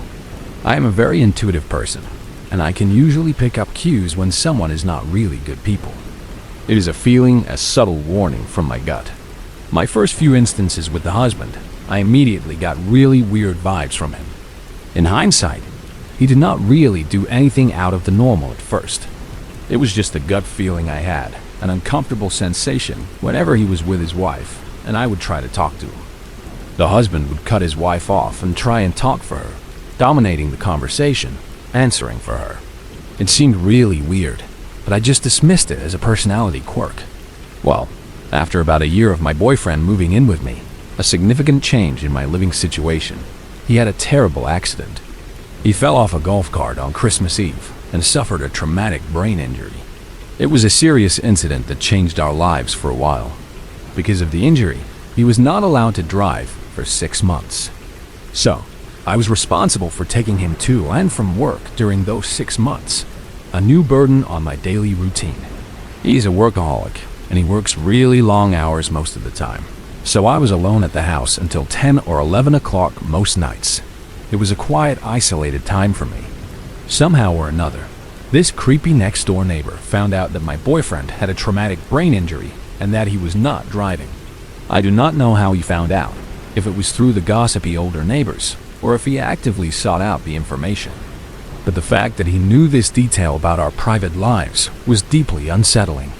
I am a very intuitive person, and I can usually pick up cues when someone is not really good people. It is a feeling, a subtle warning from my gut. My first few instances with the husband, I immediately got really weird vibes from him. In hindsight, he did not really do anything out of the normal at first. It was just a gut feeling I had, an uncomfortable sensation whenever he was with his wife, and I would try to talk to him. The husband would cut his wife off and try and talk for her, dominating the conversation, answering for her. It seemed really weird, but I just dismissed it as a personality quirk. Well, after about a year of my boyfriend moving in with me, a significant change in my living situation. He had a terrible accident. He fell off a golf cart on Christmas Eve and suffered a traumatic brain injury. It was a serious incident that changed our lives for a while. Because of the injury, he was not allowed to drive for 6 months. So, I was responsible for taking him to and from work during those 6 months, a new burden on my daily routine. He's a workaholic, and he works really long hours most of the time. So I was alone at the house until 10 or 11 o'clock most nights. It was a quiet, isolated time for me. Somehow or another, this creepy next-door neighbor found out that my boyfriend had a traumatic brain injury and that he was not driving. I do not know how he found out, if it was through the gossipy older neighbors, or if he actively sought out the information. But the fact that he knew this detail about our private lives was deeply unsettling.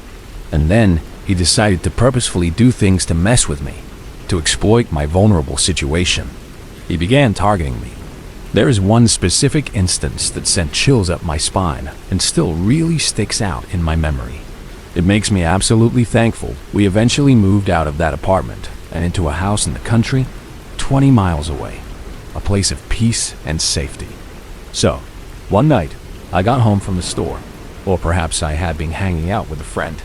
And then he decided to purposefully do things to mess with me, to exploit my vulnerable situation. He began targeting me. There is one specific instance that sent chills up my spine and still really sticks out in my memory. It makes me absolutely thankful we eventually moved out of that apartment and into a house in the country 20 miles away, a place of peace and safety. So, one night, I got home from the store, or perhaps I had been hanging out with a friend.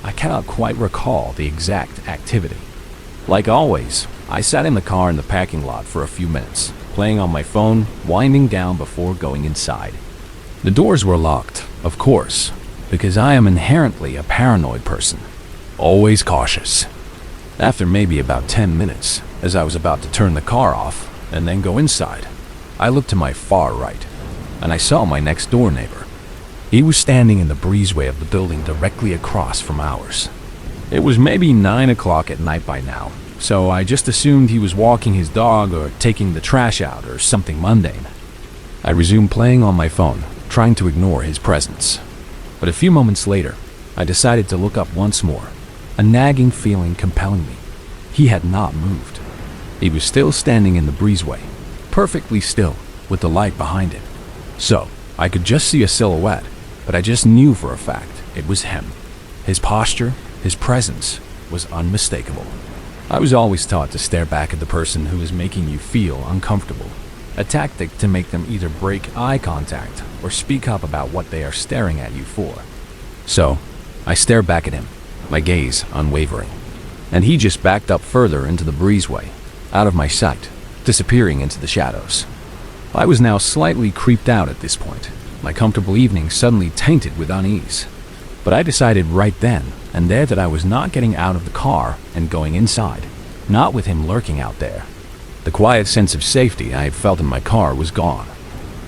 I cannot quite recall the exact activity. Like always, I sat in the car in the parking lot for a few minutes, playing on my phone, winding down before going inside. The doors were locked, of course, because I am inherently a paranoid person, always cautious. After maybe about 10 minutes, as I was about to turn the car off and then go inside, I looked to my far right, and I saw my next door neighbor. He was standing in the breezeway of the building directly across from ours. It was maybe 9 o'clock at night by now, so I just assumed he was walking his dog or taking the trash out or something mundane. I resumed playing on my phone, trying to ignore his presence. But a few moments later, I decided to look up once more, a nagging feeling compelling me. He had not moved. He was still standing in the breezeway, perfectly still, with the light behind him. So, I could just see a silhouette, but I just knew for a fact it was him. His posture, his presence, was unmistakable. I was always taught to stare back at the person who is making you feel uncomfortable, a tactic to make them either break eye contact or speak up about what they are staring at you for. So, I stared back at him, my gaze unwavering, and he just backed up further into the breezeway, out of my sight, disappearing into the shadows. I was now slightly creeped out at this point, my comfortable evening suddenly tainted with unease. But I decided right then and there that I was not getting out of the car and going inside, not with him lurking out there. The quiet sense of safety I had felt in my car was gone.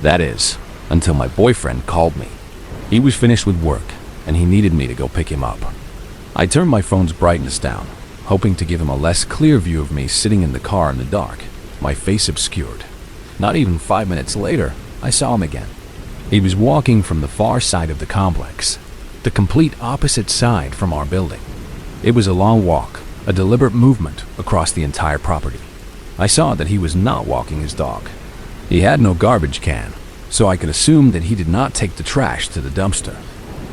That is, until my boyfriend called me. He was finished with work, and he needed me to go pick him up. I turned my phone's brightness down, hoping to give him a less clear view of me sitting in the car in the dark, my face obscured. Not even 5 minutes later, I saw him again. He was walking from the far side of the complex, the complete opposite side from our building. It was a long walk, a deliberate movement across the entire property. I saw that he was not walking his dog. He had no garbage can, so I could assume that he did not take the trash to the dumpster.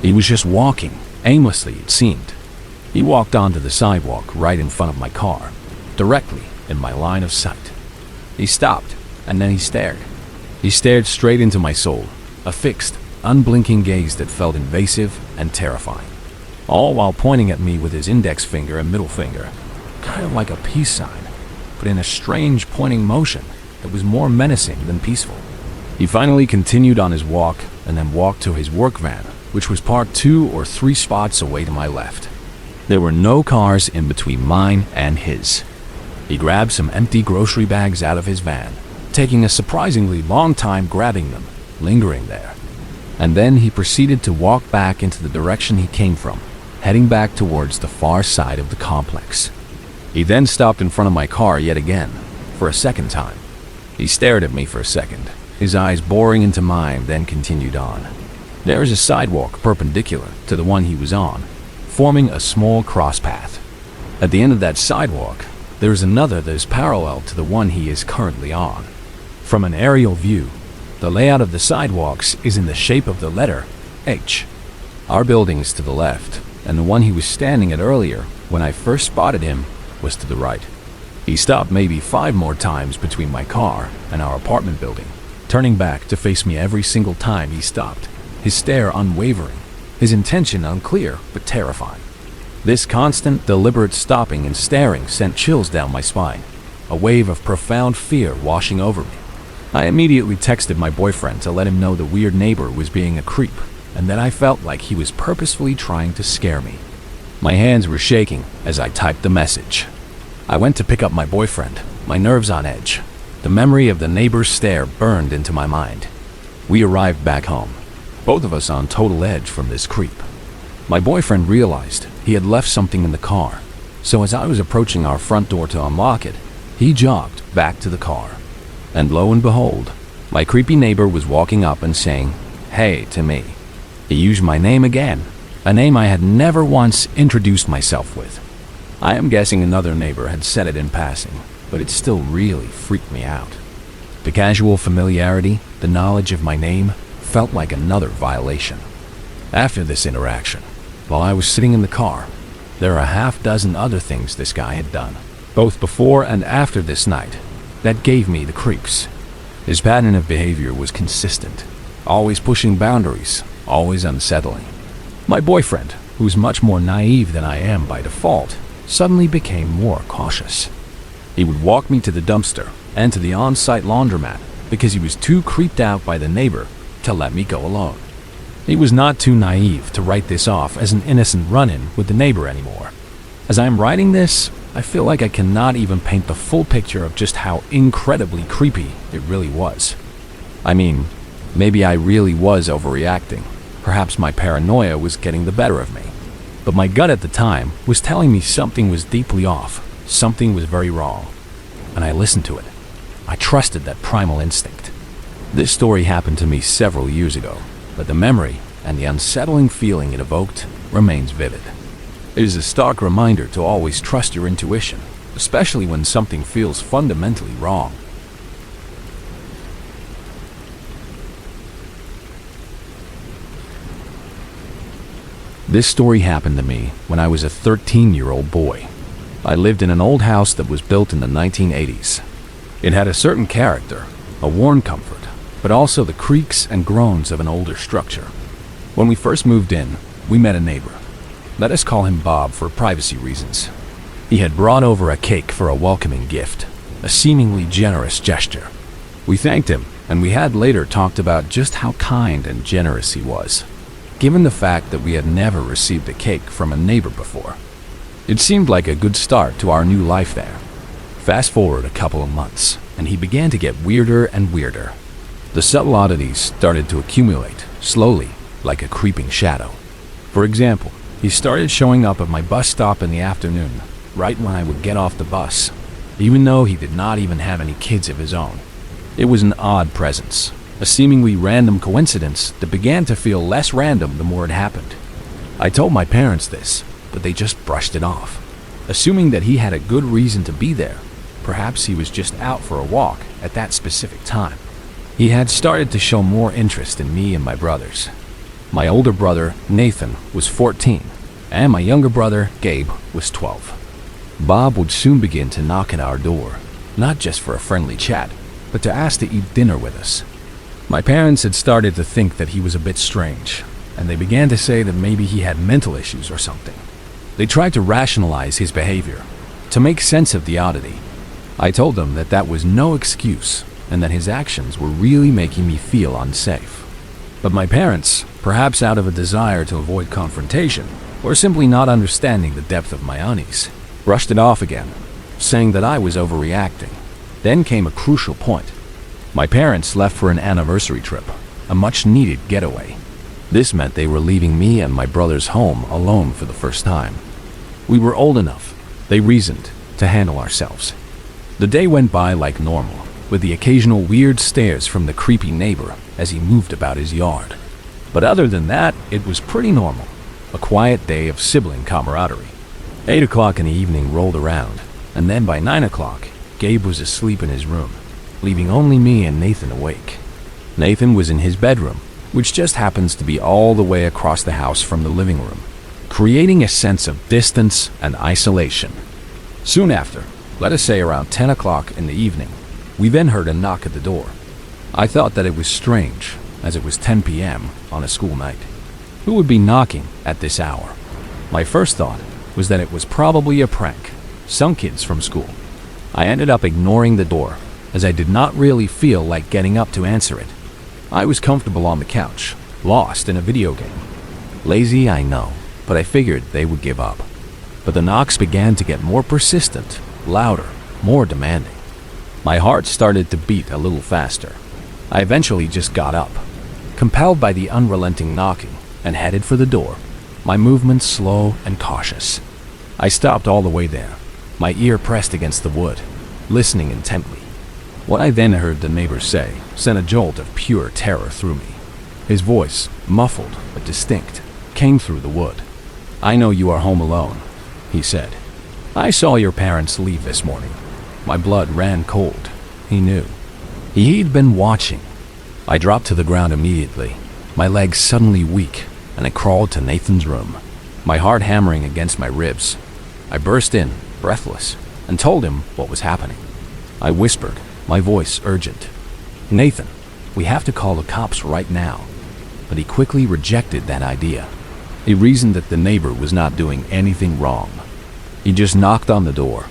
He was just walking, aimlessly it seemed. He walked onto the sidewalk right in front of my car, directly in my line of sight. He stopped, and then he stared. He stared straight into my soul, a fixed, unblinking gaze that felt invasive and terrifying, all while pointing at me with his index finger and middle finger, kind of like a peace sign, but in a strange pointing motion that was more menacing than peaceful. He finally continued on his walk and then walked to his work van, which was parked 2 or 3 spots away to my left. There were no cars in between mine and his. He grabbed some empty grocery bags out of his van, taking a surprisingly long time grabbing them, lingering there. And then he proceeded to walk back into the direction he came from, heading back towards the far side of the complex. He then stopped in front of my car yet again, for a second time. He stared at me for a second, his eyes boring into mine, then continued on. There is a sidewalk perpendicular to the one he was on, forming a small cross path. At the end of that sidewalk, there is another that is parallel to the one he is currently on. From an aerial view, the layout of the sidewalks is in the shape of the letter H. Our building is to the left, and the one he was standing at earlier, when I first spotted him, was to the right. He stopped maybe 5 more times between my car and our apartment building, turning back to face me every single time he stopped, his stare unwavering, his intention unclear but terrifying. This constant, deliberate stopping and staring sent chills down my spine, a wave of profound fear washing over me. I immediately texted my boyfriend to let him know the weird neighbor was being a creep, and that I felt like he was purposefully trying to scare me. My hands were shaking as I typed the message. I went to pick up my boyfriend, my nerves on edge. The memory of the neighbor's stare burned into my mind. We arrived back home, both of us on total edge from this creep. My boyfriend realized he had left something in the car, so as I was approaching our front door to unlock it, he jogged back to the car. And lo and behold, my creepy neighbor was walking up and saying, "Hey," to me. He used my name again, a name I had never once introduced myself with. I am guessing another neighbor had said it in passing, but it still really freaked me out. The casual familiarity, the knowledge of my name, felt like another violation. After this interaction, while I was sitting in the car, there are a half dozen other things this guy had done, both before and after this night, that gave me the creeps. His pattern of behavior was consistent, always pushing boundaries, always unsettling. My boyfriend, who's much more naive than I am by default, suddenly became more cautious. He would walk me to the dumpster and to the on-site laundromat because he was too creeped out by the neighbor to let me go alone. He was not too naive to write this off as an innocent run-in with the neighbor anymore. As I am writing this, I feel like I cannot even paint the full picture of just how incredibly creepy it really was. I mean, maybe I really was overreacting. Perhaps my paranoia was getting the better of me. But my gut at the time was telling me something was deeply off, something was very wrong. And I listened to it. I trusted that primal instinct. This story happened to me several years ago, but the memory and the unsettling feeling it evoked remains vivid. It is a stark reminder to always trust your intuition, especially when something feels fundamentally wrong. This story happened to me when I was a 13-year-old boy. I lived in an old house that was built in the 1980s. It had a certain character, a worn comfort, but also the creaks and groans of an older structure. When we first moved in, we met a neighbor. Let us call him Bob for privacy reasons. He had brought over a cake for a welcoming gift, a seemingly generous gesture. We thanked him, and we had later talked about just how kind and generous he was, given the fact that we had never received a cake from a neighbor before. It seemed like a good start to our new life there. Fast forward a couple of months, and he began to get weirder and weirder. The subtle oddities started to accumulate, slowly, like a creeping shadow. For example, he started showing up at my bus stop in the afternoon, right when I would get off the bus, even though he did not even have any kids of his own. It was an odd presence, a seemingly random coincidence that began to feel less random the more it happened. I told my parents this, but they just brushed it off, assuming that he had a good reason to be there. Perhaps he was just out for a walk at that specific time. He had started to show more interest in me and my brothers. My older brother, Nathan, was 14, and my younger brother, Gabe, was 12. Bob would soon begin to knock at our door, not just for a friendly chat, but to ask to eat dinner with us. My parents had started to think that he was a bit strange, and they began to say that maybe he had mental issues or something. They tried to rationalize his behavior, to make sense of the oddity. I told them that that was no excuse, and that his actions were really making me feel unsafe. But my parents, perhaps out of a desire to avoid confrontation, or simply not understanding the depth of my unease, brushed it off again, saying that I was overreacting. Then came a crucial point. My parents left for an anniversary trip, a much-needed getaway. This meant they were leaving me and my brother's home alone for the first time. We were old enough, they reasoned, to handle ourselves. The day went by like normal, with the occasional weird stares from the creepy neighbor as he moved about his yard. But other than that, it was pretty normal, a quiet day of sibling camaraderie. 8 o'clock in the evening rolled around, and then by 9 o'clock, Gabe was asleep in his room, leaving only me and Nathan awake. Nathan was in his bedroom, which just happens to be all the way across the house from the living room, creating a sense of distance and isolation. Soon after, let us say around 10 o'clock in the evening, we then heard a knock at the door. I thought that it was strange, as it was 10 p.m. on a school night. Who would be knocking at this hour? My first thought was that it was probably a prank, some kids from school. I ended up ignoring the door, as I did not really feel like getting up to answer it. I was comfortable on the couch, lost in a video game. Lazy, I know, but I figured they would give up. But the knocks began to get more persistent, louder, more demanding. My heart started to beat a little faster. I eventually just got up, compelled by the unrelenting knocking, and headed for the door, my movements slow and cautious. I stopped all the way there, my ear pressed against the wood, listening intently. What I then heard the neighbor say sent a jolt of pure terror through me. His voice, muffled but distinct, came through the wood. "I know you are home alone," he said. "I saw your parents leave this morning." My blood ran cold. He knew. He'd been watching. I dropped to the ground immediately, my legs suddenly weak, and I crawled to Nathan's room, my heart hammering against my ribs. I burst in, breathless, and told him what was happening. I whispered, my voice urgent. "Nathan, we have to call the cops right now." But he quickly rejected that idea. He reasoned that the neighbor was not doing anything wrong. He just knocked on the door.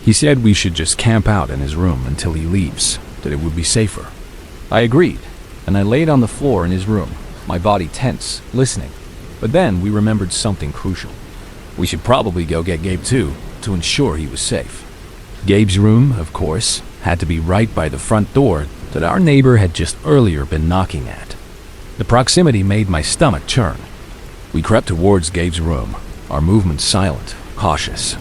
He said we should just camp out in his room until he leaves, that it would be safer. I agreed, and I laid on the floor in his room, my body tense, listening. But then we remembered something crucial. We should probably go get Gabe too, to ensure he was safe. Gabe's room, of course, had to be right by the front door that our neighbor had just earlier been knocking at. The proximity made my stomach churn. We crept towards Gabe's room, our movements silent, cautious.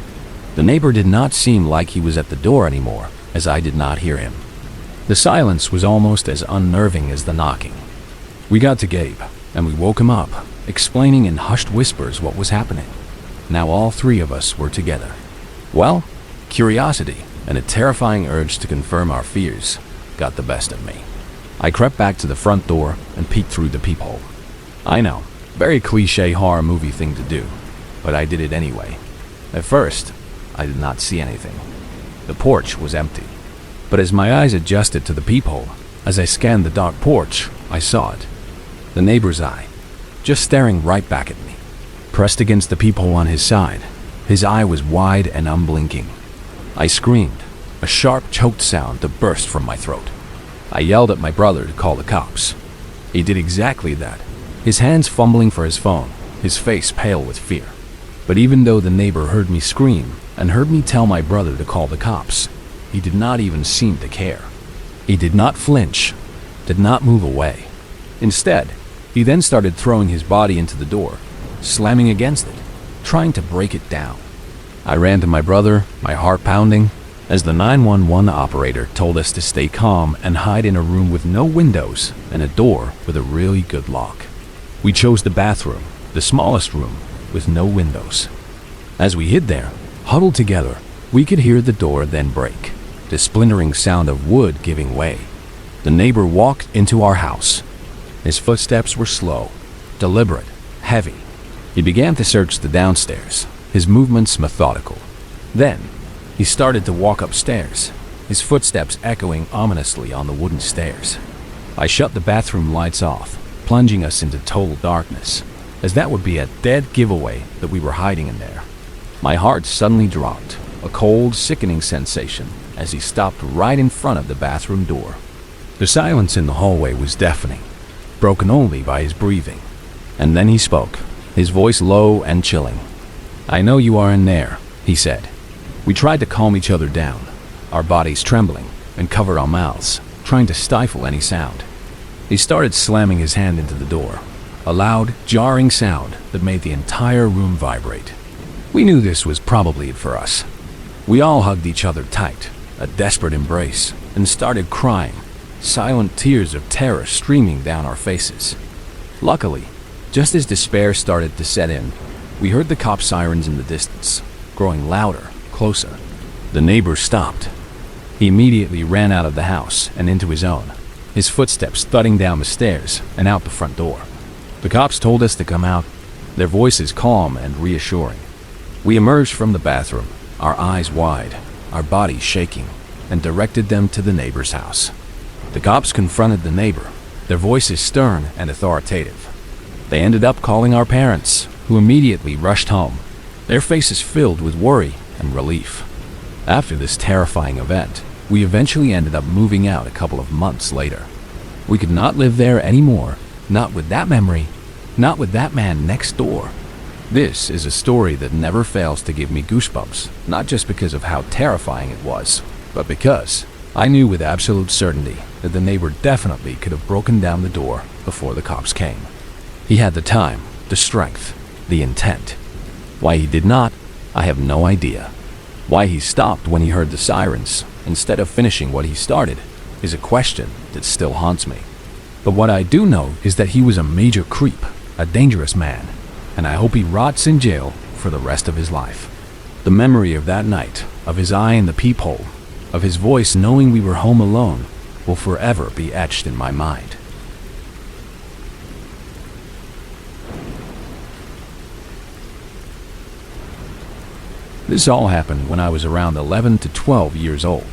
The neighbor did not seem like he was at the door anymore, as I did not hear him. The silence was almost as unnerving as the knocking. We got to Gabe, and we woke him up, explaining in hushed whispers what was happening. Now all three of us were together. Well, curiosity and a terrifying urge to confirm our fears got the best of me. I crept back to the front door and peeked through the peephole. I know, very cliché horror movie thing to do, but I did it anyway. At first, I did not see anything. The porch was empty. But as my eyes adjusted to the peephole, as I scanned the dark porch, I saw it. The neighbor's eye, just staring right back at me. Pressed against the peephole on his side, his eye was wide and unblinking. I screamed, a sharp, choked sound that burst from my throat. I yelled at my brother to call the cops. He did exactly that, his hands fumbling for his phone, his face pale with fear. But even though the neighbor heard me scream and heard me tell my brother to call the cops, he did not even seem to care. He did not flinch, did not move away. Instead, he then started throwing his body into the door, slamming against it, trying to break it down. I ran to my brother, my heart pounding, as the 911 operator told us to stay calm and hide in a room with no windows and a door with a really good lock. We chose the bathroom, the smallest room, with no windows. As we hid there, huddled together, we could hear the door then break, the splintering sound of wood giving way. The neighbor walked into our house. His footsteps were slow, deliberate, heavy. He began to search the downstairs, his movements methodical. Then, he started to walk upstairs, his footsteps echoing ominously on the wooden stairs. I shut the bathroom lights off, plunging us into total darkness, as that would be a dead giveaway that we were hiding in there. My heart suddenly dropped, a cold, sickening sensation, as he stopped right in front of the bathroom door. The silence in the hallway was deafening, broken only by his breathing. And then he spoke, his voice low and chilling. "I know you are in there," he said. We tried to calm each other down, our bodies trembling, and covered our mouths, trying to stifle any sound. He started slamming his hand into the door, a loud, jarring sound that made the entire room vibrate. We knew this was probably it for us. We all hugged each other tight, a desperate embrace, and started crying, silent tears of terror streaming down our faces. Luckily, just as despair started to set in, we heard the cop sirens in the distance, growing louder, closer. The neighbor stopped. He immediately ran out of the house and into his own, his footsteps thudding down the stairs and out the front door. The cops told us to come out, their voices calm and reassuring. We emerged from the bathroom, our eyes wide, our bodies shaking, and directed them to the neighbor's house. The cops confronted the neighbor, their voices stern and authoritative. They ended up calling our parents, who immediately rushed home, their faces filled with worry and relief. After this terrifying event, we eventually ended up moving out a couple of months later. We could not live there anymore, not with that memory, not with that man next door. This is a story that never fails to give me goosebumps, not just because of how terrifying it was, but because I knew with absolute certainty that the neighbor definitely could have broken down the door before the cops came. He had the time, the strength, the intent. Why he did not, I have no idea. Why he stopped when he heard the sirens, instead of finishing what he started, is a question that still haunts me. But what I do know is that he was a major creep, a dangerous man, and I hope he rots in jail for the rest of his life. The memory of that night, of his eye in the peephole, of his voice knowing we were home alone, will forever be etched in my mind. This all happened when I was around 11 to 12 years old.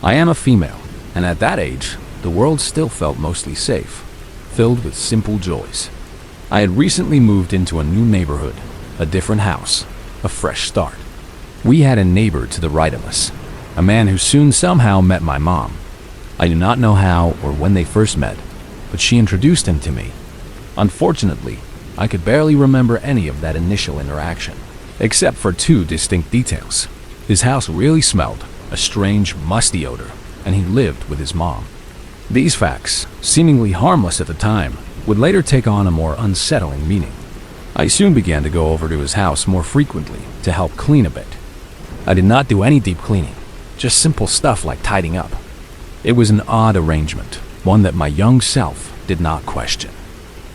I am a female, and at that age, the world still felt mostly safe, filled with simple joys. I had recently moved into a new neighborhood, a different house, a fresh start. We had a neighbor to the right of us, a man who soon somehow met my mom. I do not know how or when they first met, but she introduced him to me. Unfortunately, I could barely remember any of that initial interaction, except for two distinct details. His house really smelled, a strange, musty odor, and he lived with his mom. These facts, seemingly harmless at the time, would later take on a more unsettling meaning. I soon began to go over to his house more frequently to help clean a bit. I did not do any deep cleaning, just simple stuff like tidying up. It was an odd arrangement, one that my young self did not question.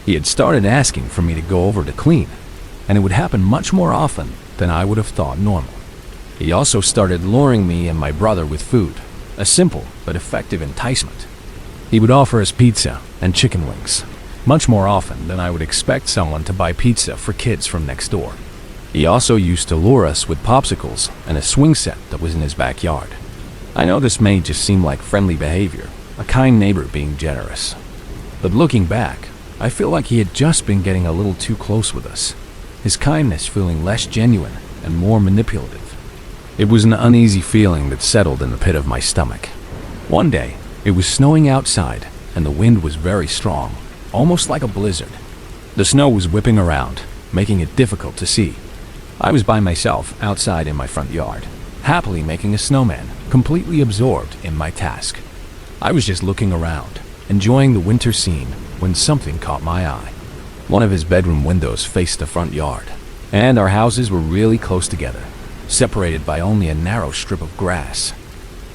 He had started asking for me to go over to clean, and it would happen much more often than I would have thought normal. He also started luring me and my brother with food, a simple but effective enticement. He would offer us pizza and chicken wings, much more often than I would expect someone to buy pizza for kids from next door. He also used to lure us with popsicles and a swing set that was in his backyard. I know this may just seem like friendly behavior, a kind neighbor being generous. But looking back, I feel like he had just been getting a little too close with us, his kindness feeling less genuine and more manipulative. It was an uneasy feeling that settled in the pit of my stomach. One day, it was snowing outside, and the wind was very strong, almost like a blizzard. The snow was whipping around, making it difficult to see. I was by myself outside in my front yard, happily making a snowman, completely absorbed in my task. I was just looking around, enjoying the winter scene, when something caught my eye. One of his bedroom windows faced the front yard, and our houses were really close together, separated by only a narrow strip of grass.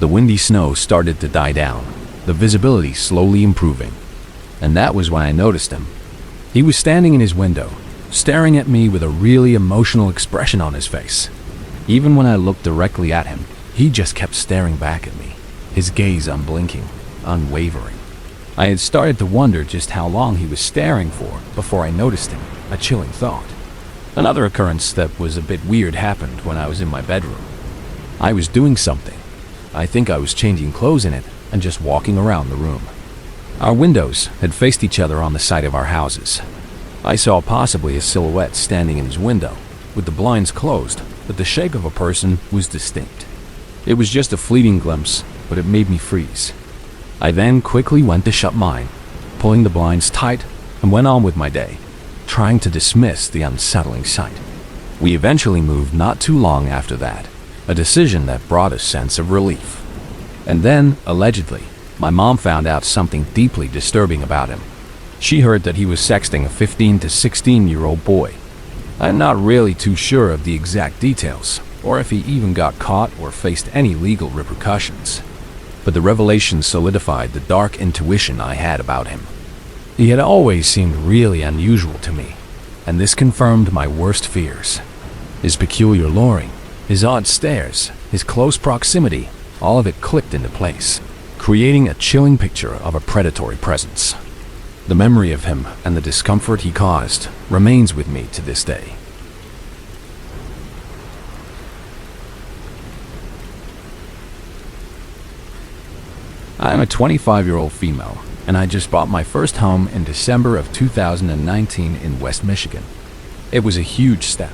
The windy snow started to die down, the visibility slowly improving. And that was when I noticed him. He was standing in his window, staring at me with a really emotional expression on his face. Even when I looked directly at him, he just kept staring back at me, his gaze unblinking, unwavering. I had started to wonder just how long he was staring for before I noticed him, a chilling thought. Another occurrence that was a bit weird happened when I was in my bedroom. I was doing something. I think I was changing clothes in it and just walking around the room. Our windows had faced each other on the side of our houses. I saw possibly a silhouette standing in his window, with the blinds closed, but the shape of a person was distinct. It was just a fleeting glimpse, but it made me freeze. I then quickly went to shut mine, pulling the blinds tight, and went on with my day, trying to dismiss the unsettling sight. We eventually moved not too long after that, a decision that brought a sense of relief. And then, allegedly, my mom found out something deeply disturbing about him. She heard that he was sexting a 15 to 16-year-old boy. I'm not really too sure of the exact details, or if he even got caught or faced any legal repercussions. But the revelation solidified the dark intuition I had about him. He had always seemed really unusual to me, and this confirmed my worst fears. His peculiar luring, his odd stares, his close proximity, all of it clicked into place, creating a chilling picture of a predatory presence. The memory of him and the discomfort he caused remains with me to this day. I am a 25-year-old female, and I just bought my first home in December of 2019 in West Michigan. It was a huge step,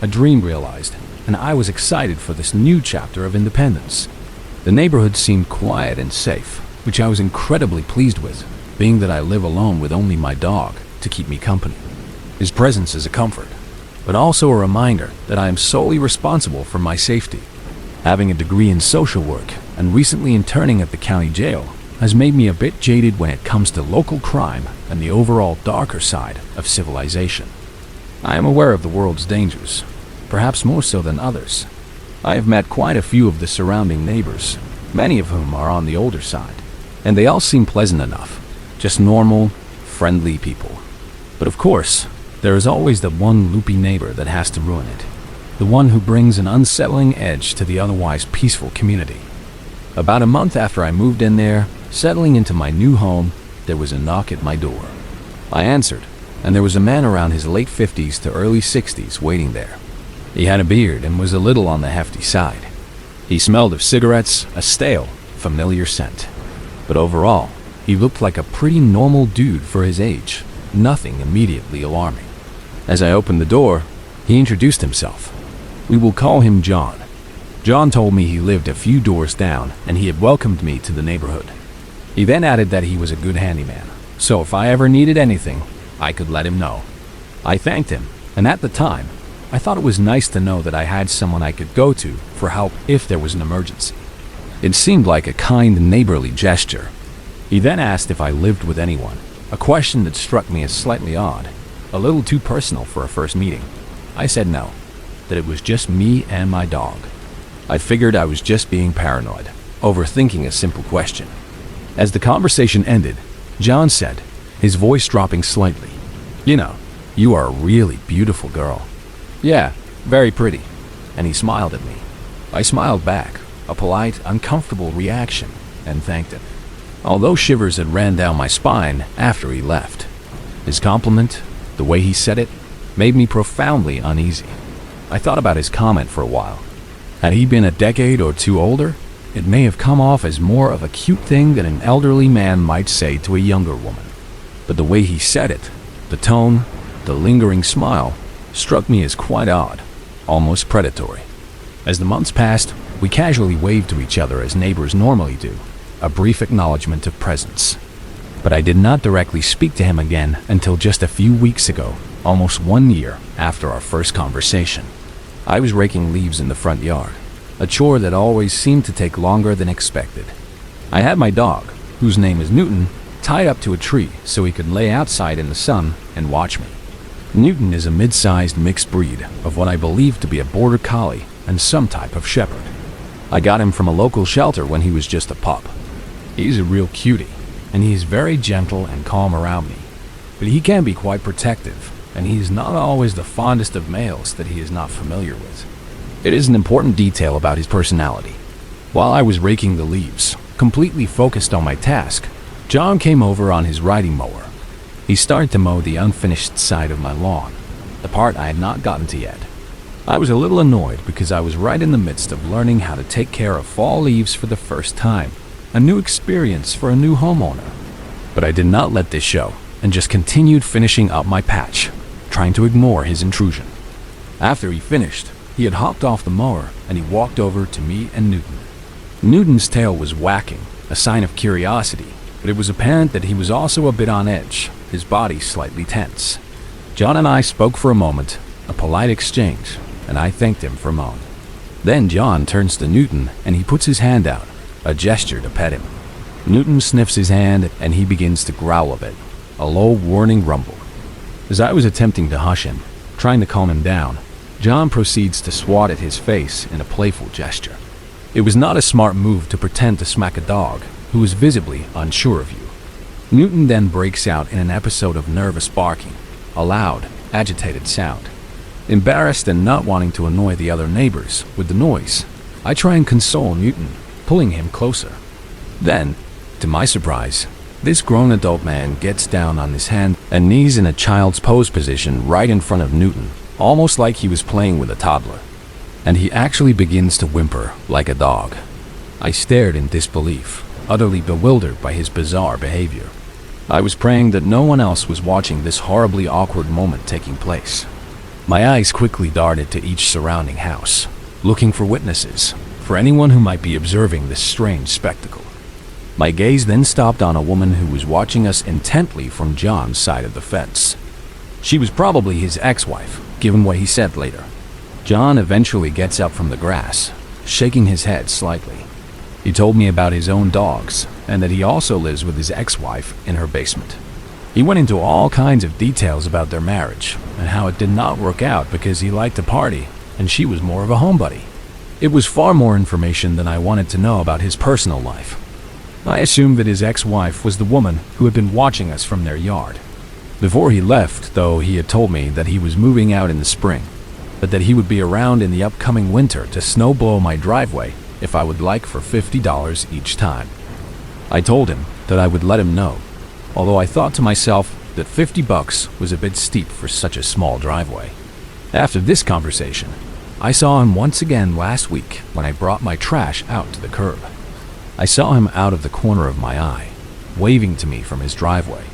a dream realized, and I was excited for this new chapter of independence. The neighborhood seemed quiet and safe, which I was incredibly pleased with, being that I live alone with only my dog to keep me company. His presence is a comfort, but also a reminder that I am solely responsible for my safety. Having a degree in social work and recently interning at the county jail has made me a bit jaded when it comes to local crime and the overall darker side of civilization. I am aware of the world's dangers, perhaps more so than others. I have met quite a few of the surrounding neighbors, many of whom are on the older side, and they all seem pleasant enough, just normal, friendly people. But of course, there is always the one loopy neighbor that has to ruin it, the one who brings an unsettling edge to the otherwise peaceful community. About a month after I moved in there, settling into my new home, there was a knock at my door. I answered, and there was a man around his late 50s to early 60s waiting there. He had a beard and was a little on the hefty side. He smelled of cigarettes, a stale, familiar scent. But overall, he looked like a pretty normal dude for his age, nothing immediately alarming. As I opened the door, he introduced himself. We will call him John. John told me he lived a few doors down and he had welcomed me to the neighborhood. He then added that he was a good handyman, so if I ever needed anything, I could let him know. I thanked him, and at the time, I thought it was nice to know that I had someone I could go to for help if there was an emergency. It seemed like a kind neighborly gesture. He then asked if I lived with anyone, a question that struck me as slightly odd, a little too personal for a first meeting. I said no, that it was just me and my dog. I figured I was just being paranoid, overthinking a simple question. As the conversation ended, John said, his voice dropping slightly, "You know, you are a really beautiful girl." "Yeah, very pretty." And he smiled at me. I smiled back, a polite, uncomfortable reaction, and thanked him. Although shivers had ran down my spine after he left. His compliment, the way he said it, made me profoundly uneasy. I thought about his comment for a while. Had he been a decade or two older, it may have come off as more of a cute thing that an elderly man might say to a younger woman. But the way he said it, the tone, the lingering smile, struck me as quite odd, almost predatory. As the months passed, we casually waved to each other as neighbors normally do, a brief acknowledgement of presence. But I did not directly speak to him again until just a few weeks ago, almost 1 year after our first conversation. I was raking leaves in the front yard, a chore that always seemed to take longer than expected. I had my dog, whose name is Newton, tied up to a tree so he could lay outside in the sun and watch me. Newton is a mid-sized mixed breed of what I believe to be a border collie and some type of shepherd. I got him from a local shelter when he was just a pup. He's a real cutie, and he is very gentle and calm around me. But he can be quite protective, and he is not always the fondest of males that he is not familiar with. It is an important detail about his personality. While I was raking the leaves, completely focused on my task, John came over on his riding mower. He started to mow the unfinished side of my lawn, the part I had not gotten to yet. I was a little annoyed because I was right in the midst of learning how to take care of fall leaves for the first time, a new experience for a new homeowner. But I did not let this show and just continued finishing up my patch, trying to ignore his intrusion. After he finished, he had hopped off the mower and he walked over to me and Newton. Newton's tail was whacking, a sign of curiosity, but it was apparent that he was also a bit on edge, his body slightly tense. John and I spoke for a moment, a polite exchange, and I thanked him for mowing. Then John turns to Newton and he puts his hand out, a gesture to pet him. Newton sniffs his hand and he begins to growl a bit, a low warning rumble. As I was attempting to hush him, trying to calm him down, John proceeds to swat at his face in a playful gesture. It was not a smart move to pretend to smack a dog who was visibly unsure of you. Newton then breaks out in an episode of nervous barking, a loud, agitated sound. Embarrassed and not wanting to annoy the other neighbors with the noise, I try and console Newton, pulling him closer. Then, to my surprise, this grown adult man gets down on his hand and knees in a child's pose position right in front of Newton, almost like he was playing with a toddler. And he actually begins to whimper like a dog. I stared in disbelief, utterly bewildered by his bizarre behavior. I was praying that no one else was watching this horribly awkward moment taking place. My eyes quickly darted to each surrounding house, looking for witnesses, for anyone who might be observing this strange spectacle. My gaze then stopped on a woman who was watching us intently from John's side of the fence. She was probably his ex-wife, given what he said later. John eventually gets up from the grass, shaking his head slightly. He told me about his own dogs and that he also lives with his ex-wife in her basement. He went into all kinds of details about their marriage and how it did not work out because he liked to party and she was more of a homebody. It was far more information than I wanted to know about his personal life. I assumed that his ex-wife was the woman who had been watching us from their yard. Before he left, though, he had told me that he was moving out in the spring, but that he would be around in the upcoming winter to snowblow my driveway if I would like for $50 each time. I told him that I would let him know, although I thought to myself that $50 was a bit steep for such a small driveway. After this conversation, I saw him once again last week when I brought my trash out to the curb. I saw him out of the corner of my eye, waving to me from his driveway,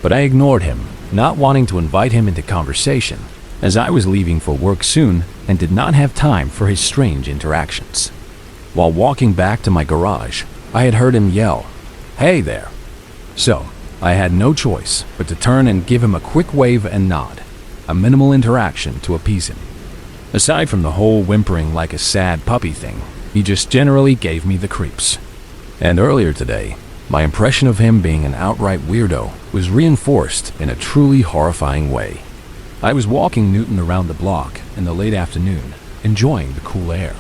but I ignored him, not wanting to invite him into conversation, as I was leaving for work soon and did not have time for his strange interactions. While walking back to my garage, I had heard him yell, "Hey there!" So, I had no choice but to turn and give him a quick wave and nod, a minimal interaction to appease him. Aside from the whole whimpering like a sad puppy thing, he just generally gave me the creeps. And earlier today, my impression of him being an outright weirdo was reinforced in a truly horrifying way. I was walking Newton around the block in the late afternoon, enjoying the cool air.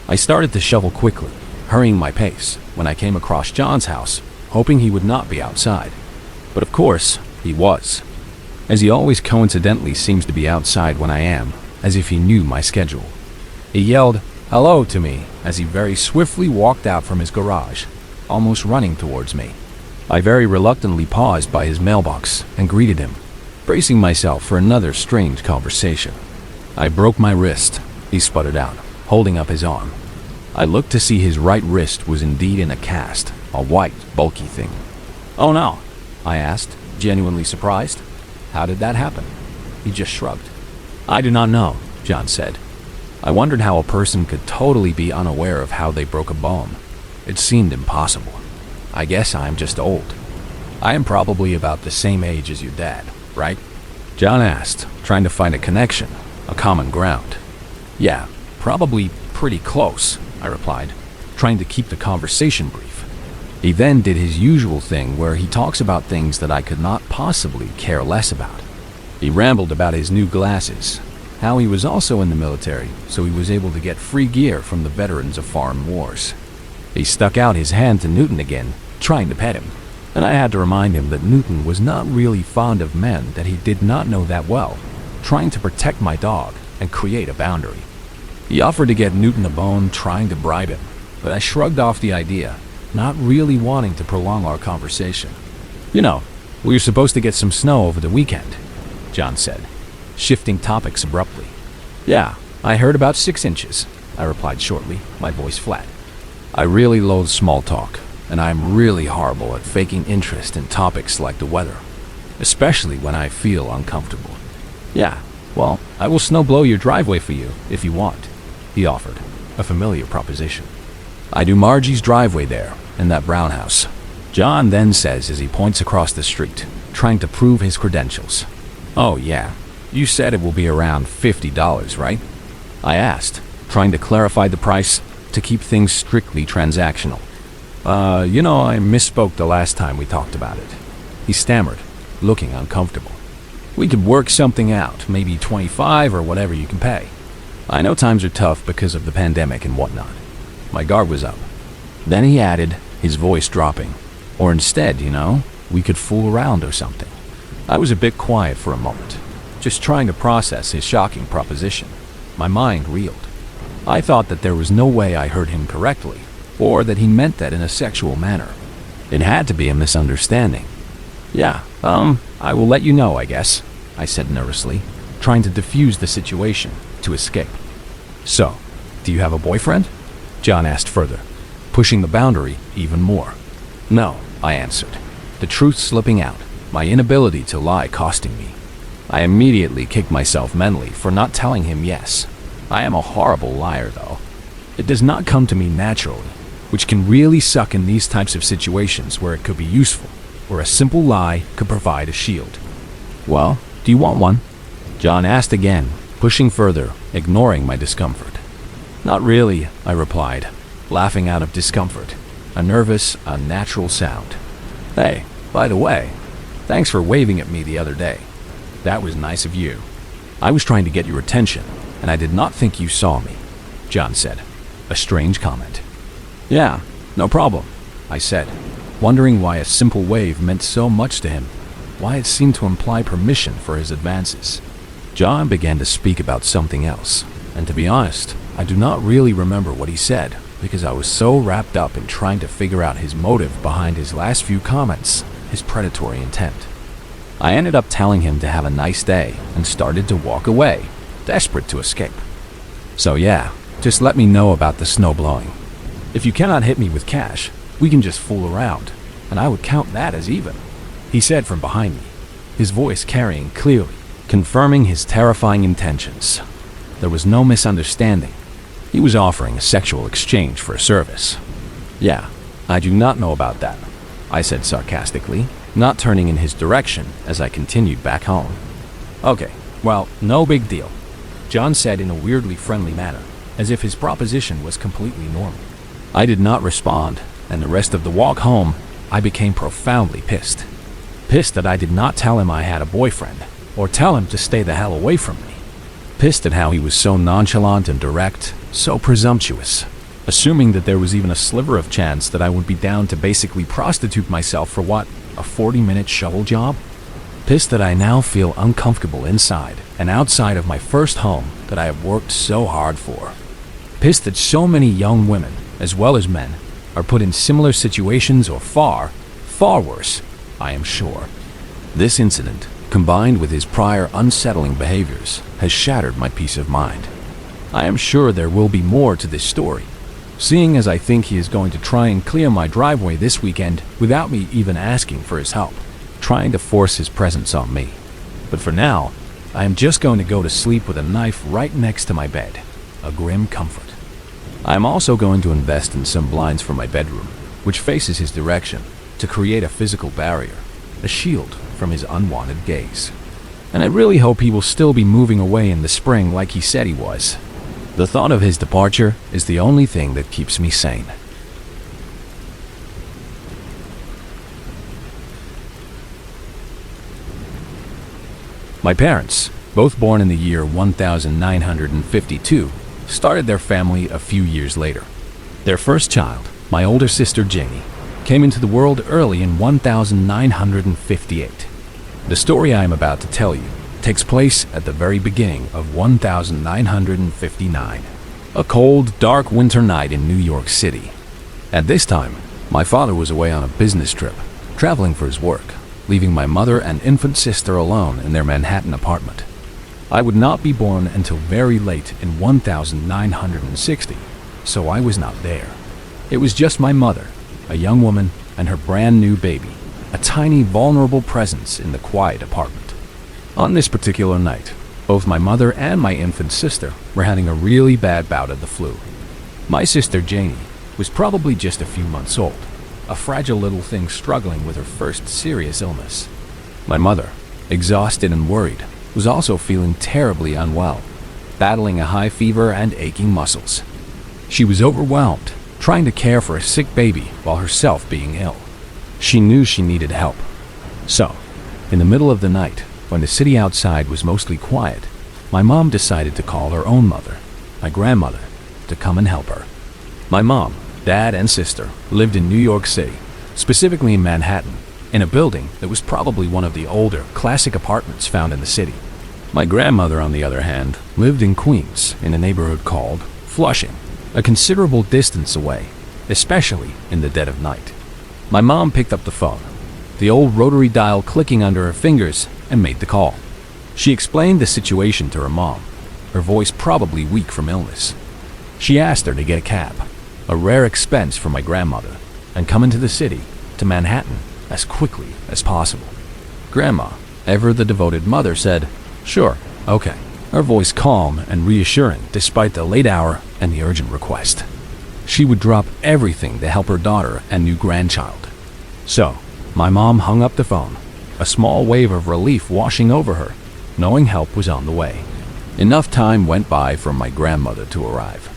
I started to shovel quickly, hurrying my pace, when I came across John's house, hoping he would not be outside. But of course, he was, as he always coincidentally seems to be outside when I am, as if he knew my schedule. He yelled hello to me as he very swiftly walked out from his garage, almost running towards me. I very reluctantly paused by his mailbox and greeted him, bracing myself for another strange conversation. "I broke my wrist," he sputtered out, holding up his arm. I looked to see his right wrist was indeed in a cast, a white, bulky thing. "Oh no," I asked, genuinely surprised. "How did that happen?" He just shrugged. "I do not know," John said. I wondered how a person could totally be unaware of how they broke a bone. It seemed impossible. I guess I'm just old. I am probably about the same age as your dad, right? John asked, trying to find a connection, a common ground. "Yeah, probably pretty close," I replied, trying to keep the conversation brief. He then did his usual thing where he talks about things that I could not possibly care less about. He rambled about his new glasses, how he was also in the military, so he was able to get free gear from the veterans of foreign wars. He stuck out his hand to Newton again, trying to pet him, and I had to remind him that Newton was not really fond of men that he did not know that well, trying to protect my dog and create a boundary. He offered to get Newton a bone, trying to bribe him, but I shrugged off the idea, not really wanting to prolong our conversation. "You know, we were supposed to get some snow over the weekend," John said, shifting topics abruptly. "Yeah, I heard about 6 inches, I replied shortly, my voice flat. I really loathe small talk, and I am really horrible at faking interest in topics like the weather, especially when I feel uncomfortable. "Yeah, well, I will snow blow your driveway for you if you want," he offered, a familiar proposition. "I do Margie's driveway there, in that brown house," John then says as he points across the street, trying to prove his credentials. "Oh yeah, you said it will be around $50, right?" I asked, trying to clarify the price to keep things strictly transactional. I misspoke the last time we talked about it," he stammered, looking uncomfortable. "We could work something out, maybe 25 or whatever you can pay. I know times are tough because of the pandemic and whatnot." My guard was up. Then he added, his voice dropping, "Or instead, we could fool around or something." I was a bit quiet for a moment, just trying to process his shocking proposition. My mind reeled. I thought that there was no way I heard him correctly, or that he meant that in a sexual manner. It had to be a misunderstanding. "Yeah, I will let you know, I guess," I said nervously, trying to defuse the situation, to escape. "So, do you have a boyfriend?" John asked further, pushing the boundary even more. "No," I answered, the truth slipping out, my inability to lie costing me. I immediately kicked myself mentally for not telling him yes. I am a horrible liar, though. It does not come to me naturally, which can really suck in these types of situations where it could be useful, where a simple lie could provide a shield. "Well, do you want one?" John asked again, pushing further, ignoring my discomfort. "Not really," I replied, laughing out of discomfort, a nervous, unnatural sound. "Hey, by the way, thanks for waving at me the other day. That was nice of you. I was trying to get your attention, and I did not think you saw me," John said. A strange comment. "Yeah, no problem," I said, wondering why a simple wave meant so much to him, why it seemed to imply permission for his advances. John began to speak about something else, and to be honest, I do not really remember what he said because I was so wrapped up in trying to figure out his motive behind his last few comments, his predatory intent. I ended up telling him to have a nice day and started to walk away, desperate to escape. "So yeah, just let me know about the snow blowing. If you cannot hit me with cash, we can just fool around, and I would count that as even," he said from behind me, his voice carrying clearly, confirming his terrifying intentions. There was no misunderstanding. He was offering a sexual exchange for a service. "Yeah, I do not know about that," I said sarcastically, not turning in his direction as I continued back home. "Okay, well, no big deal," John said in a weirdly friendly manner, as if his proposition was completely normal. I did not respond, and the rest of the walk home, I became profoundly pissed. Pissed that I did not tell him I had a boyfriend, or tell him to stay the hell away from me. Pissed at how he was so nonchalant and direct, so presumptuous, assuming that there was even a sliver of chance that I would be down to basically prostitute myself for what, a 40-minute shovel job? Pissed that I now feel uncomfortable inside and outside of my first home that I have worked so hard for. Pissed that so many young women, as well as men, are put in similar situations or far, far worse, I am sure. This incident, combined with his prior unsettling behaviors, has shattered my peace of mind. I am sure there will be more to this story, seeing as I think he is going to try and clear my driveway this weekend without me even asking for his help, trying to force his presence on me. But for now, I am just going to go to sleep with a knife right next to my bed, a grim comfort. I am also going to invest in some blinds for my bedroom, which faces his direction, to create a physical barrier, a shield from his unwanted gaze. And I really hope he will still be moving away in the spring like he said he was. The thought of his departure is the only thing that keeps me sane. My parents, both born in the year 1952, started their family a few years later. Their first child, my older sister Janie, came into the world early in 1958. The story I am about to tell you takes place at the very beginning of 1959, a cold, dark winter night in New York City. At this time, my father was away on a business trip, traveling for his work, leaving my mother and infant sister alone in their Manhattan apartment. I would not be born until very late in 1960, so I was not there. It was just my mother, a young woman, and her brand new baby, a tiny, vulnerable presence in the quiet apartment. On this particular night, both my mother and my infant sister were having a really bad bout of the flu. My sister Janie was probably just a few months old, a fragile little thing struggling with her first serious illness. My mother, exhausted and worried, was also feeling terribly unwell, battling a high fever and aching muscles. She was overwhelmed, trying to care for a sick baby while herself being ill. She knew she needed help. So, in the middle of the night, when the city outside was mostly quiet, my mom decided to call her own mother, my grandmother, to come and help her. My mom, dad, and sister lived in New York City, specifically in Manhattan, in a building that was probably one of the older, classic apartments found in the city. My grandmother, on the other hand, lived in Queens, in a neighborhood called Flushing, a considerable distance away, especially in the dead of night. My mom picked up the phone, the old rotary dial clicking under her fingers, and made the call. She explained the situation to her mom, her voice probably weak from illness. She asked her to get a cab, a rare expense for my grandmother, and come into the city, to Manhattan, as quickly as possible. Grandma, ever the devoted mother, said, "Sure, okay," her voice calm and reassuring despite the late hour and the urgent request. She would drop everything to help her daughter and new grandchild. So, my mom hung up the phone, a small wave of relief washing over her, knowing help was on the way. Enough time went by for my grandmother to arrive.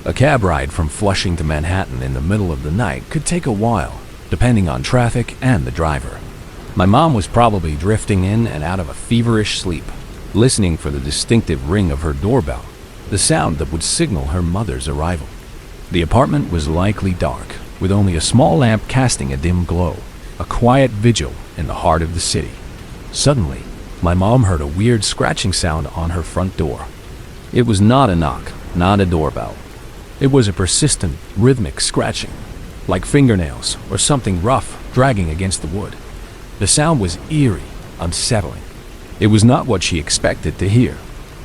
A cab ride from Flushing to Manhattan in the middle of the night could take a while, depending on traffic and the driver. My mom was probably drifting in and out of a feverish sleep, listening for the distinctive ring of her doorbell, the sound that would signal her mother's arrival. The apartment was likely dark, with only a small lamp casting a dim glow, a quiet vigil in the heart of the city. Suddenly, my mom heard a weird scratching sound on her front door. It was not a knock, not a doorbell. It was a persistent, rhythmic scratching, like fingernails or something rough dragging against the wood. The sound was eerie, unsettling. It was not what she expected to hear.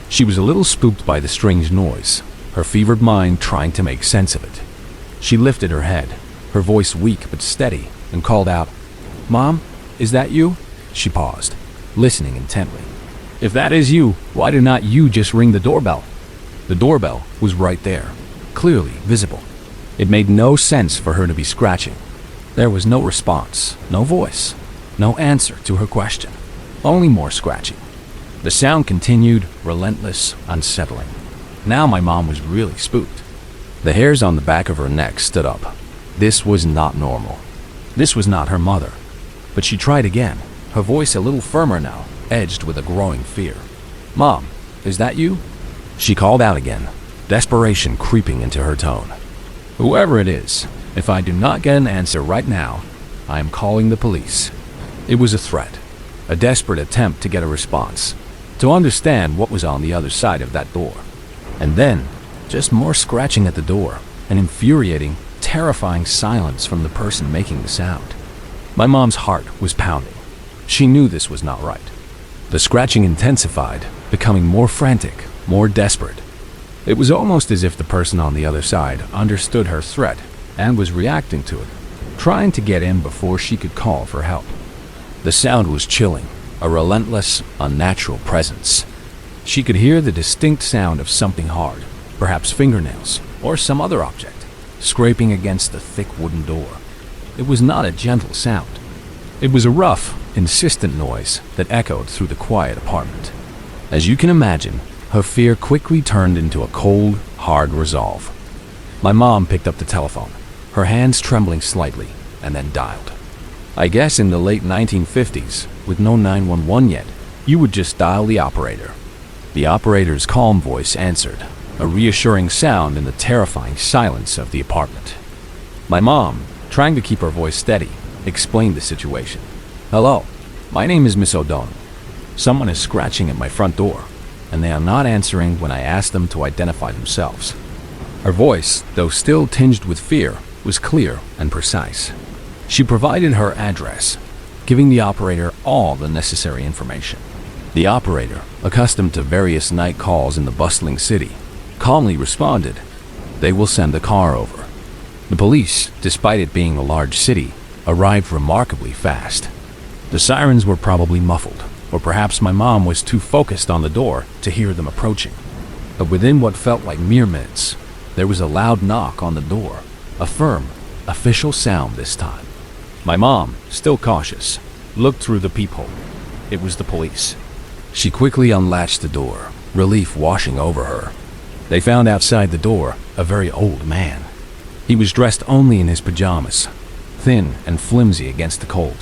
She was a little spooked by the strange noise, her fevered mind trying to make sense of it. She lifted her head, her voice weak but steady, and called out, "Mom, is that you?" She paused, listening intently. "If that is you, why did not you just ring the doorbell?" The doorbell was right there, clearly visible. It made no sense for her to be scratching. There was no response, no voice, no answer to her question, only more scratching. The sound continued, relentless, unsettling. Now my mom was really spooked. The hairs on the back of her neck stood up. This was not normal. This was not her mother. But she tried again, her voice a little firmer now, edged with a growing fear. "Mom, is that you?" She called out again, desperation creeping into her tone. "Whoever it is, if I do not get an answer right now, I am calling the police." It was a threat, a desperate attempt to get a response, to understand what was on the other side of that door. And then, just more scratching at the door, an infuriating, terrifying silence from the person making the sound. My mom's heart was pounding. She knew this was not right. The scratching intensified, becoming more frantic, more desperate. It was almost as if the person on the other side understood her threat and was reacting to it, trying to get in before she could call for help. The sound was chilling, a relentless, unnatural presence. She could hear the distinct sound of something hard, perhaps fingernails or some other object, scraping against the thick wooden door. It was not a gentle sound. It was a rough, insistent noise that echoed through the quiet apartment. As you can imagine, her fear quickly turned into a cold, hard resolve. My mom picked up the telephone, her hands trembling slightly, and then dialed. I guess in the late 1950s, with no 911 yet, you would just dial the operator. The operator's calm voice answered, a reassuring sound in the terrifying silence of the apartment. My mom, trying to keep her voice steady, explained the situation. "Hello, my name is Miss O'Donnell. Someone is scratching at my front door, and they are not answering when I ask them to identify themselves." Her voice, though still tinged with fear, was clear and precise. She provided her address, giving the operator all the necessary information. The operator, accustomed to various night calls in the bustling city, calmly responded, "They will send a car over." The police, despite it being a large city, arrived remarkably fast. The sirens were probably muffled, or perhaps my mom was too focused on the door to hear them approaching. But within what felt like mere minutes, there was a loud knock on the door, a firm, official sound this time. My mom, still cautious, looked through the peephole. It was the police. She quickly unlatched the door, relief washing over her. They found outside the door a very old man. He was dressed only in his pajamas, thin and flimsy against the cold.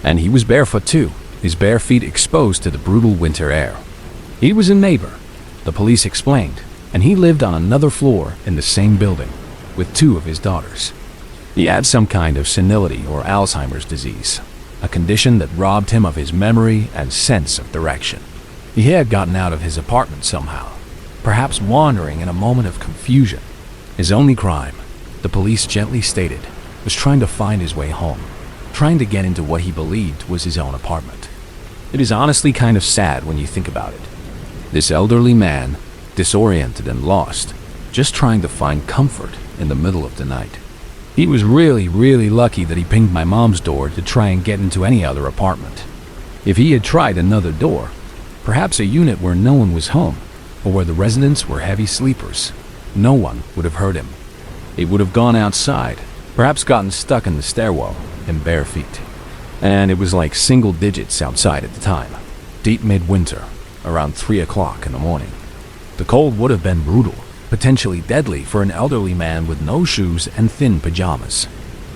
And he was barefoot too, his bare feet exposed to the brutal winter air. He was a neighbor, the police explained, and he lived on another floor in the same building, with two of his daughters. He had some kind of senility or Alzheimer's disease, a condition that robbed him of his memory and sense of direction. He had gotten out of his apartment somehow, perhaps wandering in a moment of confusion. His only crime, the police gently stated, was trying to find his way home, trying to get into what he believed was his own apartment. It is honestly kind of sad when you think about it. This elderly man, disoriented and lost, just trying to find comfort in the middle of the night. He was really, really lucky that he pinged my mom's door to try and get into any other apartment. If he had tried another door, perhaps a unit where no one was home, or where the residents were heavy sleepers, no one would have heard him. He would have gone outside, perhaps gotten stuck in the stairwell in bare feet. And it was like single digits outside at the time, deep midwinter, around 3 o'clock in the morning. The cold would have been brutal, potentially deadly for an elderly man with no shoes and thin pajamas.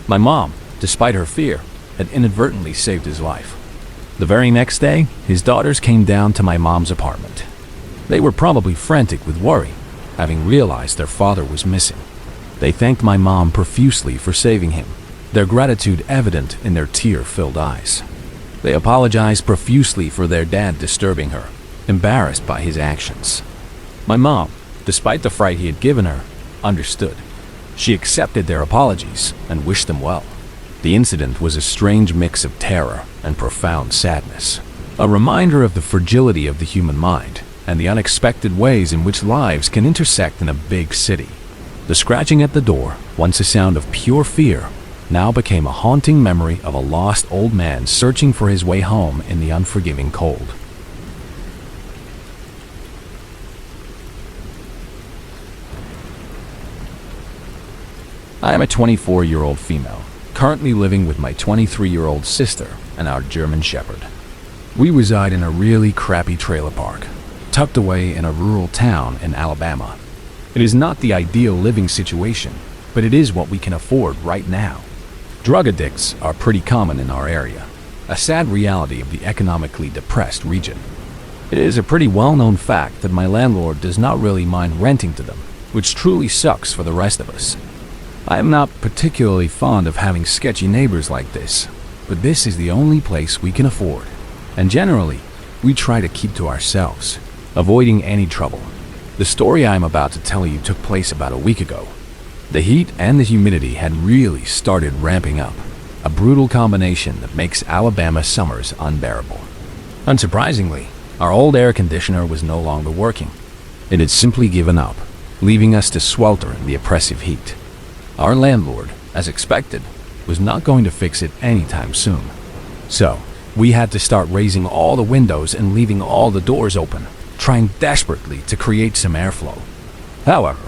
My mom, despite her fear, had inadvertently saved his life. The very next day, his daughters came down to my mom's apartment. They were probably frantic with worry, having realized their father was missing. They thanked my mom profusely for saving him, their gratitude evident in their tear-filled eyes. They apologized profusely for their dad disturbing her, embarrassed by his actions. My mom, despite the fright he had given her, understood. She accepted their apologies and wished them well. The incident was a strange mix of terror and profound sadness, a reminder of the fragility of the human mind and the unexpected ways in which lives can intersect in a big city. The scratching at the door, once a sound of pure fear, now became a haunting memory of a lost old man searching for his way home in the unforgiving cold. I am a 24-year-old female, currently living with my 23-year-old sister and our German Shepherd. We reside in a really crappy trailer park, tucked away in a rural town in Alabama. It is not the ideal living situation, but it is what we can afford right now. Drug addicts are pretty common in our area, a sad reality of the economically depressed region. It is a pretty well-known fact that my landlord does not really mind renting to them, which truly sucks for the rest of us. I am not particularly fond of having sketchy neighbors like this, but this is the only place we can afford, and generally, we try to keep to ourselves, avoiding any trouble. The story I am about to tell you took place about a week ago. The heat and the humidity had really started ramping up, a brutal combination that makes Alabama summers unbearable. Unsurprisingly, our old air conditioner was no longer working. It had simply given up, leaving us to swelter in the oppressive heat. Our landlord, as expected, was not going to fix it anytime soon. So, we had to start raising all the windows and leaving all the doors open, trying desperately to create some airflow. However,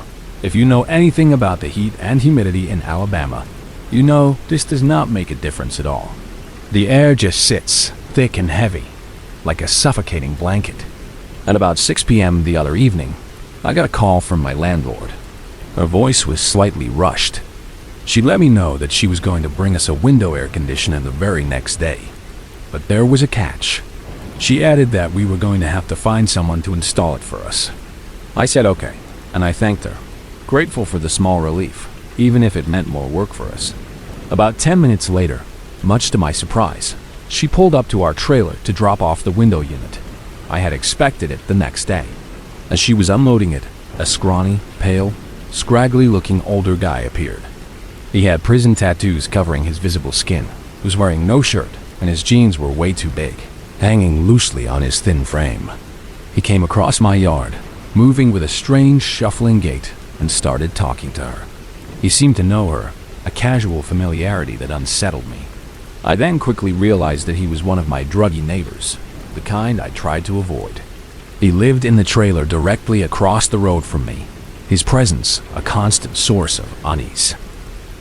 if you know anything about the heat and humidity in Alabama, you know this does not make a difference at all. The air just sits, thick and heavy, like a suffocating blanket. At about 6 p.m. the other evening, I got a call from my landlord. Her voice was slightly rushed. She let me know that she was going to bring us a window air conditioner the very next day. But there was a catch. She added that we were going to have to find someone to install it for us. I said okay, and I thanked her, grateful for the small relief, even if it meant more work for us. About 10 minutes later, much to my surprise, she pulled up to our trailer to drop off the window unit. I had expected it the next day. As she was unloading it, a scrawny, pale, scraggly-looking older guy appeared. He had prison tattoos covering his visible skin, was wearing no shirt, and his jeans were way too big, hanging loosely on his thin frame. He came across my yard, moving with a strange, shuffling gait, and started talking to her. He seemed to know her, a casual familiarity that unsettled me. I then quickly realized that he was one of my druggy neighbors, the kind I tried to avoid. He lived in the trailer directly across the road from me, his presence a constant source of unease.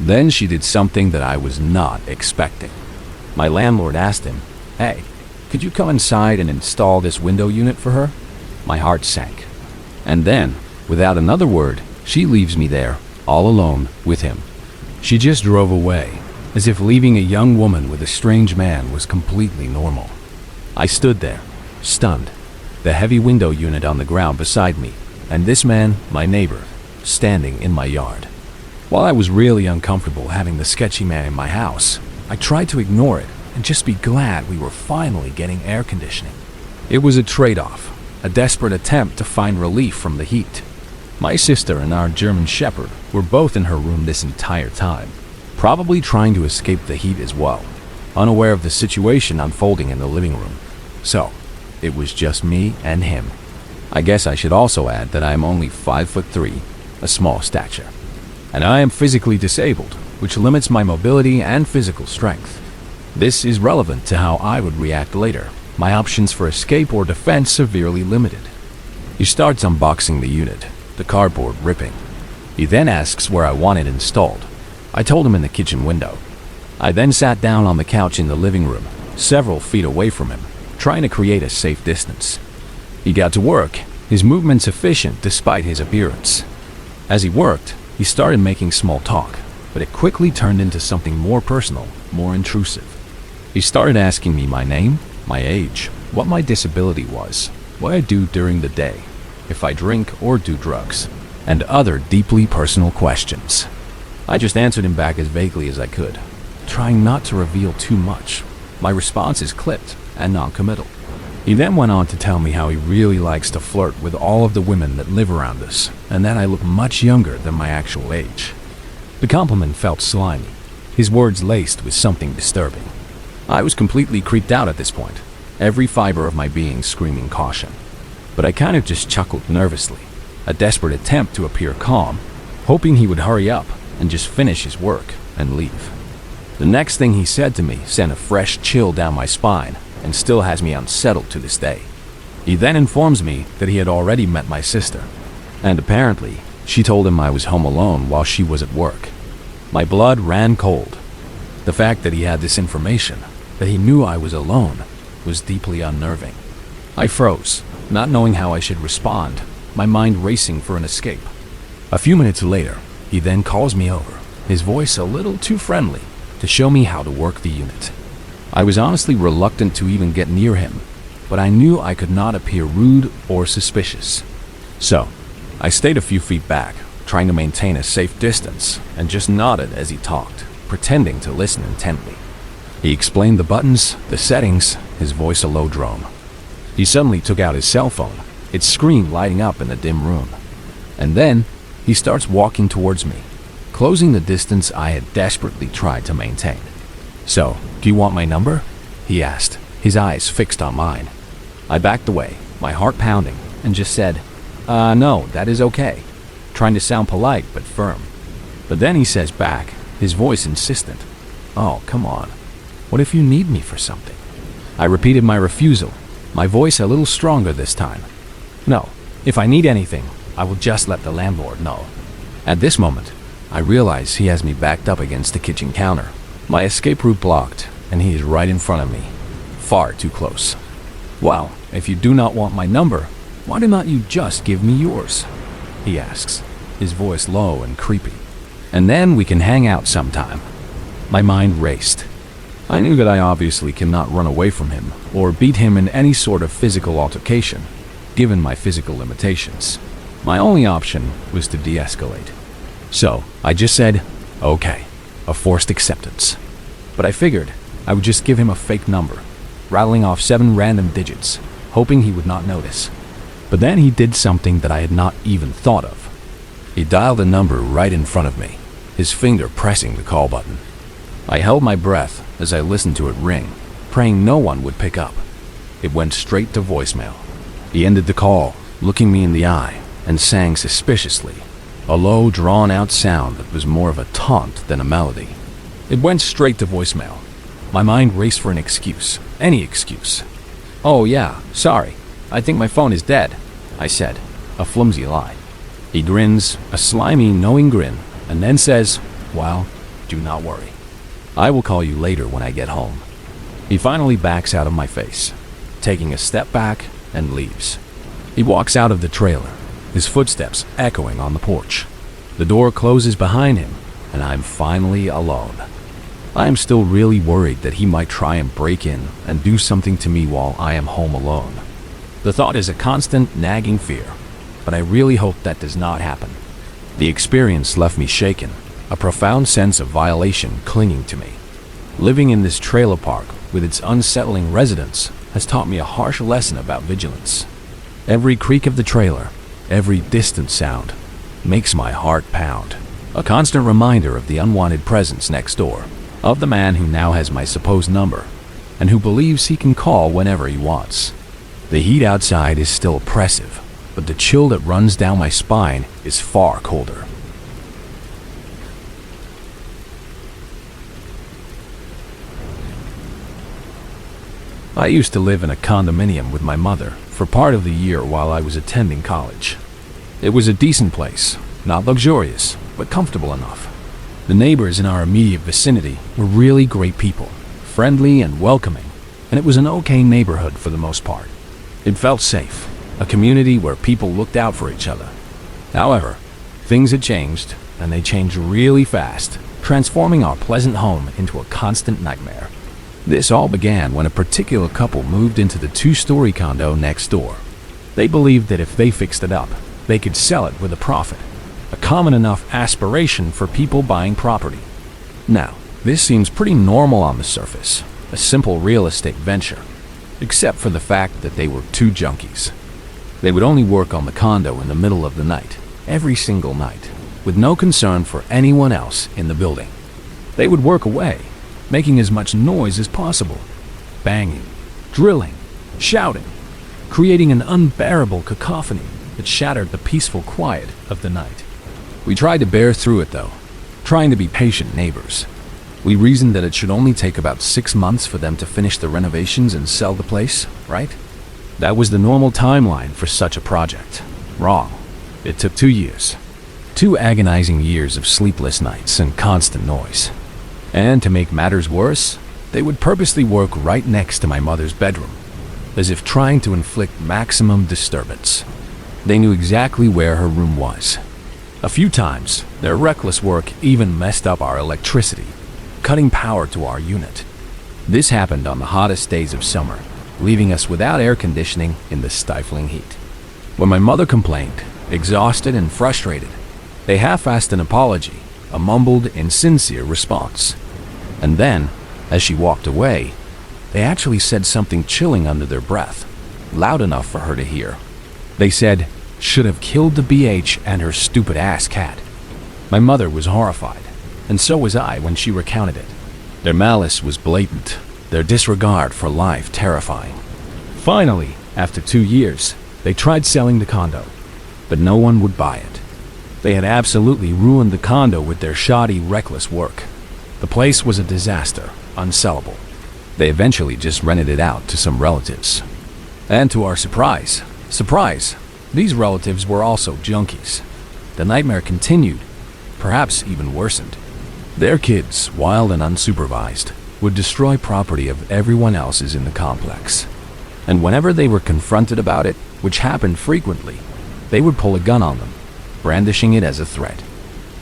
Then she did something that I was not expecting. My landlord asked him, "Hey, could you come inside and install this window unit for her?" My heart sank. And then, without another word, she leaves me there, all alone with him. She just drove away, as if leaving a young woman with a strange man was completely normal. I stood there, stunned, the heavy window unit on the ground beside me, and this man, my neighbor, standing in my yard. While I was really uncomfortable having the sketchy man in my house, I tried to ignore it and just be glad we were finally getting air conditioning. It was a trade-off, a desperate attempt to find relief from the heat. My sister and our German Shepherd were both in her room this entire time, probably trying to escape the heat as well, unaware of the situation unfolding in the living room. So, it was just me and him. I guess I should also add that I am only 5'3", a small stature. And I am physically disabled, which limits my mobility and physical strength. This is relevant to how I would react later, my options for escape or defense severely limited. He starts unboxing the unit, the cardboard ripping. He then asks where I want it installed. I told him in the kitchen window. I then sat down on the couch in the living room, several feet away from him, trying to create a safe distance. He got to work, his movements efficient despite his appearance. As he worked, he started making small talk, but it quickly turned into something more personal, more intrusive. He started asking me my name, my age, what my disability was, what I do during the day, if I drink or do drugs, and other deeply personal questions. I just answered him back as vaguely as I could, trying not to reveal too much. My responses clipped and non-committal. He then went on to tell me how he really likes to flirt with all of the women that live around us, and that I look much younger than my actual age. The compliment felt slimy, his words laced with something disturbing. I was completely creeped out at this point, every fiber of my being screaming caution. But I kind of just chuckled nervously, a desperate attempt to appear calm, hoping he would hurry up and just finish his work and leave. The next thing he said to me sent a fresh chill down my spine and still has me unsettled to this day. He then informs me that he had already met my sister, and apparently she told him I was home alone while she was at work. My blood ran cold. The fact that he had this information, that he knew I was alone, was deeply unnerving. I froze, not knowing how I should respond, my mind racing for an escape. A few minutes later, he then calls me over, his voice a little too friendly, to show me how to work the unit. I was honestly reluctant to even get near him, but I knew I could not appear rude or suspicious. So, I stayed a few feet back, trying to maintain a safe distance, and just nodded as he talked, pretending to listen intently. He explained the buttons, the settings, his voice a low drone. He suddenly took out his cell phone, its screen lighting up in the dim room. And then, he starts walking towards me, closing the distance I had desperately tried to maintain. "So, do you want my number?" he asked, his eyes fixed on mine. I backed away, my heart pounding, and just said, no, that is okay," trying to sound polite but firm. But then he says back, his voice insistent, "Oh, come on. What if you need me for something?" I repeated my refusal, my voice a little stronger this time. "No, if I need anything, I will just let the landlord know." At this moment, I realize he has me backed up against the kitchen counter, my escape route blocked, and he is right in front of me, far too close. "Well, if you do not want my number, why do not you just give me yours?" he asks, his voice low and creepy. "And then we can hang out sometime." My mind raced. I knew that I obviously cannot run away from him or beat him in any sort of physical altercation, given my physical limitations. My only option was to de-escalate. So I just said, okay, a forced acceptance. But I figured I would just give him a fake number, rattling off 7 random digits, hoping he would not notice. But then he did something that I had not even thought of. He dialed a number right in front of me, his finger pressing the call button. I held my breath as I listened to it ring, praying no one would pick up. It went straight to voicemail. He ended the call, looking me in the eye, and sang suspiciously, a low, drawn-out sound that was more of a taunt than a melody. It went straight to voicemail. My mind raced for an excuse, any excuse. "Oh yeah, sorry, I think my phone is dead," I said, a flimsy lie. He grins, a slimy, knowing grin, and then says, "Well, do not worry. I will call you later when I get home." He finally backs out of my face, taking a step back and leaves. He walks out of the trailer, his footsteps echoing on the porch. The door closes behind him, and I'm finally alone. I am still really worried that he might try and break in and do something to me while I am home alone. The thought is a constant, nagging fear, but I really hope that does not happen. The experience left me shaken, a profound sense of violation clinging to me. Living in this trailer park with its unsettling residents has taught me a harsh lesson about vigilance. Every creak of the trailer, every distant sound, makes my heart pound. A constant reminder of the unwanted presence next door, of the man who now has my supposed number, and who believes he can call whenever he wants. The heat outside is still oppressive, but the chill that runs down my spine is far colder. I used to live in a condominium with my mother for part of the year while I was attending college. It was a decent place, not luxurious, but comfortable enough. The neighbors in our immediate vicinity were really great people, friendly and welcoming, and it was an okay neighborhood for the most part. It felt safe, a community where people looked out for each other. However, Things had changed, and they changed really fast, transforming our pleasant home into a constant nightmare. This all began when a particular couple moved into the two-story condo next door. They believed that if they fixed it up, they could sell it with a profit, a common enough aspiration for people buying property. Now, this seems pretty normal on the surface, a simple real estate venture, except for the fact that they were two junkies. They would only work on the condo in the middle of the night, every single night, with no concern for anyone else in the building. They would work away, making as much noise as possible, banging, drilling, shouting, creating an unbearable cacophony that shattered the peaceful quiet of the night. We tried to bear through it though, trying to be patient neighbors. We reasoned that it should only take about 6 months for them to finish the renovations and sell the place, right? That was the normal timeline for such a project. Wrong. It took 2 years. 2 agonizing years of sleepless nights and constant noise. And to make matters worse, they would purposely work right next to my mother's bedroom, as if trying to inflict maximum disturbance. They knew exactly where her room was. A few times, their reckless work even messed up our electricity, cutting power to our unit. This happened on the hottest days of summer, leaving us without air conditioning in the stifling heat. When my mother complained, exhausted and frustrated, they half-assed an apology, a mumbled, insincere response. And then, as she walked away, they actually said something chilling under their breath, loud enough for her to hear. They said, "Should have killed the BH and her stupid ass cat." My mother was horrified, and so was I when she recounted it. Their malice was blatant, their disregard for life terrifying. Finally, after 2 years, they tried selling the condo, but no one would buy it. They had absolutely ruined the condo with their shoddy, reckless work. The place was a disaster, unsellable. They eventually just rented it out to some relatives. And to our surprise, these relatives were also junkies. The nightmare continued, perhaps even worsened. Their kids, wild and unsupervised, would destroy property of everyone else's in the complex. And whenever they were confronted about it, which happened frequently, they would pull a gun on them, brandishing it as a threat.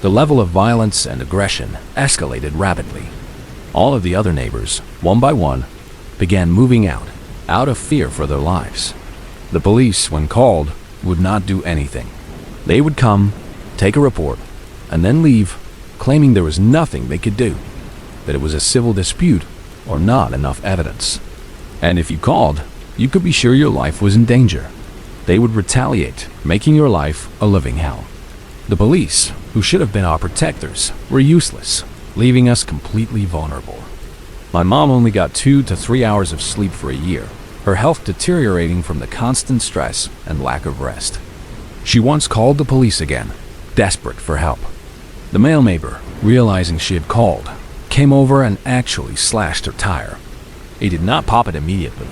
The level of violence and aggression escalated rapidly. All of the other neighbors, one by one, began moving out of fear for their lives. The police, when called, would not do anything. They would come, take a report, and then leave, claiming there was nothing they could do, that it was a civil dispute or not enough evidence. And if you called, you could be sure your life was in danger. They would retaliate, making your life a living hell. The police, who should have been our protectors, were useless, leaving us completely vulnerable. My mom only got 2 to 3 hours of sleep for a year, her health deteriorating from the constant stress and lack of rest. She once called the police again, desperate for help. The male neighbor, realizing she had called, came over and actually slashed her tire. He did not pop it immediately.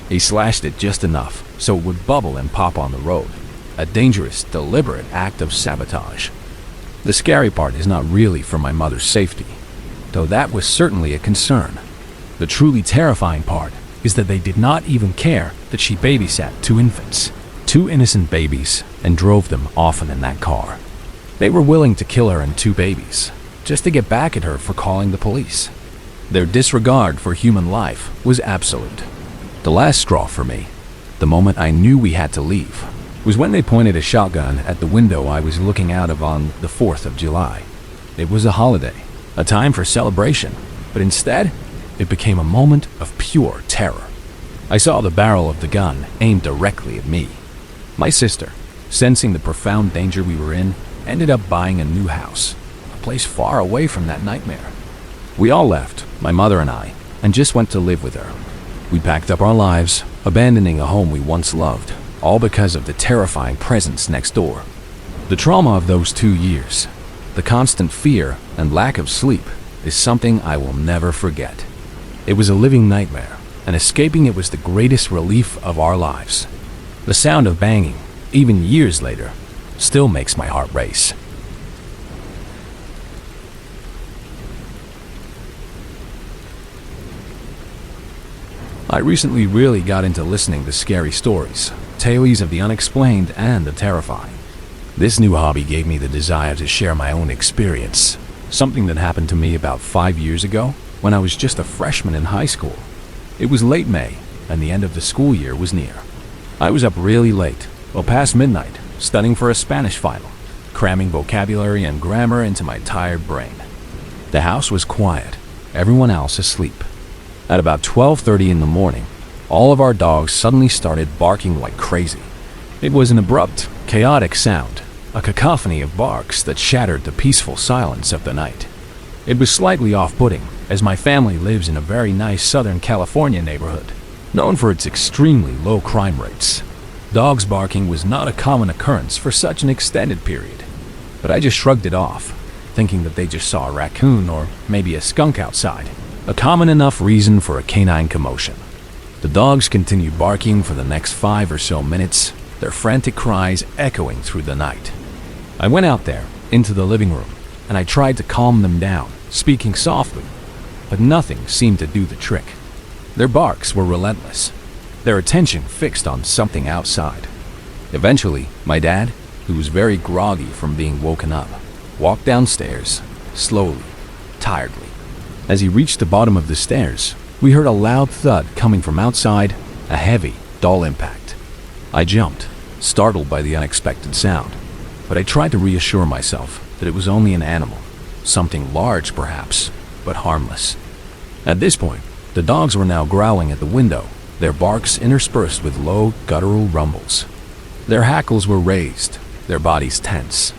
He slashed it just enough so it would bubble and pop on the road, a dangerous, deliberate act of sabotage. The scary part is not really for my mother's safety, though that was certainly a concern. The truly terrifying part is that they did not even care that she babysat 2 infants, 2 innocent babies, and drove them often in that car. They were willing to kill her and 2 babies, just to get back at her for calling the police. Their disregard for human life was absolute. The last straw for me, the moment I knew we had to leave, was when they pointed a shotgun at the window I was looking out of on the 4th of July. It was a holiday, a time for celebration, but instead, it became a moment of pure terror. I saw the barrel of the gun aimed directly at me. My sister, sensing the profound danger we were in, ended up buying a new house, a place far away from that nightmare. We all left, my mother and I, and just went to live with her. We packed up our lives, abandoning a home we once loved, all because of the terrifying presence next door. The trauma of those 2 years, the constant fear and lack of sleep, is something I will never forget. It was a living nightmare, and escaping it was the greatest relief of our lives. The sound of banging, even years later, still makes my heart race. I recently really got into listening to scary stories, tales of the unexplained and the terrifying. This new hobby gave me the desire to share my own experience, something that happened to me about 5 years ago when I was just a freshman in high school. It was late May, and the end of the school year was near. I was up really late, well past midnight, studying for a Spanish final, cramming vocabulary and grammar into my tired brain. The house was quiet, everyone else asleep. At about 12:30 in the morning, all of our dogs suddenly started barking like crazy. It was an abrupt, chaotic sound, a cacophony of barks that shattered the peaceful silence of the night. It was slightly off-putting, as my family lives in a very nice Southern California neighborhood, known for its extremely low crime rates. Dogs barking was not a common occurrence for such an extended period, but I just shrugged it off, thinking that they just saw a raccoon or maybe a skunk outside, a common enough reason for a canine commotion. The dogs continued barking for the next 5 or so minutes, their frantic cries echoing through the night. I went out there, into the living room, and I tried to calm them down, speaking softly, but nothing seemed to do the trick. Their barks were relentless, their attention fixed on something outside. Eventually, my dad, who was very groggy from being woken up, walked downstairs, slowly, tiredly. As he reached the bottom of the stairs, we heard a loud thud coming from outside, a heavy, dull impact. I jumped, startled by the unexpected sound, but I tried to reassure myself that it was only an animal, something large perhaps, but harmless. At this point, the dogs were now growling at the window, their barks interspersed with low, guttural rumbles. Their hackles were raised, their bodies tense.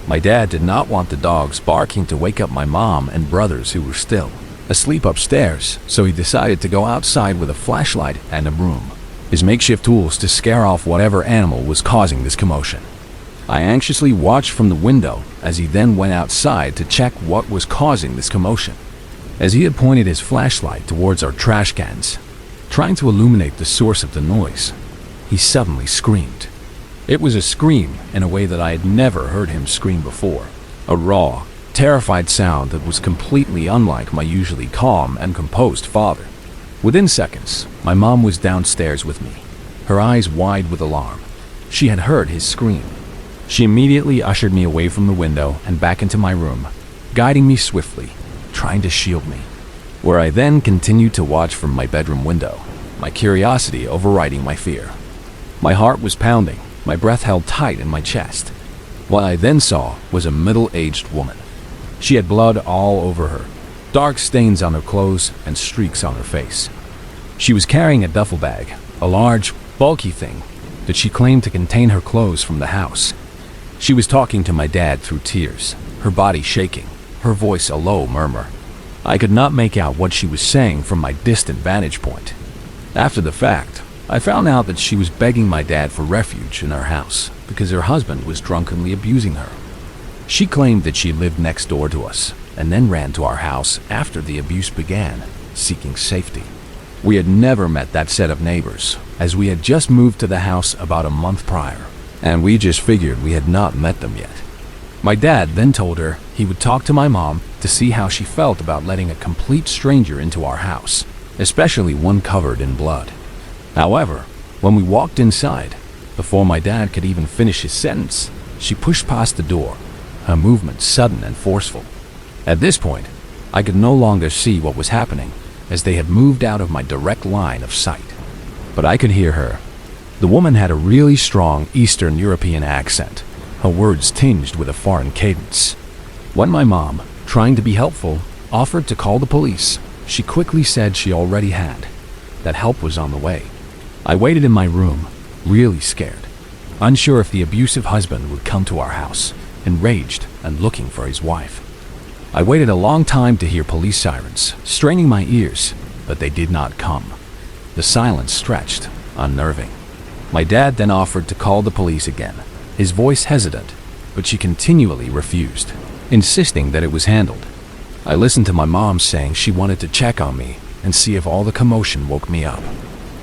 My dad did not want the dogs barking to wake up my mom and brothers who were still asleep upstairs, so he decided to go outside with a flashlight and a broom, his makeshift tools to scare off whatever animal was causing this commotion. I anxiously watched from the window as he then went outside to check what was causing this commotion. As he had pointed his flashlight towards our trash cans, trying to illuminate the source of the noise, he suddenly screamed. It was a scream in a way that I had never heard him scream before, a raw, terrified sound that was completely unlike my usually calm and composed father. Within seconds, my mom was downstairs with me, her eyes wide with alarm. She had heard his scream. She immediately ushered me away from the window and back into my room, guiding me swiftly, trying to shield me, where I then continued to watch from my bedroom window, my curiosity overriding my fear. My heart was pounding, my breath held tight in my chest. What I then saw was a middle-aged woman. She had blood all over her, dark stains on her clothes and streaks on her face. She was carrying a duffel bag, a large, bulky thing that she claimed to contain her clothes from the house. She was talking to my dad through tears, her body shaking, her voice a low murmur. I could not make out what she was saying from my distant vantage point. After the fact, I found out that she was begging my dad for refuge in our house because her husband was drunkenly abusing her. She claimed that she lived next door to us and then ran to our house after the abuse began, seeking safety. We had never met that set of neighbors, as we had just moved to the house about a month prior, and we just figured we had not met them yet. My dad then told her he would talk to my mom to see how she felt about letting a complete stranger into our house, especially one covered in blood. However, when we walked inside, before my dad could even finish his sentence, she pushed past the door, her movement sudden and forceful. At this point, I could no longer see what was happening, as they had moved out of my direct line of sight. But I could hear her. The woman had a really strong Eastern European accent, her words tinged with a foreign cadence. When my mom, trying to be helpful, offered to call the police, she quickly said she already had, that help was on the way. I waited in my room, really scared, unsure if the abusive husband would come to our house, enraged and looking for his wife. I waited a long time to hear police sirens, straining my ears, but they did not come. The silence stretched, unnerving. My dad then offered to call the police again, his voice hesitant, but she continually refused, insisting that it was handled. I listened to my mom saying she wanted to check on me and see if all the commotion woke me up.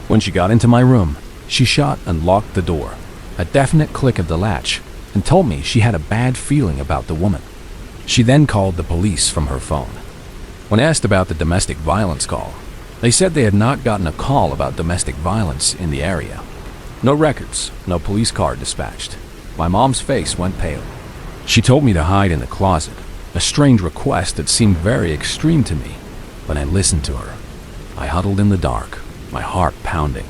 When she got into my room, she shut and locked the door, a definite click of the latch, and told me she had a bad feeling about the woman. She then called the police from her phone. When asked about the domestic violence call, they said they had not gotten a call about domestic violence in the area. No records, no police car dispatched. my mom's face went pale. She told me to hide in the closet, a strange request that seemed very extreme to me. When I listened to her, I huddled in the dark, my heart pounding.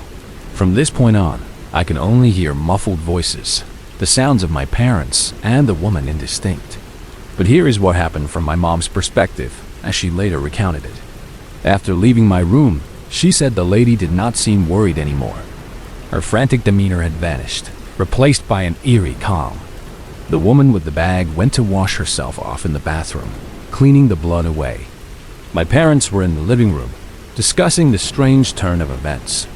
From this point on, I could only hear muffled voices, the sounds of my parents and the woman indistinct. But here is what happened from my mom's perspective, as she later recounted it. After leaving my room, she said the lady did not seem worried anymore. Her frantic demeanor had vanished, replaced by an eerie calm. The woman with the bag went to wash herself off in the bathroom, cleaning the blood away. My parents were in the living room, discussing the strange turn of events.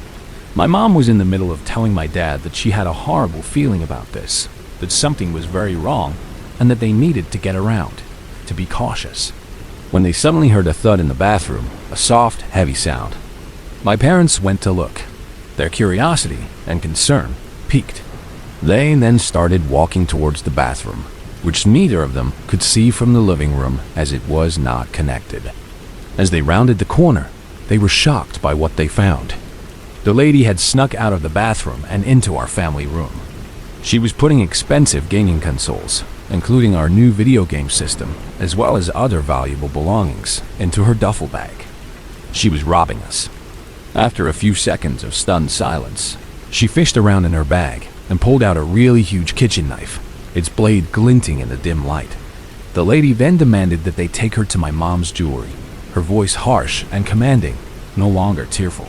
My mom was in the middle of telling my dad that she had a horrible feeling about this, that something was very wrong, and that they needed to get around, to be cautious. When they suddenly heard a thud in the bathroom, a soft, heavy sound. My parents went to look. Their curiosity and concern piqued. They then started walking towards the bathroom, which neither of them could see from the living room as it was not connected. As they rounded the corner, they were shocked by what they found. The lady had snuck out of the bathroom and into our family room. She was putting expensive gaming consoles, including our new video game system, as well as other valuable belongings, into her duffel bag. She was robbing us. After a few seconds of stunned silence, she fished around in her bag and pulled out a really huge kitchen knife, its blade glinting in the dim light. The lady then demanded that they take her to my mom's jewelry, her voice harsh and commanding, no longer tearful.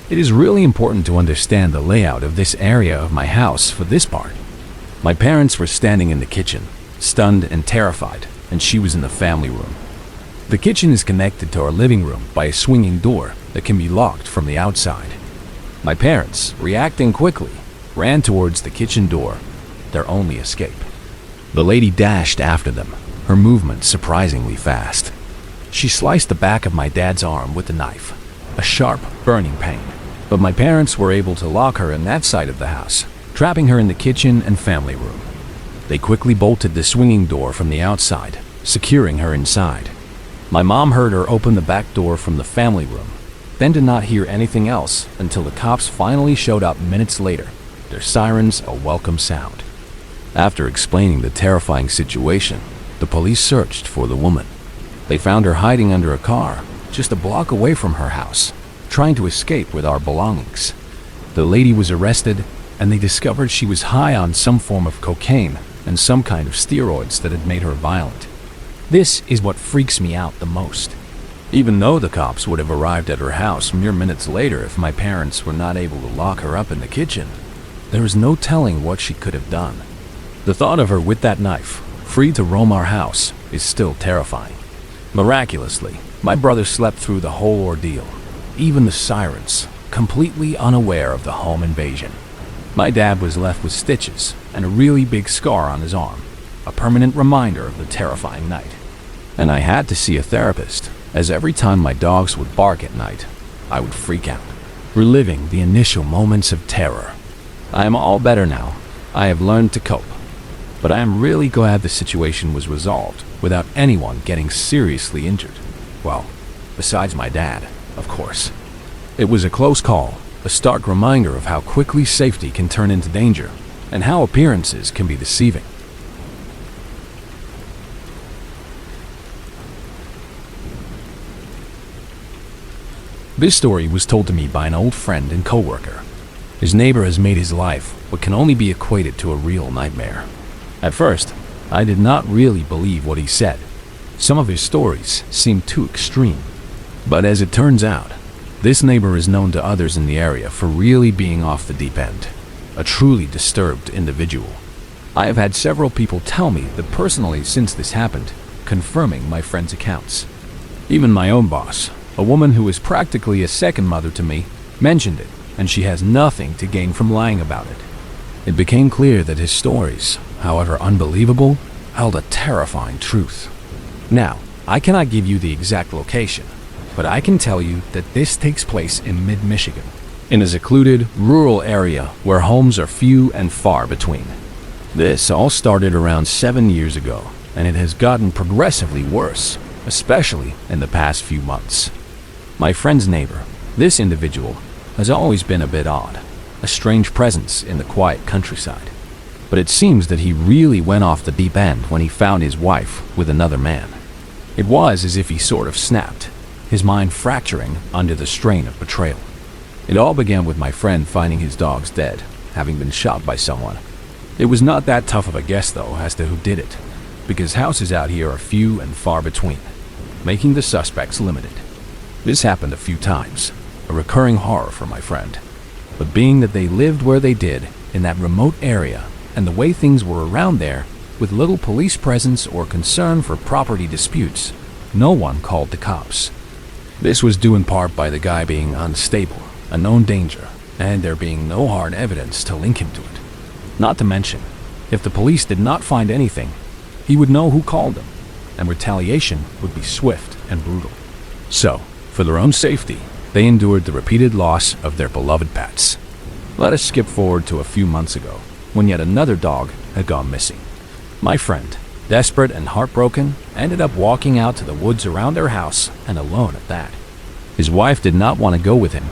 It is really important to understand the layout of this area of my house for this part. My parents were standing in the kitchen, stunned and terrified, and she was in the family room. The kitchen is connected to our living room by a swinging door that can be locked from the outside. My parents, reacting quickly, ran towards the kitchen door, their only escape. The lady dashed after them, her movement surprisingly fast. She sliced the back of my dad's arm with the knife, a sharp, burning pain. But my parents were able to lock her in that side of the house, trapping her in the kitchen and family room. They quickly bolted the swinging door from the outside, securing her inside. My mom heard her open the back door from the family room, then did not hear anything else until the cops finally showed up minutes later, their sirens a welcome sound. After explaining the terrifying situation, the police searched for the woman. They found her hiding under a car, just a block away from her house, trying to escape with our belongings. The lady was arrested, and they discovered she was high on some form of cocaine and some kind of steroids that had made her violent. This is what freaks me out the most. Even though the cops would have arrived at her house mere minutes later if my parents were not able to lock her up in the kitchen, there is no telling what she could have done. The thought of her with that knife, free to roam our house, is still terrifying. Miraculously, my brother slept through the whole ordeal, even the sirens, completely unaware of the home invasion. My dad was left with stitches and a really big scar on his arm, a permanent reminder of the terrifying night. And I had to see a therapist, as every time my dogs would bark at night, I would freak out, reliving the initial moments of terror. I am all better now. I have learned to cope. But I am really glad the situation was resolved without anyone getting seriously injured. Well, besides my dad, of course. It was a close call, a stark reminder of how quickly safety can turn into danger, and how appearances can be deceiving. This story was told to me by an old friend and coworker. His neighbor has made his life what can only be equated to a real nightmare. At first, I did not really believe what he said. Some of his stories seemed too extreme. But as it turns out, this neighbor is known to others in the area for really being off the deep end, a truly disturbed individual. I have had several people tell me that personally since this happened, confirming my friend's accounts. Even my own boss, a woman who is practically a second mother to me, mentioned it, and she has nothing to gain from lying about it. It became clear that his stories, however unbelievable, held a terrifying truth. Now, I cannot give you the exact location, but I can tell you that this takes place in mid-Michigan, in a secluded, rural area where homes are few and far between. This all started around 7 years ago, and it has gotten progressively worse, especially in the past few months. My friend's neighbor, this individual, has always been a bit odd, a strange presence in the quiet countryside. but it seems that he really went off the deep end when he found his wife with another man. It was as if he sort of snapped, his mind fracturing under the strain of betrayal. It all began with my friend finding his dogs dead, having been shot by someone. It was not that tough of a guess, though, as to who did it, because houses out here are few and far between, making the suspects limited. This happened a few times, a recurring horror for my friend. But being that they lived where they did, in that remote area, and the way things were around there, with little police presence or concern for property disputes, no one called the cops. This was due in part by the guy being unstable, a known danger, and there being no hard evidence to link him to it. Not to mention, if the police did not find anything, he would know who called them, and retaliation would be swift and brutal. So, for their own safety, they endured the repeated loss of their beloved pets. Let us skip forward to a few months ago, when yet another dog had gone missing. My friend, desperate and heartbroken, ended up walking out to the woods around their house, and alone at that. His wife did not want to go with him,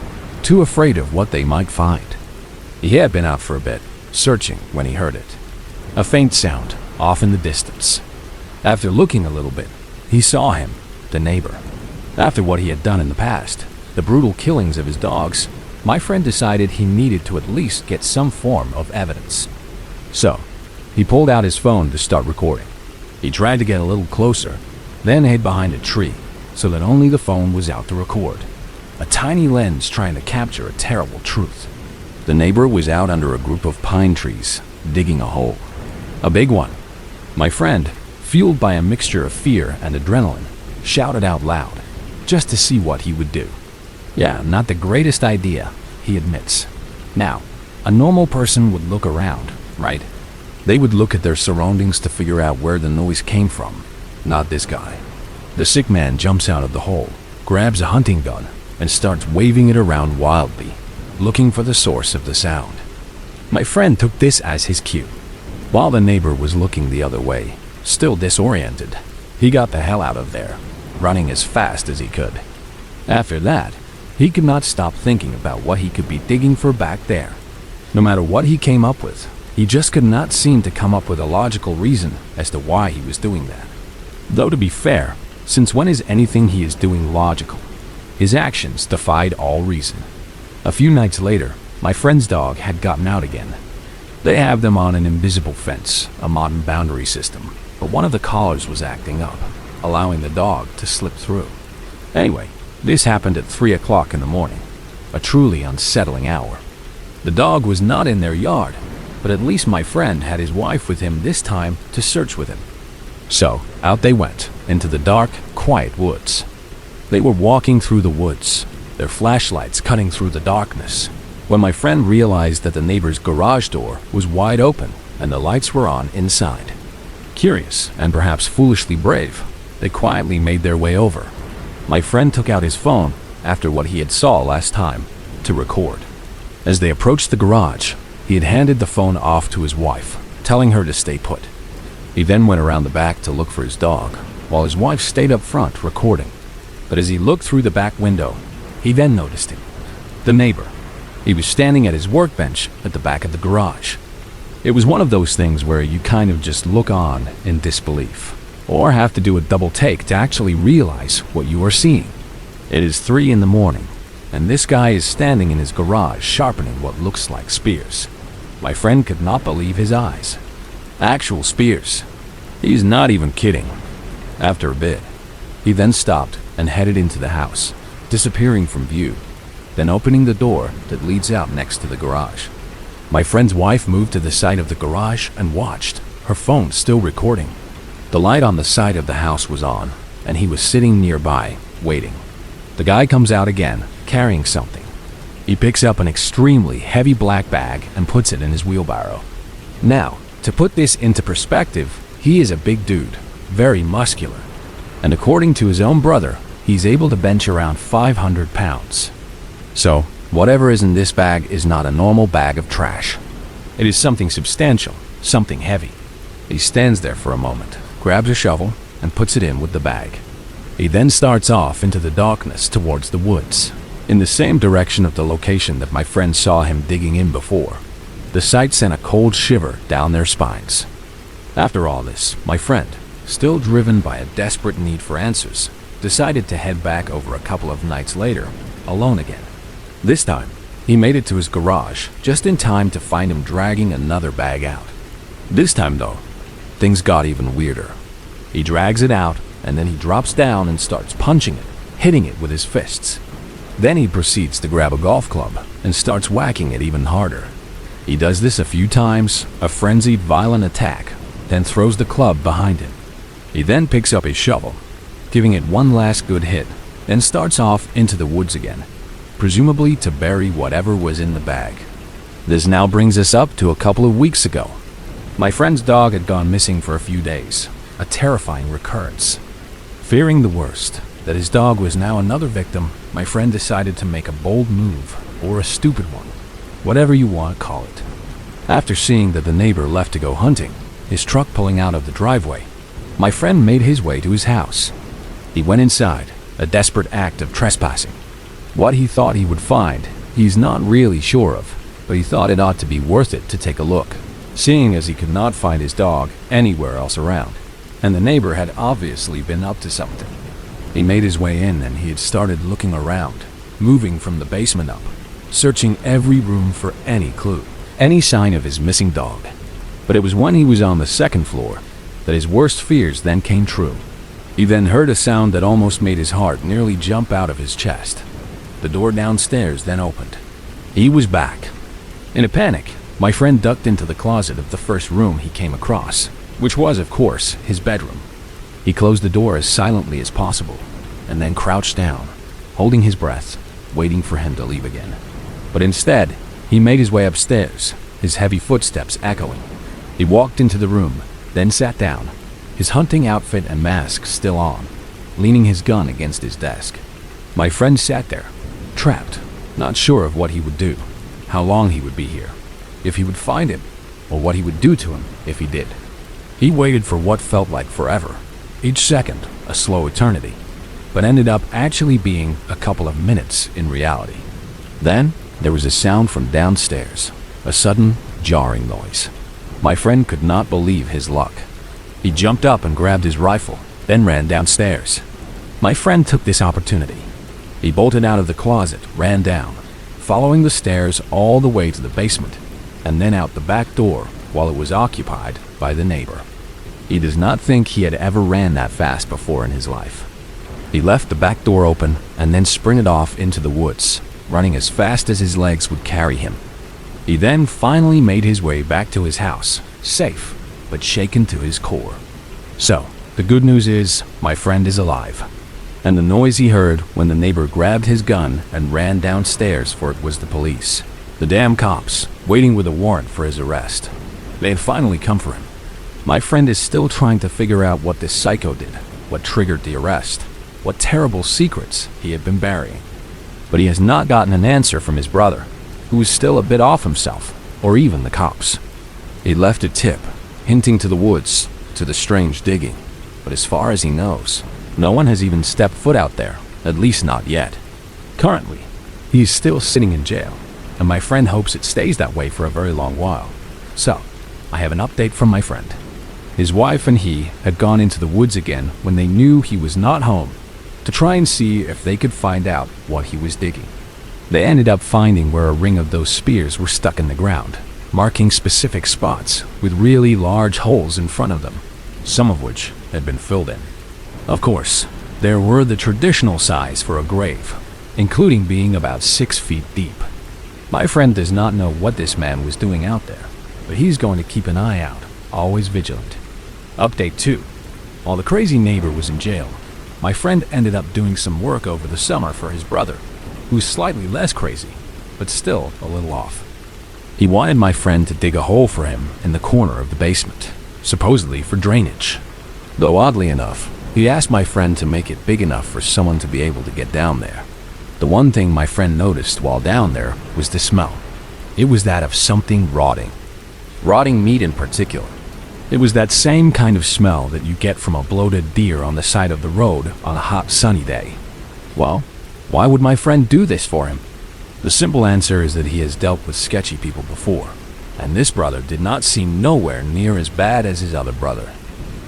too afraid of what they might find. He had been out for a bit, searching when he heard it. A faint sound, off in the distance. After looking a little bit, he saw him, the neighbor. After what he had done in the past, the brutal killings of his dogs, my friend decided he needed to at least get some form of evidence. So, he pulled out his phone to start recording. He tried to get a little closer, then hid behind a tree, so that only the phone was out to record. A tiny lens trying to capture a terrible truth. The neighbor was out under a group of pine trees, digging a hole. A big one. My friend, fueled by a mixture of fear and adrenaline, shouted out loud, just to see what he would do. Yeah, not the greatest idea, he admits. Now, a normal person would look around, right? They would look at their surroundings to figure out where the noise came from. Not this guy. The sick man jumps out of the hole, grabs a hunting gun, and starts waving it around wildly, looking for the source of the sound. My friend took this as his cue. While the neighbor was looking the other way, still disoriented, he got the hell out of there, running as fast as he could. After that, he could not stop thinking about what he could be digging for back there. No matter what he came up with, he just could not seem to come up with a logical reason as to why he was doing that. Though to be fair, since when is anything he is doing logical? His actions defied all reason. A few nights later, my friend's dog had gotten out again. They have them on an invisible fence, a modern boundary system, but one of the collars was acting up, allowing the dog to slip through. Anyway, this happened at 3 o'clock in the morning, a truly unsettling hour. The dog was not in their yard, but at least my friend had his wife with him this time to search with him. So, out they went, into the dark, quiet woods. They were walking through the woods, their flashlights cutting through the darkness, when my friend realized that the neighbor's garage door was wide open and the lights were on inside. Curious, and perhaps foolishly brave, they quietly made their way over. My friend took out his phone, after what he had saw last time, to record. As they approached the garage, he had handed the phone off to his wife, telling her to stay put. He then went around the back to look for his dog, while his wife stayed up front recording. But as he looked through the back window, he then noticed him. The neighbor. He was standing at his workbench at the back of the garage. It was one of those things where you kind of just look on in disbelief, or have to do a double take to actually realize what you are seeing. It is 3 in the morning, and this guy is standing in his garage sharpening what looks like spears. My friend could not believe his eyes. Actual spears. He's not even kidding. After a bit, he then stopped and headed into the house, disappearing from view, then opening the door that leads out next to the garage. My friend's wife moved to the side of the garage and watched, her phone still recording. The light on the side of the house was on, and he was sitting nearby, waiting. The guy comes out again, carrying something. He picks up an extremely heavy black bag and puts it in his wheelbarrow. Now, to put this into perspective, he is a big dude, very muscular, and according to his own brother, he's able to bench around 500 pounds. So, whatever is in this bag is not a normal bag of trash. It is something substantial, something heavy. He stands there for a moment, grabs a shovel, and puts it in with the bag. He then starts off into the darkness towards the woods, in the same direction of the location that my friend saw him digging in before. The sight sent a cold shiver down their spines. After all this, my friend, still driven by a desperate need for answers, decided to head back over a couple of nights later, alone again. This time, he made it to his garage just in time to find him dragging another bag out. This time though, things got even weirder. He drags it out and then he drops down and starts punching it, hitting it with his fists. Then he proceeds to grab a golf club and starts whacking it even harder. He does this a few times, a frenzied, violent attack, then throws the club behind him. He then picks up his shovel, giving it one last good hit, then starts off into the woods again, presumably to bury whatever was in the bag. This now brings us up to a couple of weeks ago. My friend's dog had gone missing for a few days, a terrifying recurrence. Fearing the worst, that his dog was now another victim, my friend decided to make a bold move, or a stupid one, whatever you want to call it. After seeing that the neighbor left to go hunting, his truck pulling out of the driveway, my friend made his way to his house. He went inside, a desperate act of trespassing. What he thought he would find, he's not really sure of, but he thought it ought to be worth it to take a look, seeing as he could not find his dog anywhere else around, and the neighbor had obviously been up to something. He made his way in and he had started looking around, moving from the basement up, searching every room for any clue, any sign of his missing dog. But it was when he was on the second floor that his worst fears then came true. He then heard a sound that almost made his heart nearly jump out of his chest. The door downstairs then opened. He was back. In a panic, my friend ducked into the closet of the first room he came across, which was, of course, his bedroom. He closed the door as silently as possible, and then crouched down, holding his breath, waiting for him to leave again. But instead, he made his way upstairs, his heavy footsteps echoing. He walked into the room, then sat down, his hunting outfit and mask still on, leaning his gun against his desk. My friend sat there, trapped, not sure of what he would do, how long he would be here, if he would find him, or what he would do to him if he did. He waited for what felt like forever, each second a slow eternity, but ended up actually being a couple of minutes in reality. Then there was a sound from downstairs, a sudden, jarring noise. My friend could not believe his luck. He jumped up and grabbed his rifle, then ran downstairs. My friend took this opportunity. He bolted out of the closet, ran down, following the stairs all the way to the basement, and then out the back door while it was occupied by the neighbor. He does not think he had ever ran that fast before in his life. He left the back door open and then sprinted off into the woods, running as fast as his legs would carry him. He then finally made his way back to his house, safe, but shaken to his core. So, the good news is, my friend is alive. And the noise he heard when the neighbor grabbed his gun and ran downstairs for it was the police. The damn cops, waiting with a warrant for his arrest. They had finally come for him. My friend is still trying to figure out what this psycho did, what triggered the arrest, what terrible secrets he had been burying. But he has not gotten an answer from his brother, who is still a bit off himself, or even the cops. He left a tip, hinting to the woods, to the strange digging, but as far as he knows, no one has even stepped foot out there, at least not yet. Currently, he is still sitting in jail, and my friend hopes it stays that way for a very long while. So, I have an update from my friend. His wife and he had gone into the woods again when they knew he was not home, to try and see if they could find out what he was digging. They ended up finding where a ring of those spears were stuck in the ground, marking specific spots with really large holes in front of them, some of which had been filled in. Of course, there were the traditional size for a grave, including being about 6 feet deep. My friend does not know what this man was doing out there, but he's going to keep an eye out, always vigilant. Update 2. While the crazy neighbor was in jail, my friend ended up doing some work over the summer for his brother, who's slightly less crazy, but still a little off. He wanted my friend to dig a hole for him in the corner of the basement, supposedly for drainage. Though oddly enough, he asked my friend to make it big enough for someone to be able to get down there. The one thing my friend noticed while down there was the smell. It was that of something rotting. Rotting meat in particular. It was that same kind of smell that you get from a bloated deer on the side of the road on a hot sunny day. Well, why would my friend do this for him? The simple answer is that he has dealt with sketchy people before. And this brother did not seem nowhere near as bad as his other brother.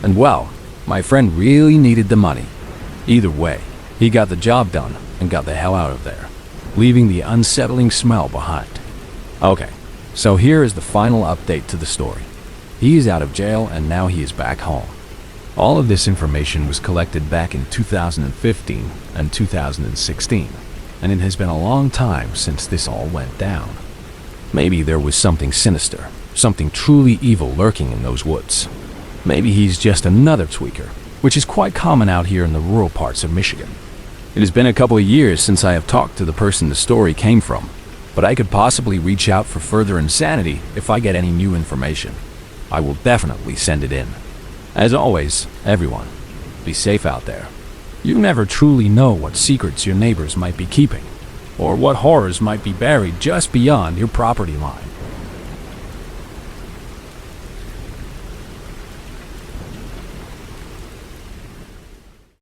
And well, my friend really needed the money. Either way, he got the job done and got the hell out of there, leaving the unsettling smell behind. Okay, so here is the final update to the story. He is out of jail and now he is back home. All of this information was collected back in 2015 and 2016, and it has been a long time since this all went down. Maybe there was something sinister, something truly evil lurking in those woods. Maybe he's just another tweaker, which is quite common out here in the rural parts of Michigan. It has been a couple of years since I have talked to the person the story came from, but I could possibly reach out for further insanity if I get any new information. I will definitely send it in. As always, everyone, be safe out there. You never truly know what secrets your neighbors might be keeping, or what horrors might be buried just beyond your property line.